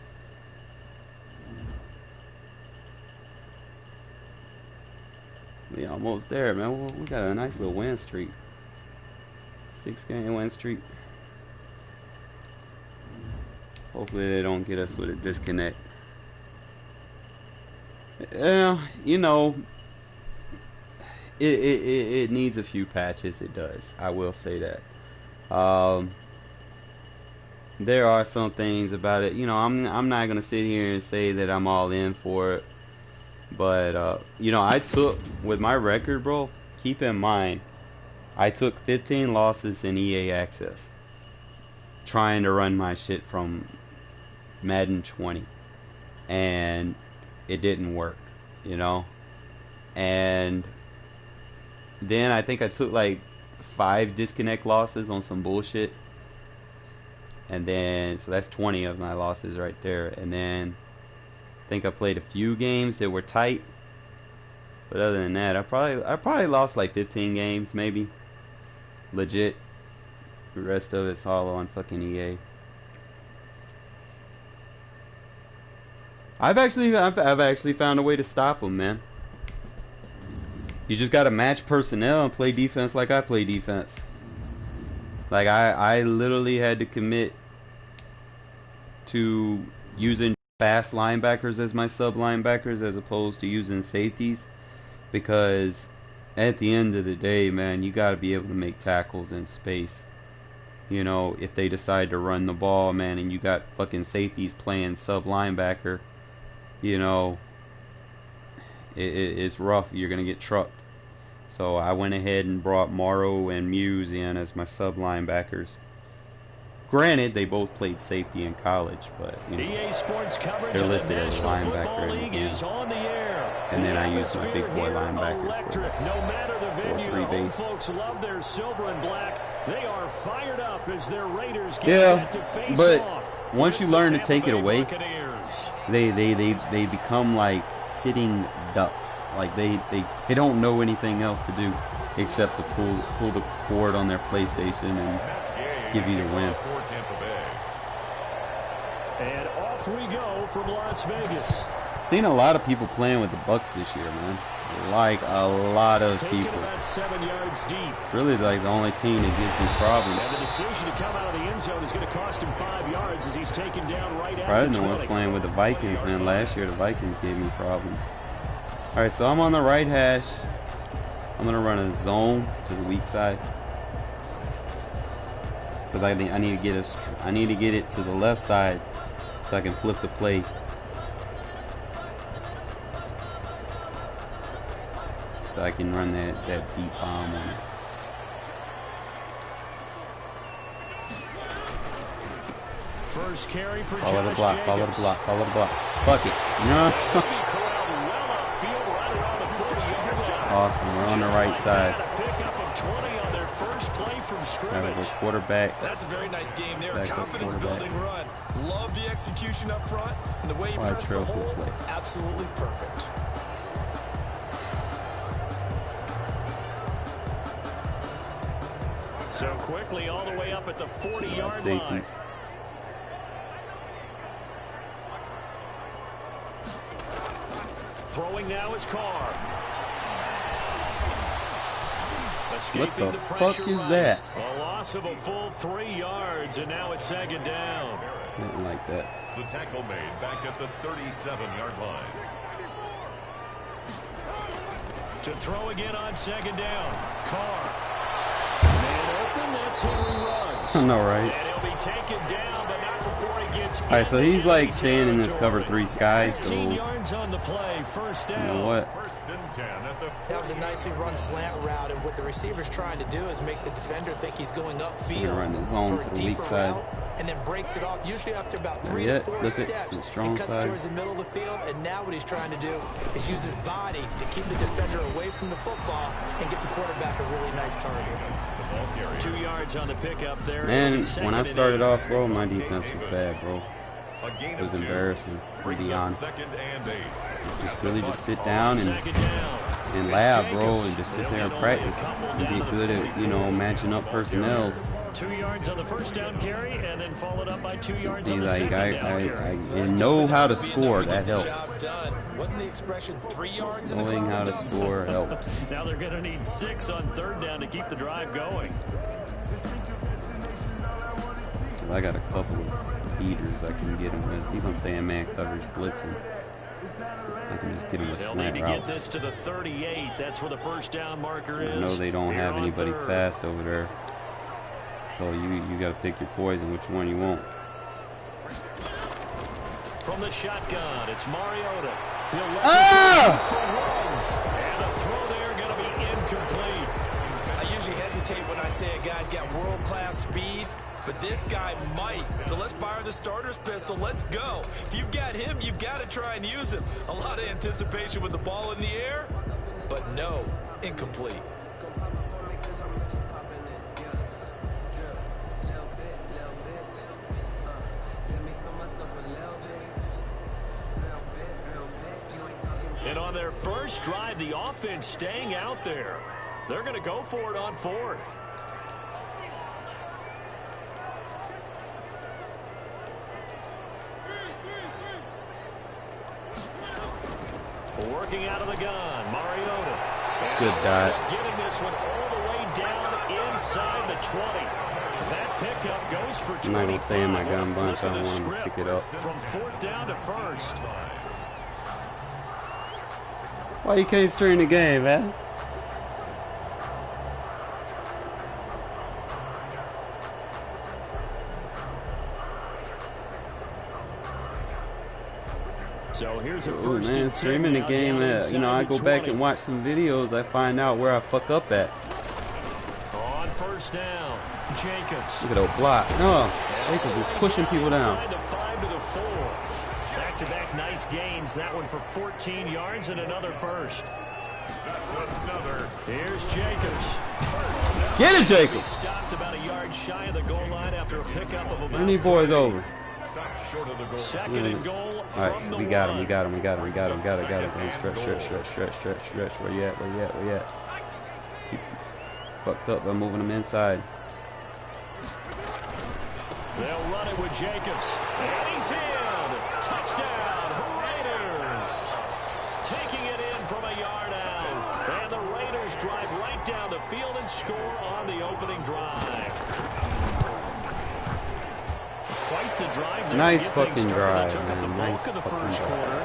We almost there, man. We got a nice little win streak. 6-game win streak. Hopefully they don't get us with a disconnect. Yeah, you know, it needs a few patches. It does. I will say that. There are some things about it. You know, I'm not gonna sit here and say that I'm all in for it. But you know, I took with my record, bro. Keep in mind, I took 15 losses in EA Access, trying to run my shit from Madden 20, and it didn't work, you know. And then I think I took like 5 disconnect losses on some bullshit, and then so that's 20 of my losses right there. And then I think I played a few games that were tight, but other than that, I probably lost like 15 games maybe, legit. The rest of it's all on fucking EA. I've actually found a way to stop them, man. You just gotta match personnel and play defense like I play defense. Like I literally had to commit to using fast linebackers as my sub linebackers as opposed to using safeties, because at the end of the day, man, you gotta be able to make tackles in space. You know, if they decide to run the ball, man, and you got fucking safeties playing sub linebacker, you know, it's rough. You're gonna get trucked. So I went ahead and brought Morrow and Muse in as my sub linebackers. Granted, they both played safety in college, but you know, EA Sports coverage they're listed as a linebacker in the game. And then I used my big boy linebackers for no matter the venue, 4-3 home base. folks love their silver and black. They are fired up as their Raiders get Yeah, set to face but off once you with the learn to Tampa take it Bay away, Buccaneers. they become like sitting ducks. Like they don't know anything else to do except to pull the cord on their PlayStation and give you the win. And off we go from Las Vegas. Seen a lot of people playing with the Bucks this year, man. Like a lot of Taking people. about 7 yards deep. It's really like the only team that gives me problems. And the decision to come out of the end zone is going to cost him 5 yards as he's taken down right I at didn't the know I was 20. playing with the Vikings, man. Last year the Vikings gave me problems. Alright, so I'm on the right hash. I'm gonna run a zone to the weak side. Because I need to get it to the left side so I can flip the play. So I can run that deep bomb on it. First carry for Follow the Josh block, follow the Jacobs. block, follow the block. Fuck it. No. Corralled well upfield, right around the 40-yard line. Awesome, we're on the right side. A pickup of 20 on their first play from Have a scrimmage. good quarterback. That's a very nice game there. Backup Confidence quarterback. building run. Love the execution up front and the way you Wide press the trails will hole. play. Absolutely perfect. So quickly all the way up at the 40-yard line. Safeties. Throwing now is Carr. What the fuck is that? A loss of a full 3 yards, and now it's second down. Didn't like that. The tackle made back at the 37-yard line. To throw again on second down. Carr. Man open, that's Henry Ruggs. I know, right? And he'll be taken down, but not before he gets Alright, so he's like staying in this territory. cover 3 sky, so 15 you yards on the play, first down. know what? First and 10 at the That was a nicely run slant route, and what the receiver's trying to do is make the defender think he's going upfield Gonna run the zone for a to the weak deeper side. route, and then breaks it off, usually after about 3 yet. to 4 Flip it to steps. the strong He cuts side. towards the middle of the field, and now what he's trying to do is use his body to keep the defender away from the football and get the quarterback a really nice target. 2 yards on the pickup there. Man, when I started off. off, bro, my defense was bad, bro. a gain It was of 2. embarrassing, to Brings be up honest. second and 8. Just really just sit down and Second down. in lab, bro, and just sit there and practice and get good at, you know, matching up personnels. 2 yards on the first down carry, and then followed up by 2 yards See, on the like, second down carry. and know how to score, that helps. Wasn't the expression 3 yards? Knowing how to score helps. Now they're going to need 6 on third down to keep the drive going. I got a couple of beaters I can get him with. He's gonna stay in man coverage blitzing. I can just get him with They'll slant need to routes. get this to the 38. That's where the first down marker is. I know they don't have anybody third. fast over there, so you gotta pick your poison, which one you want. From the shotgun, it's Mariota. He'll let Ah! and the throw there going to be incomplete. I usually hesitate when I say a guy's got world-class speed, but this guy might. So let's fire the starter's pistol. Let's go. If you've got him, you've got to try and use him. A lot of anticipation with the ball in the air, but no, incomplete. And on their first drive, the offense staying out there. They're going to go for it on fourth. Working out of the gun, Mariota. Good dot. Getting this one all the way down inside the 20. That pickup goes for 25. I'm not gonna stay in my gun bunch. I don't want to pick it up. From fourth down to first. Why you can't string the game, man? So here's a Ooh, first man, streaming the game. You know, I go back and watch some videos. I find out where I fuck up at. On first down, Jacobs. Look at that block. No, Jacobs is pushing people down. Inside the 5 to the 4. Back-to-back nice gains. That one for 14 yards and another first. Here's Jacobs. Get it, Jacobs. Stopped about a yard shy of the goal line after a pickup of about Run these boys over. Second and goal. All right, so we got him. Got him. Man, stretch. Where you at? He fucked up by moving him inside. They'll run it with Jacobs. And he's in. Touchdown, Raiders. Taking it in from a yard out. And the Raiders drive right down the field and score on the opening drive. Quite the drive there. Nice fucking drive, man. Nice Of the fucking first drive. quarter,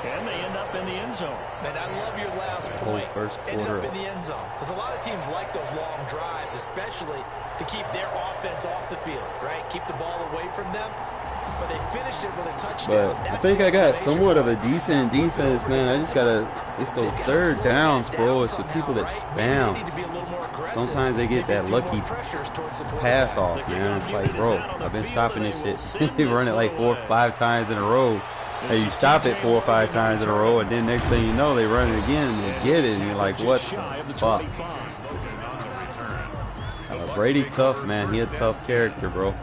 and they end up in the end zone. And I love your last Whole point. first Ended quarter. up in the end zone. Because a lot of teams like those long drives, especially to keep their offense off the field, right? Keep the ball away from them. But they finished it with a touchdown. But I think I got somewhat of a decent defense, man. I just gotta, it's those third downs, bro. It's the people that spam. Sometimes they get that lucky pass off, man. It's like, bro, I've been stopping this shit. You run it like 4 or 5 times in a row. And you stop it 4 or 5 times in a row, and then next thing you know, they run it again and they get it, and you're like, what the fuck? Brady tough, man. He a tough character, bro.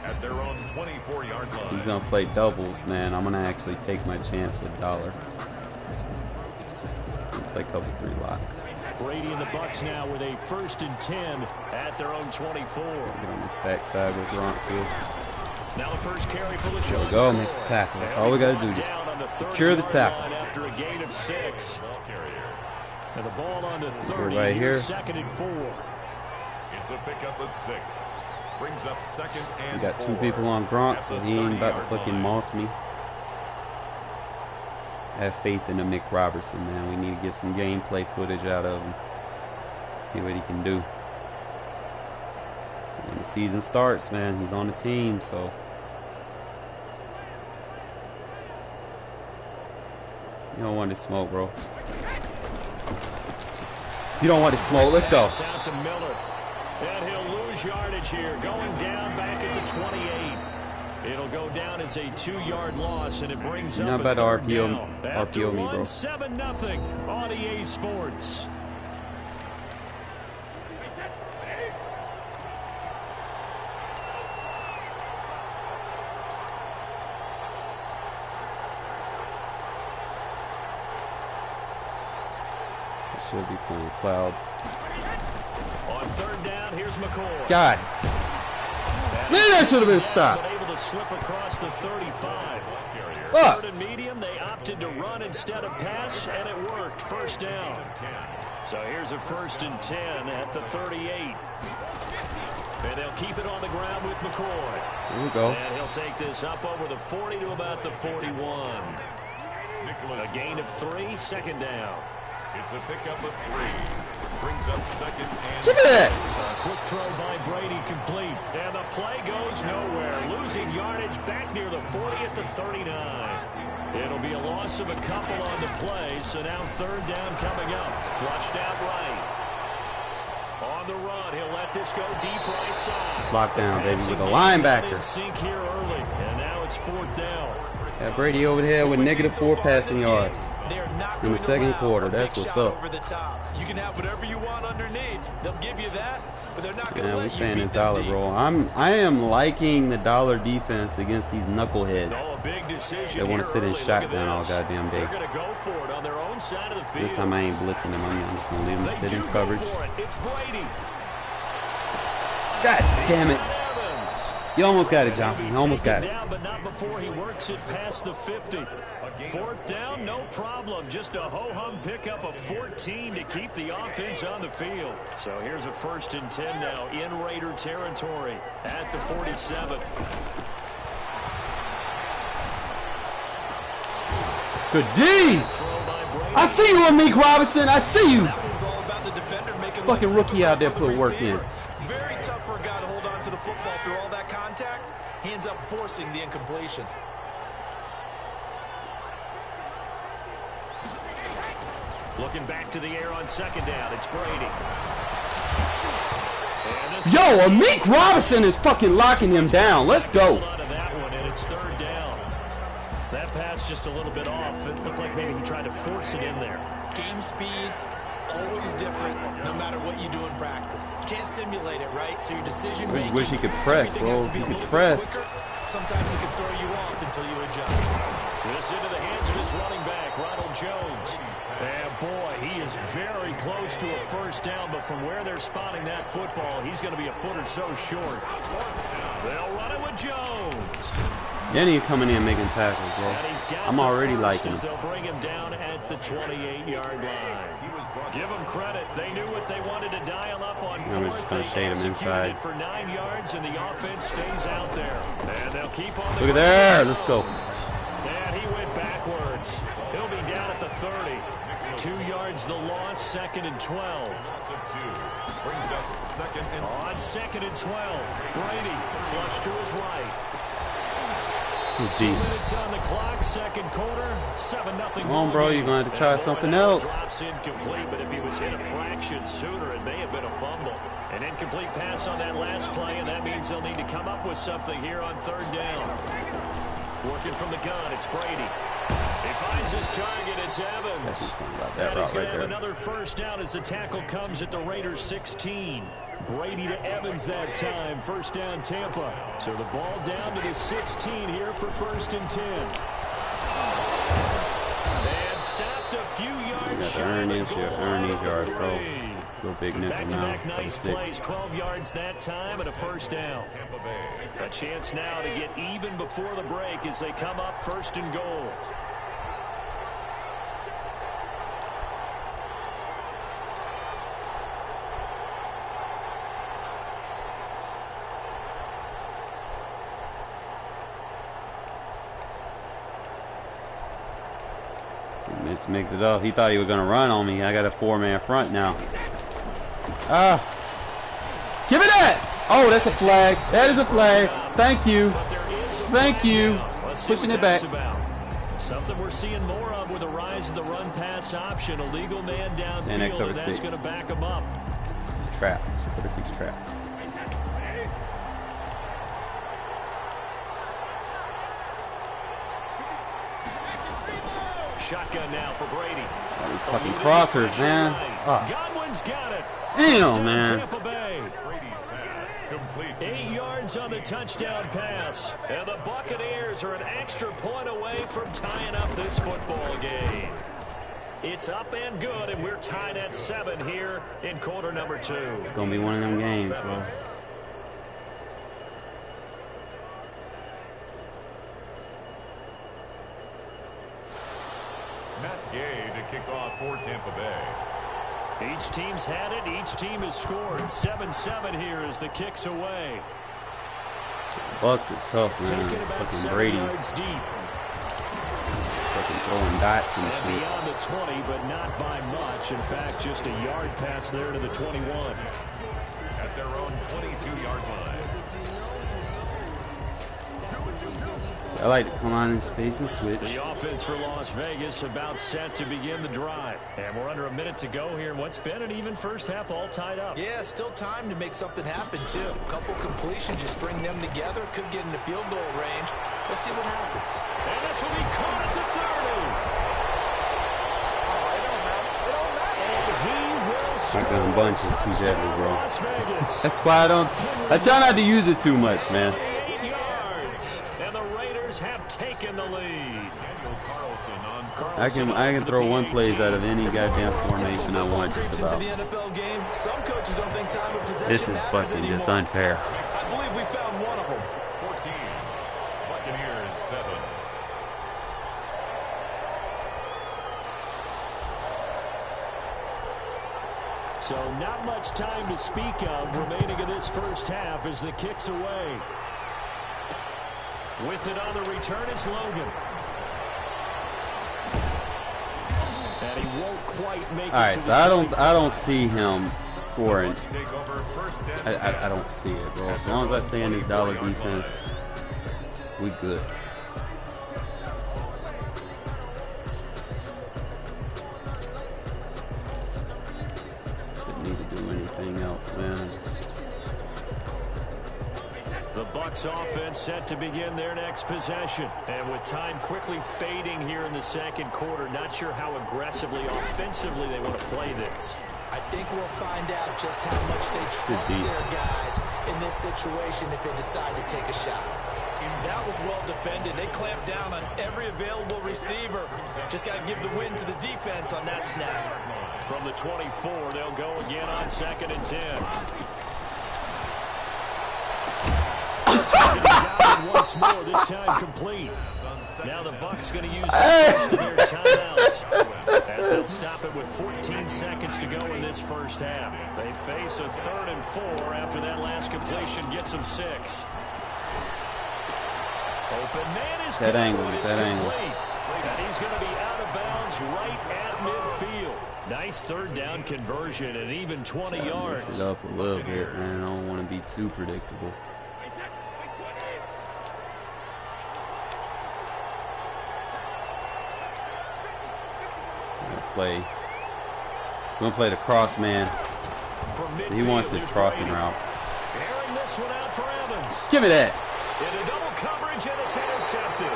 At their own 24-yard line. He's gonna play doubles, man. I'm gonna actually take my chance with Dollar. Play cover 3 lock. Brady and the Bucks now with a 1st and 10 at their own 24. Get on this backside with Gronk too. Now the first carry for the There we go, make the tackle. That's all we gotta do. Just secure the tackle. After a gain of 6. And the ball on the 30. Right here. 2nd and 4. It's a pickup of 6. Brings up 2nd and We got 2 4. people on Gronk, so he ain't about to fucking moss me. I have faith in the Mick Robertson, man. We need to get some gameplay footage out of him. See what he can do. When the season starts, man, he's on the team, so. You don't want to smoke, bro. You don't want to smoke. Let's go. Out to Miller. And he'll lose yardage here. Going down back at the 28. It'll go down as a 2-yard loss, and it brings You're up not about a to 3rd RPO, down. After RPO me, bro. 7-0 on EA Sports. should be playing clouds. On third down, here's McCoy. God. Man, that should have been stopped. Able to slip across the 35. Fuck. Third and medium, they opted to run instead of pass, and it worked. First down. So here's a 1st and 10 at the 38. And they'll keep it on the ground with McCoy. There we go. And he'll take this up over the 40 to about the 41. A gain of 3, second down. It's a pickup of 3. Brings up second and... Give me that! A quick throw by Brady complete. And the play goes nowhere. Losing yardage back near the 40 at the 39. It'll be a loss of a couple on the play. So now third down coming up. Flushed out right. On the run, he'll let this go deep right side. Lockdown, baby, with a linebacker. Sink here early. And now it's fourth down. Got Brady over here with -4 passing yards in the second quarter. That's what's up. You can have whatever you want underneath. They'll give you that, but they're not going to Man, let we're you staying beat this them dollar deep. roll. I am liking the dollar defense against these knuckleheads Oh, a big decision that want to here sit in early. Look at shotgun all this. goddamn day. They're going to go for it on their own side of the field. This time I ain't blitzing them. I'm just going to leave them They sit in do go coverage. for it. It's Brady. God damn it. Evans. You almost got it, Johnson. You almost got it. Down, but not before he works it past the 50. Fourth down, no problem. Just a ho-hum pickup of 14 to keep the offense on the field. So here's a 1st and 10 now in Raider territory at the 47. Good D! I see you, Amik Robinson. I see you. That was all about the defender making Fucking rookie out there put work in. Very tough for a guy to hold on to the football through all that contact. Hands up forcing the incompletion. Looking back to the air on second down, it's Brady. Yo, Amik Robinson is fucking locking him down. Let's go. Out of that one, and it's third down. That pass just a little bit off. It looked like maybe he tried to force it in there. Game speed, always different, no matter what you do in practice. You can't simulate it, right? So your decision I making. wish he could press, bro. If he could press. Sometimes it can throw you off until you adjust. This into the hands of his running back, Ronald Jones. And boy, he is very close to a first down, but from where they're spotting that football, he's going to be a foot or so short. They'll run it with Jones. Then he's coming in making tackles, bro. I'm already liking him. They'll bring him down at the 28-yard line. Give them credit. They knew what they wanted to dial up on I'm just fourth. gonna They shade him inside. executed it for 9 yards, and the offense stays out there. And they'll keep on the Look at there. Let's go. And he went backwards. He'll be down at the 30. 2 yards the loss, 2nd and 12. Brings up second and... On 2nd and 12, Brady flush to his right. Good 2 D. minutes on the clock, second quarter, 7-0. Come on, bro. You're going to have to try something else. Drops incomplete, but if he was hit a fraction sooner, it may have been a fumble. An incomplete pass on that last play, and that means they'll need to come up with something here on third down. Working from the gun, it's Brady. He finds his target, it's Evans. That's something about that And he's route going right to have there. another first down as the tackle comes at the Raiders' 16. Brady to Evans that time, first down Tampa. So the ball down to the 16 here for 1st and 10. And stopped a few yards. You got to earn these yards, bro. Real big nickel now. Back-to-back nice plays, 12 yards that time and a first down. A chance now to get even before the break as they come up 1st and goal. Let's mix it up. He thought he was going to run on me. I got a 4-man front now. Give me that! Oh, that's a flag. That is a flag. Thank you. Thank you. Pushing it back. Something we're seeing more of with the rise of the run-pass option. A legal man downfield, And that cover and that's 6. going to back him up. Trap. Cover 6 trap. Shotgun now for Brady. All these fucking crossers, man. Godwin's got it. Damn, man. Tampa Bay. Brady's pass complete. 8 yards on the touchdown pass. And the Buccaneers are an extra point away from tying up this football game. It's up and good, and we're tied at 7 here in quarter number 2. It's going to be one of them games, bro. Matt Gay to kick off for Tampa Bay. Each team's had it. Each team has scored. 7-7 here as the kick's away. Bucks are tough, man. Fucking Brady. Deep. Fucking throwing dots and shit. Beyond the 20, but not by much. In fact, just a yard pass there to the 21. At their own 22-yard line. I like to come on in space and switch. The offense for Las Vegas about set to begin the drive. And we're under a minute to go here in what's been an even first half, all tied up. Yeah, still time to make something happen, too. A couple completions, just string them together. Could get into field goal range. Let's see what happens. And this will be caught at the 30. My gun bunch is too deadly, bro. That's why I try not to use it too much, man. Have taken the lead. I can throw one plays out of any goddamn formation I want, just about. This is fucking just unfair. I believe we found one of them. 14. Buccaneers 7. So not much time to speak of remaining in this first half as the kick's away. With it on the return is Logan. And he won't quite make it. All right, so I don't see him scoring. I don't see it, bro. As long as I stay in this dollar defense, we good. Shouldn't need to do anything else, man. The Bucs offense set to begin their next possession. And with time quickly fading here in the second quarter, not sure how aggressively, offensively they want to play this. I think we'll find out just how much they trust their guys in this situation if they decide to take a shot. That was well defended. They clamped down on every available receiver. Just got to give the win to the defense on that snap. From the 24, they'll go again on 2nd and 10. Once more, this time complete. Now the Bucs going to use the first of their timeouts as they'll stop it with 14 seconds to go in this first half. They face a 3rd and 4 after that last completion gets them 6. Open man is that angle, and he's going to be out of bounds right at midfield. Nice 3rd down conversion and even 20 yards. Mix it up a little bit, man. I don't want to be too predictable. We're gonna play the cross man. He wants his crossing route. This one out for Evans. Give me that. Into double coverage and it's intercepted.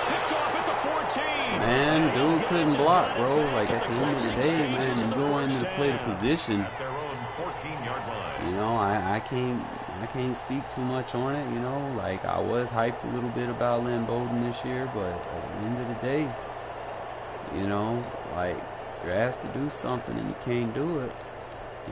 Picked off at the 14. Man, dude couldn't block, bro. Like at the end of the day, man, you go in to play the position. You know, I can't speak too much on it. You know, like I was hyped a little bit about Lynn Bowden this year, but at the end of the day, you know, like, you're asked to do something and you can't do it.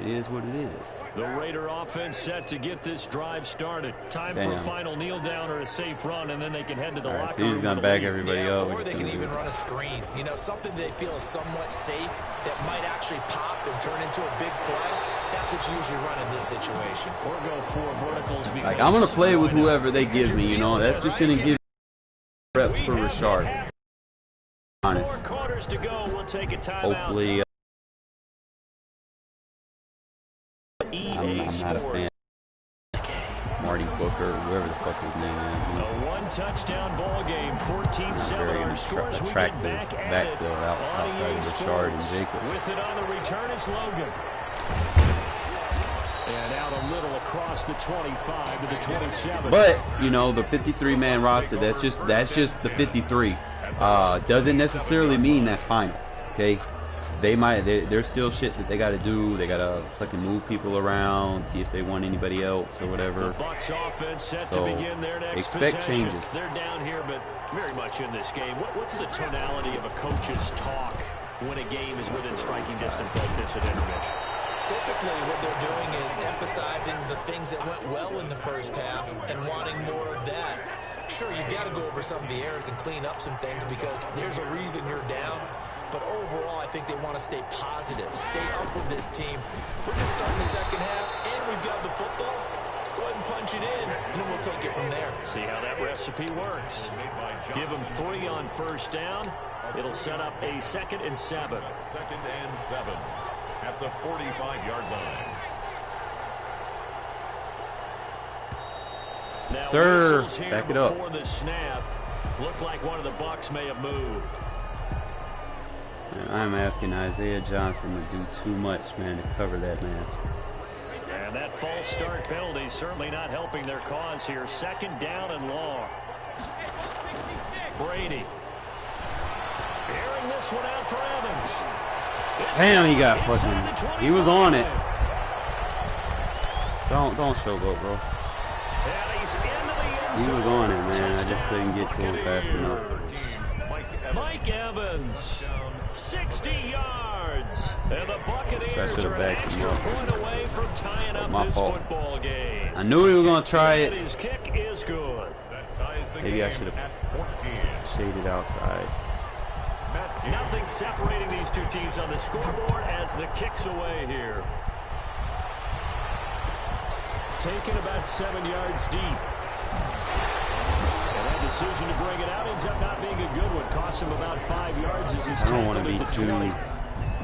It is what it is. The Raider offense set to get this drive started. Time for a final kneel down or a safe run, and then they can head to the locker room. He's going to back everybody up. Or they can even run a screen. You know, something they feel is somewhat safe that might actually pop and turn into a big play. That's what you usually run in this situation. Or go 4 verticals. Like, I'm going to play with whoever they give me, you know. That's just going to give reps for Rashard. Honest. 4 quarters to go. We'll take a timeout. Hopefully, I'm not a fan. Marty Booker, whoever the fuck his name is. A 1-touchdown ball game, 14-7. Very attractive backfield outside of Rashard and Jacobs. With it on the return is Logan. And out a little across the 25 to the 27. But, you know, the 53-man roster, that's just the 53. Doesn't necessarily mean that's final, okay? There's still shit that they got to do. They got to fucking move people around, see if they want anybody else or whatever. The Bucs offense set to begin their next expect possession. changes. They're down here, but very much in this game. What's the tonality of a coach's talk when a game is within striking distance like this at intermission. Typically, what they're doing is emphasizing the things that went well in the first half and wanting more of that. Sure, you've got to go over some of the errors and clean up some things because there's a reason you're down. But overall, I think they want to stay positive, stay up with this team. We're just starting the second half, and we've got the football. Let's go ahead and punch it in, and then we'll take it from there. See how that recipe works. Give them 3 on first down. It'll set up a 2nd and 7. 2nd and 7 at the 45-yard line. Now, sir, whistles here back it up. before the snap. Looked like one of the Bucs may have moved. Man, I'm asking Isaiah Johnson to do too much, man, to cover that man. And that false start penalty certainly not helping their cause here. 2nd down and long. Brady. Airing this one out for Evans. Damn, he got fucking. He was on it. Don't showboat, bro. And he's into the end He zone. was on it, man. I just couldn't get to him fast enough. Mike Evans, 60 yards. And the Buccaneers are an extra point away from tying up this football game. I knew he was going to try it. His kick is good. Maybe I should have shaded outside. Nothing separating these two teams on the scoreboard as the kick's away here. Taken about 7 yards deep. And that decision to bring it out ends up not being a good one. Cost him about 5 yards as he's I don't want to tackled be at the too 20.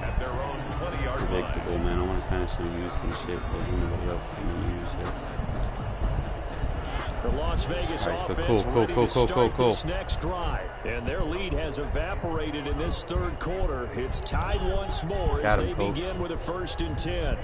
At their own 20-yard line. predictable, man. I want to kind of show you some shit, but anybody else see me use this. The Las Vegas All right, so offense ready to start cool. this next drive. And their lead has evaporated in this 3rd quarter. It's tied once more as they begin with a 1st and 10.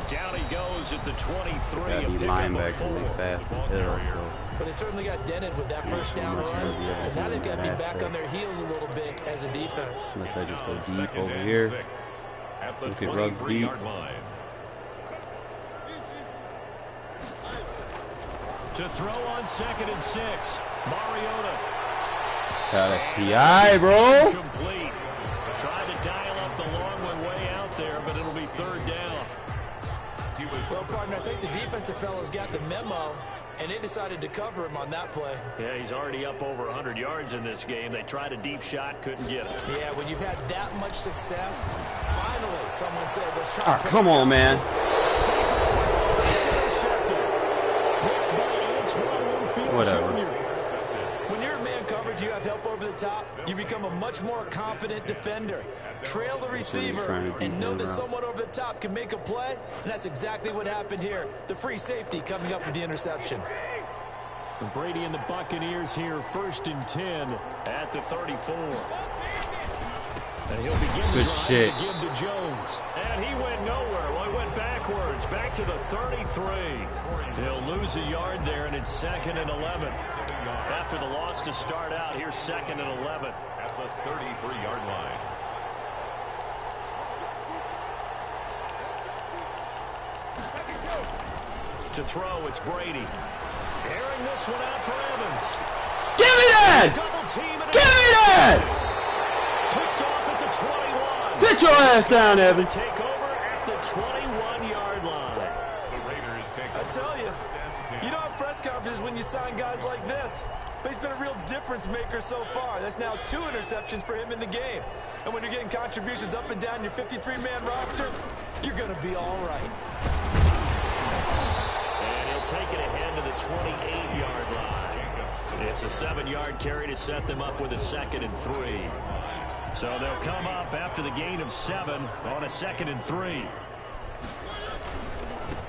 Down he goes at the 23. Got these linebackers, they fast as hell, so. But they certainly got dented with that first down run. So now they've got to be back on their heels a little bit as a defense. Unless I just go deep over here. Look at Ruggs deep. To throw on 2nd and 6. Mariota. God, that's PI, bro. Complete. Tried to dial up the long way out there, but it'll be 3rd down. Well, partner, I think the defensive fellas got the memo, and they decided to cover him on that play. Yeah, he's already up over 100 yards in this game. They tried a deep shot, couldn't get it. Yeah, when you've had that much success, finally someone said, let's try to come on, man. Whatever. When you're in man coverage, you have help over the top. You become a much more confident defender. Trail the receiver and know that someone over the top can make a play. And that's exactly what happened here. The free safety coming up with the interception. Brady and the Buccaneers here, 1st and 10 at the 34. And he'll begin the drive to give to Jones. And he went nowhere. Well, he went backwards, back to the 33. He'll lose a yard there, and it's 2nd and 11. After the loss to start out, here's 2nd and 11. At the 33-yard line. To throw, it's Brady. Airing this one out for Evans. Give me that! Double team and Give me that! Picked off at the 21. Sit your ass down, Evans. Take over at the 21-yard line. The Raiders take I tell you, you don't have press conferences when you sign guys like this. But he's been a real difference maker so far. That's now 2 interceptions for him in the game. And when you're getting contributions up and down your 53-man roster, you're going to be all right. And he'll take it ahead to the 28-yard line. It's a 7-yard carry to set them up with a 2nd and 3. So they'll come up after the gain of 7 on a 2nd and 3.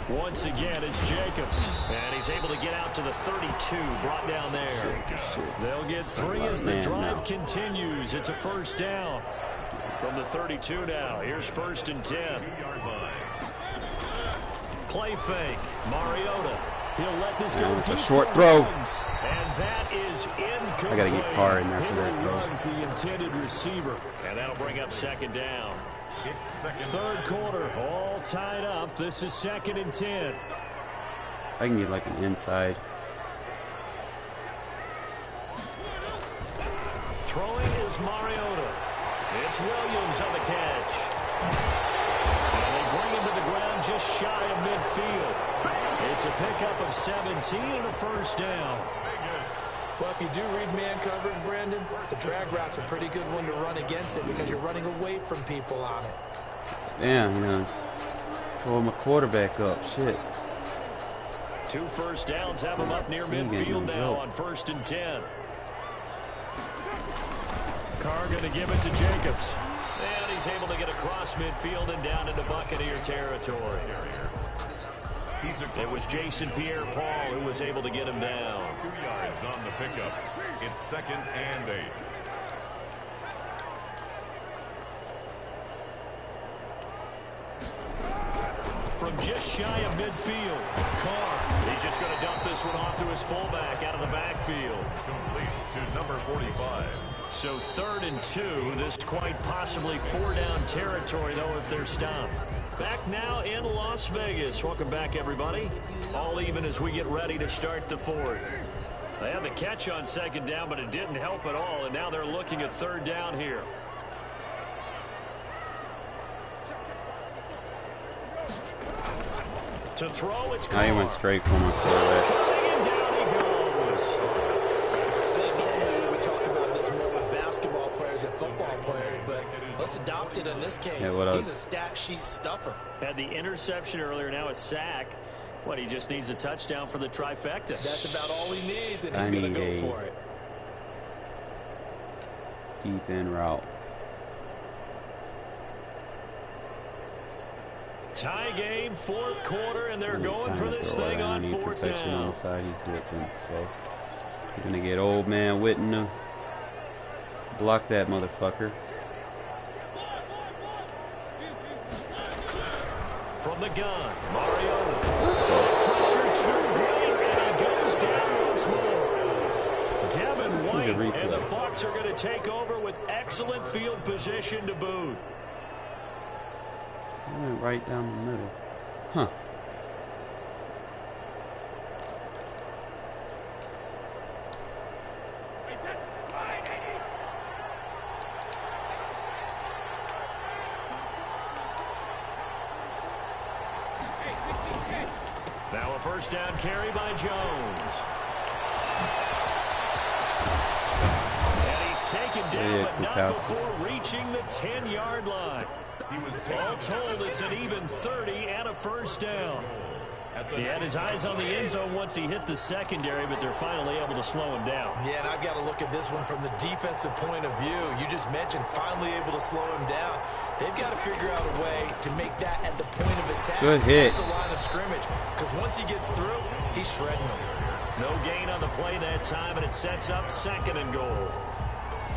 Once again, it's Jacobs. And he's able to get out to the 32, brought down there. They'll get 3 as the drive continues. It's a 1st down. From the 32 now, here's 1st and 10. Play fake. Mariota. He'll let this go. It's a short throw. And that is incomplete. I got to get Carr in there for that throw. Ruggs, the intended receiver. And that'll bring up 2nd down. 3rd quarter, all tied up. This is 2nd and 10. I can get like an inside. is Mariota. It's Williams on the catch. And they bring him to the ground just shy of midfield. It's a pickup of 17 and a first down. Well, if you do read man coverage, Brandon, the drag route's a pretty good one to run against it because you're running away from people on it. Damn, you know, tore my quarterback up. Shit. 2 first downs have him up near midfield now on 1st and 10. Carr going to give it to Jacobs. And he's able to get across midfield and down into Buccaneer territory. It was Jason Pierre-Paul who was able to get him down. 2 yards on the pickup. It's 2nd and 8. From just shy of midfield, Carr, he's just going to dump this one off to his fullback out of the backfield. Complete to number 45. So 3rd and 2, this quite possibly 4-down territory, though, if they're stopped. Back now in Las Vegas. Welcome back, everybody. All even as we get ready to start the 4th. They had the catch on 2nd down, but it didn't help at all, and now they're looking at 3rd down here. To throw, it's Now he went straight for my quarterback. And down he goes. Normally we would talk about this more with basketball players and football players, but let's adopt it in this case. Yeah, he's a stat sheet stuffer. Had the interception earlier, now a sack. What, he just needs a touchdown for the trifecta. That's about all he needs, and he's going to go for it. Deep end route. Tie game, 4th quarter, and they're going for this thing on 4th protection down. on the side, he's blitzing, so he's gonna get old man Witten to block that motherfucker. From the gun, Mariota. Pressure too great, and he goes down once more. Devin White and the Bucs are going to take over with excellent field position to boot. He went right down the middle. Huh. Now a 1st down carry by Jones. And he's taken down, but not before reaching the 10-yard line. All told, it's an even 30 and a 1st down. He had his eyes on the end zone once he hit the secondary, but they're finally able to slow him down. Yeah, and I've got to look at this one from the defensive point of view. You just mentioned finally able to slow him down. They've got to figure out a way to make that at the point of attack. Good hit. At the line of scrimmage, because once he gets through, he's shredding them. No gain on the play that time, and it sets up 2nd and goal.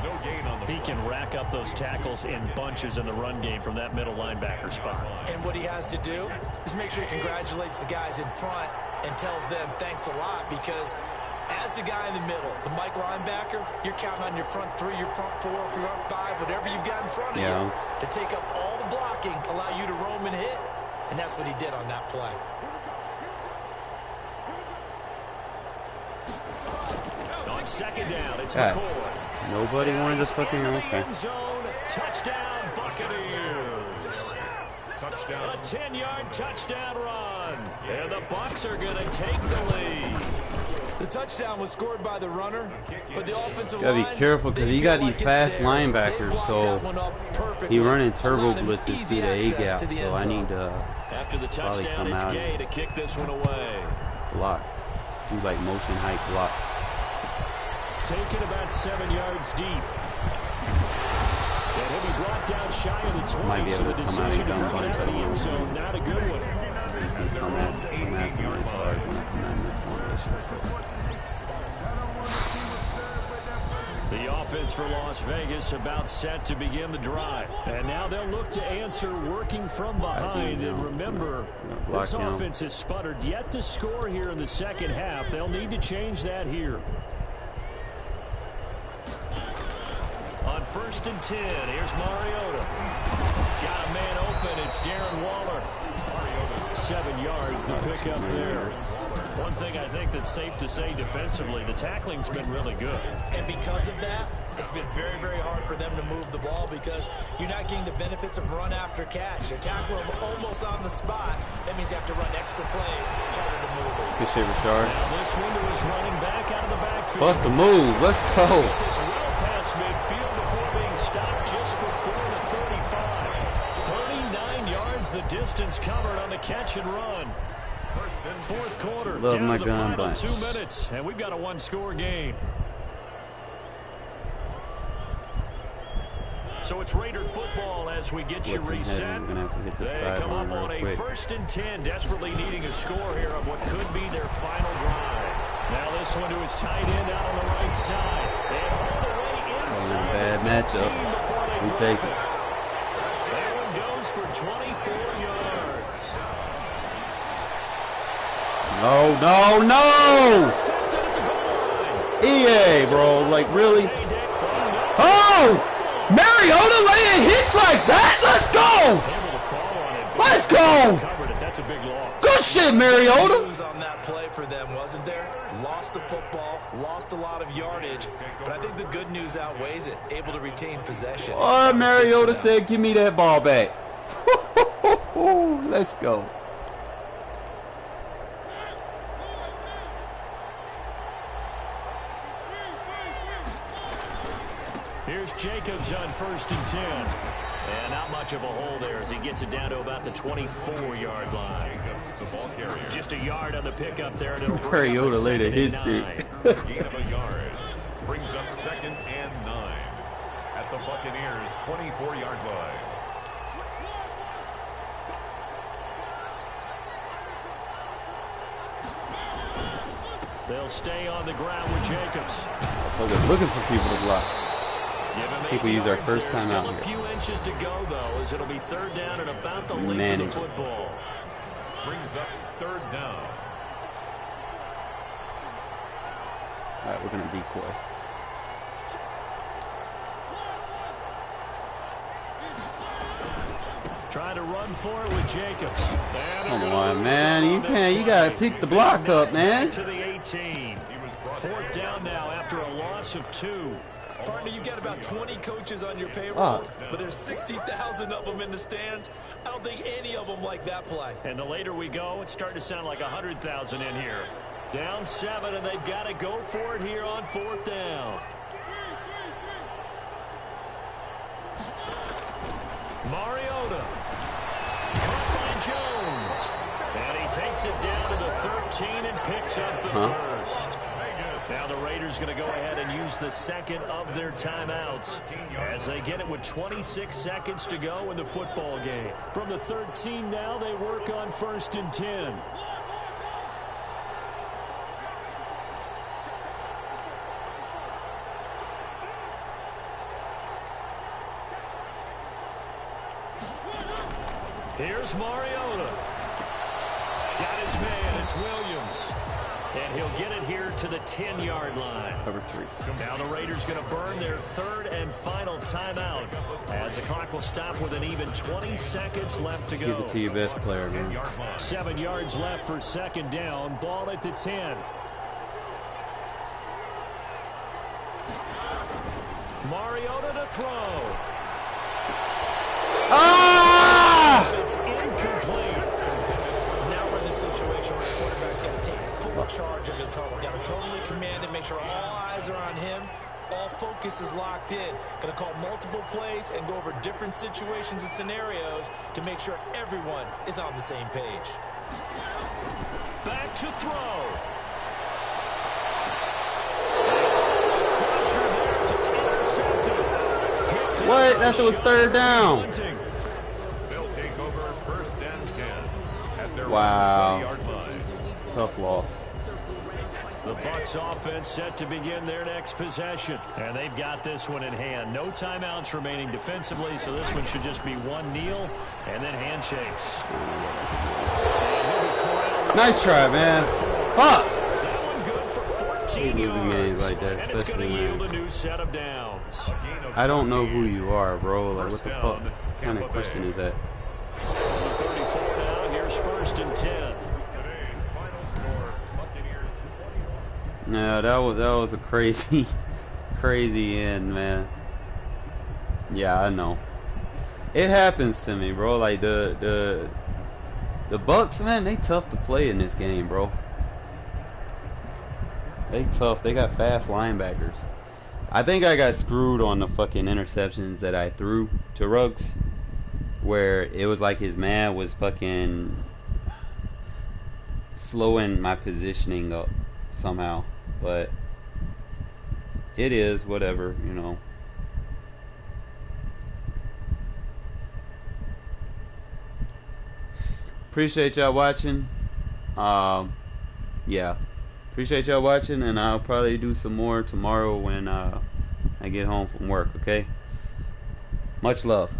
No gain on the He can rack up those tackles in bunches in the run game from that middle linebacker spot. And what he has to do is make sure he congratulates the guys in front and tells them thanks a lot, because as the guy in the middle, the Mike linebacker, you're counting on your front 3, your front 4, your front 5, whatever you've got in front of you to take up all the blocking, allow you to roam and hit. And that's what he did on that play. On 2nd down, it's McCoy. Nobody wanted to fucking end zone. Touchdown, Buccaneers. touchdown. A 10-yard touchdown run. And the Bucs are going to take the lead. The touchdown was scored by the runner, but the offensive line, gotta be careful because you got these fast linebackers, so he running turbo blitzes through the A gap, so I need to after the touchdown, it's Gay to kick this one away. Block, do like motion hike blocks. Taken about 7 yards deep. And he'll be brought down shy of the 20. Might be able to come out and dump on each other. So not a good one. You can come at me as hard when I come at me. The offense for Las Vegas about set to begin the drive. And now they'll look to answer working from behind. And remember, this offense has sputtered yet to score here in the second half. They'll need to change that here. On 1st and 10, here's Mariota. Got a man open. It's Darren Waller. 7 yards, the pickup there. One thing I think that's safe to say defensively, the tackling's been really good. And because of that, It's been very, very hard for them to move the ball because you're not getting the benefits of run after catch. You're tackling them almost on the spot. That means you have to run extra plays, harder to move it. Good shit, Rashard. Now this window is running back out of the backfield. Bust the move. Let's go. Get this well past midfield before being stopped just before the 35. 39 yards the distance covered on the catch and run. Fourth quarter, Love down my to the gun final bunch. 2 minutes, and we've got a one-score game. So it's Raider football as we get you reset. We're gonna have to hit this They come up sideline on a real quick. 1st and 10, desperately needing a score here of what could be their final drive. Now this one to his tight end out on the right side. And all the way inside. Bad matchup. We take it. That one goes for 24 yards. No, no, no! EA, bro. Like, really? Oh! Mariota laying hits like that? Let's go! Let's go! That's a big loss. Good shit, Mariota! On that play for them, wasn't there? Lost the football, lost a lot of yardage, but I think the good news outweighs it. Able to retain possession. Oh, Mariota said, give me that ball back. Let's go. Here's Jacobs on 1st and 10. And not much of a hole there as he gets it down to about the 24-yard line. Just a yard on the pickup there. And it'll bring up Mariota a laid a 2nd hit and stick. 9. Gain of a yard. Brings up 2nd and 9 at the Buccaneers' 24-yard line. They'll stay on the ground with Jacobs. So they're looking for people to block. I think we use our first time out Still a here. few inches to go, though, as it'll be 3rd down and about the length Manage of it. the football. Brings up 3rd down. All right, we're going to decoy. Trying to run for it with Jacobs. Come on, man. You can't. You got to pick the block up, man. To the 18. 4th down now after a loss of 2. Partner, you got about 20 coaches on your payroll, but there's 60,000 of them in the stands. I don't think any of them like that play. And the later we go, it's starting to sound like 100,000 in here. Down 7, and they've got to go for it here on 4th down. Mariota. Caught by Jones. And he takes it down to the 13 and picks up the first. Now the Raiders going to go ahead and use the 2nd of their timeouts as they get it with 26 seconds to go in the football game. From the 13 now, they work on 1st and 10. Here's Mariota. Got his man. It's Williams. And he'll get it here to the 10-yard line. Cover 3. Now the Raiders going to burn their 3rd and final timeout as the clock will stop with an even 20 seconds left to go. Give it to your best player, man. 7 yards left for 2nd down. Ball at the 10. Mariota to throw. Ah! It's incomplete. Now we're in the situation where the quarterback's got to take full charge of his huddle. Got to totally command it, make sure all eyes are on him. All focus is locked in. Going to call multiple plays and go over different situations and scenarios to make sure everyone is on the same page. Back to throw. What? That's it was 3rd down. They'll take over 1st and 10 at their Wow. 20-yard line. Tough loss. The Bucs offense set to begin their next possession. And they've got this one in hand. No timeouts remaining defensively, so this one should just be one kneel and then handshakes. Nice try, man. Fuck! That one good for 14 Losing yards. games like that, And it's going to especially yield when a new set of downs. I don't know who you are, bro. Like, what the fuck kind of question is that? On the 34 now, here's 1st and 10. Today's final score, Buccaneers 21. No, that was a crazy crazy end, man. Yeah, I know. It happens to me, bro. Like the Bucks, man, they tough to play in this game, bro. They tough. They got fast linebackers. I think I got screwed on the fucking interceptions that I threw to Ruggs, where it was like his man was fucking slowing my positioning up somehow. But it is whatever, you know. Appreciate y'all watching. Yeah. Appreciate y'all watching, and I'll probably do some more tomorrow when I get home from work, okay? Much love.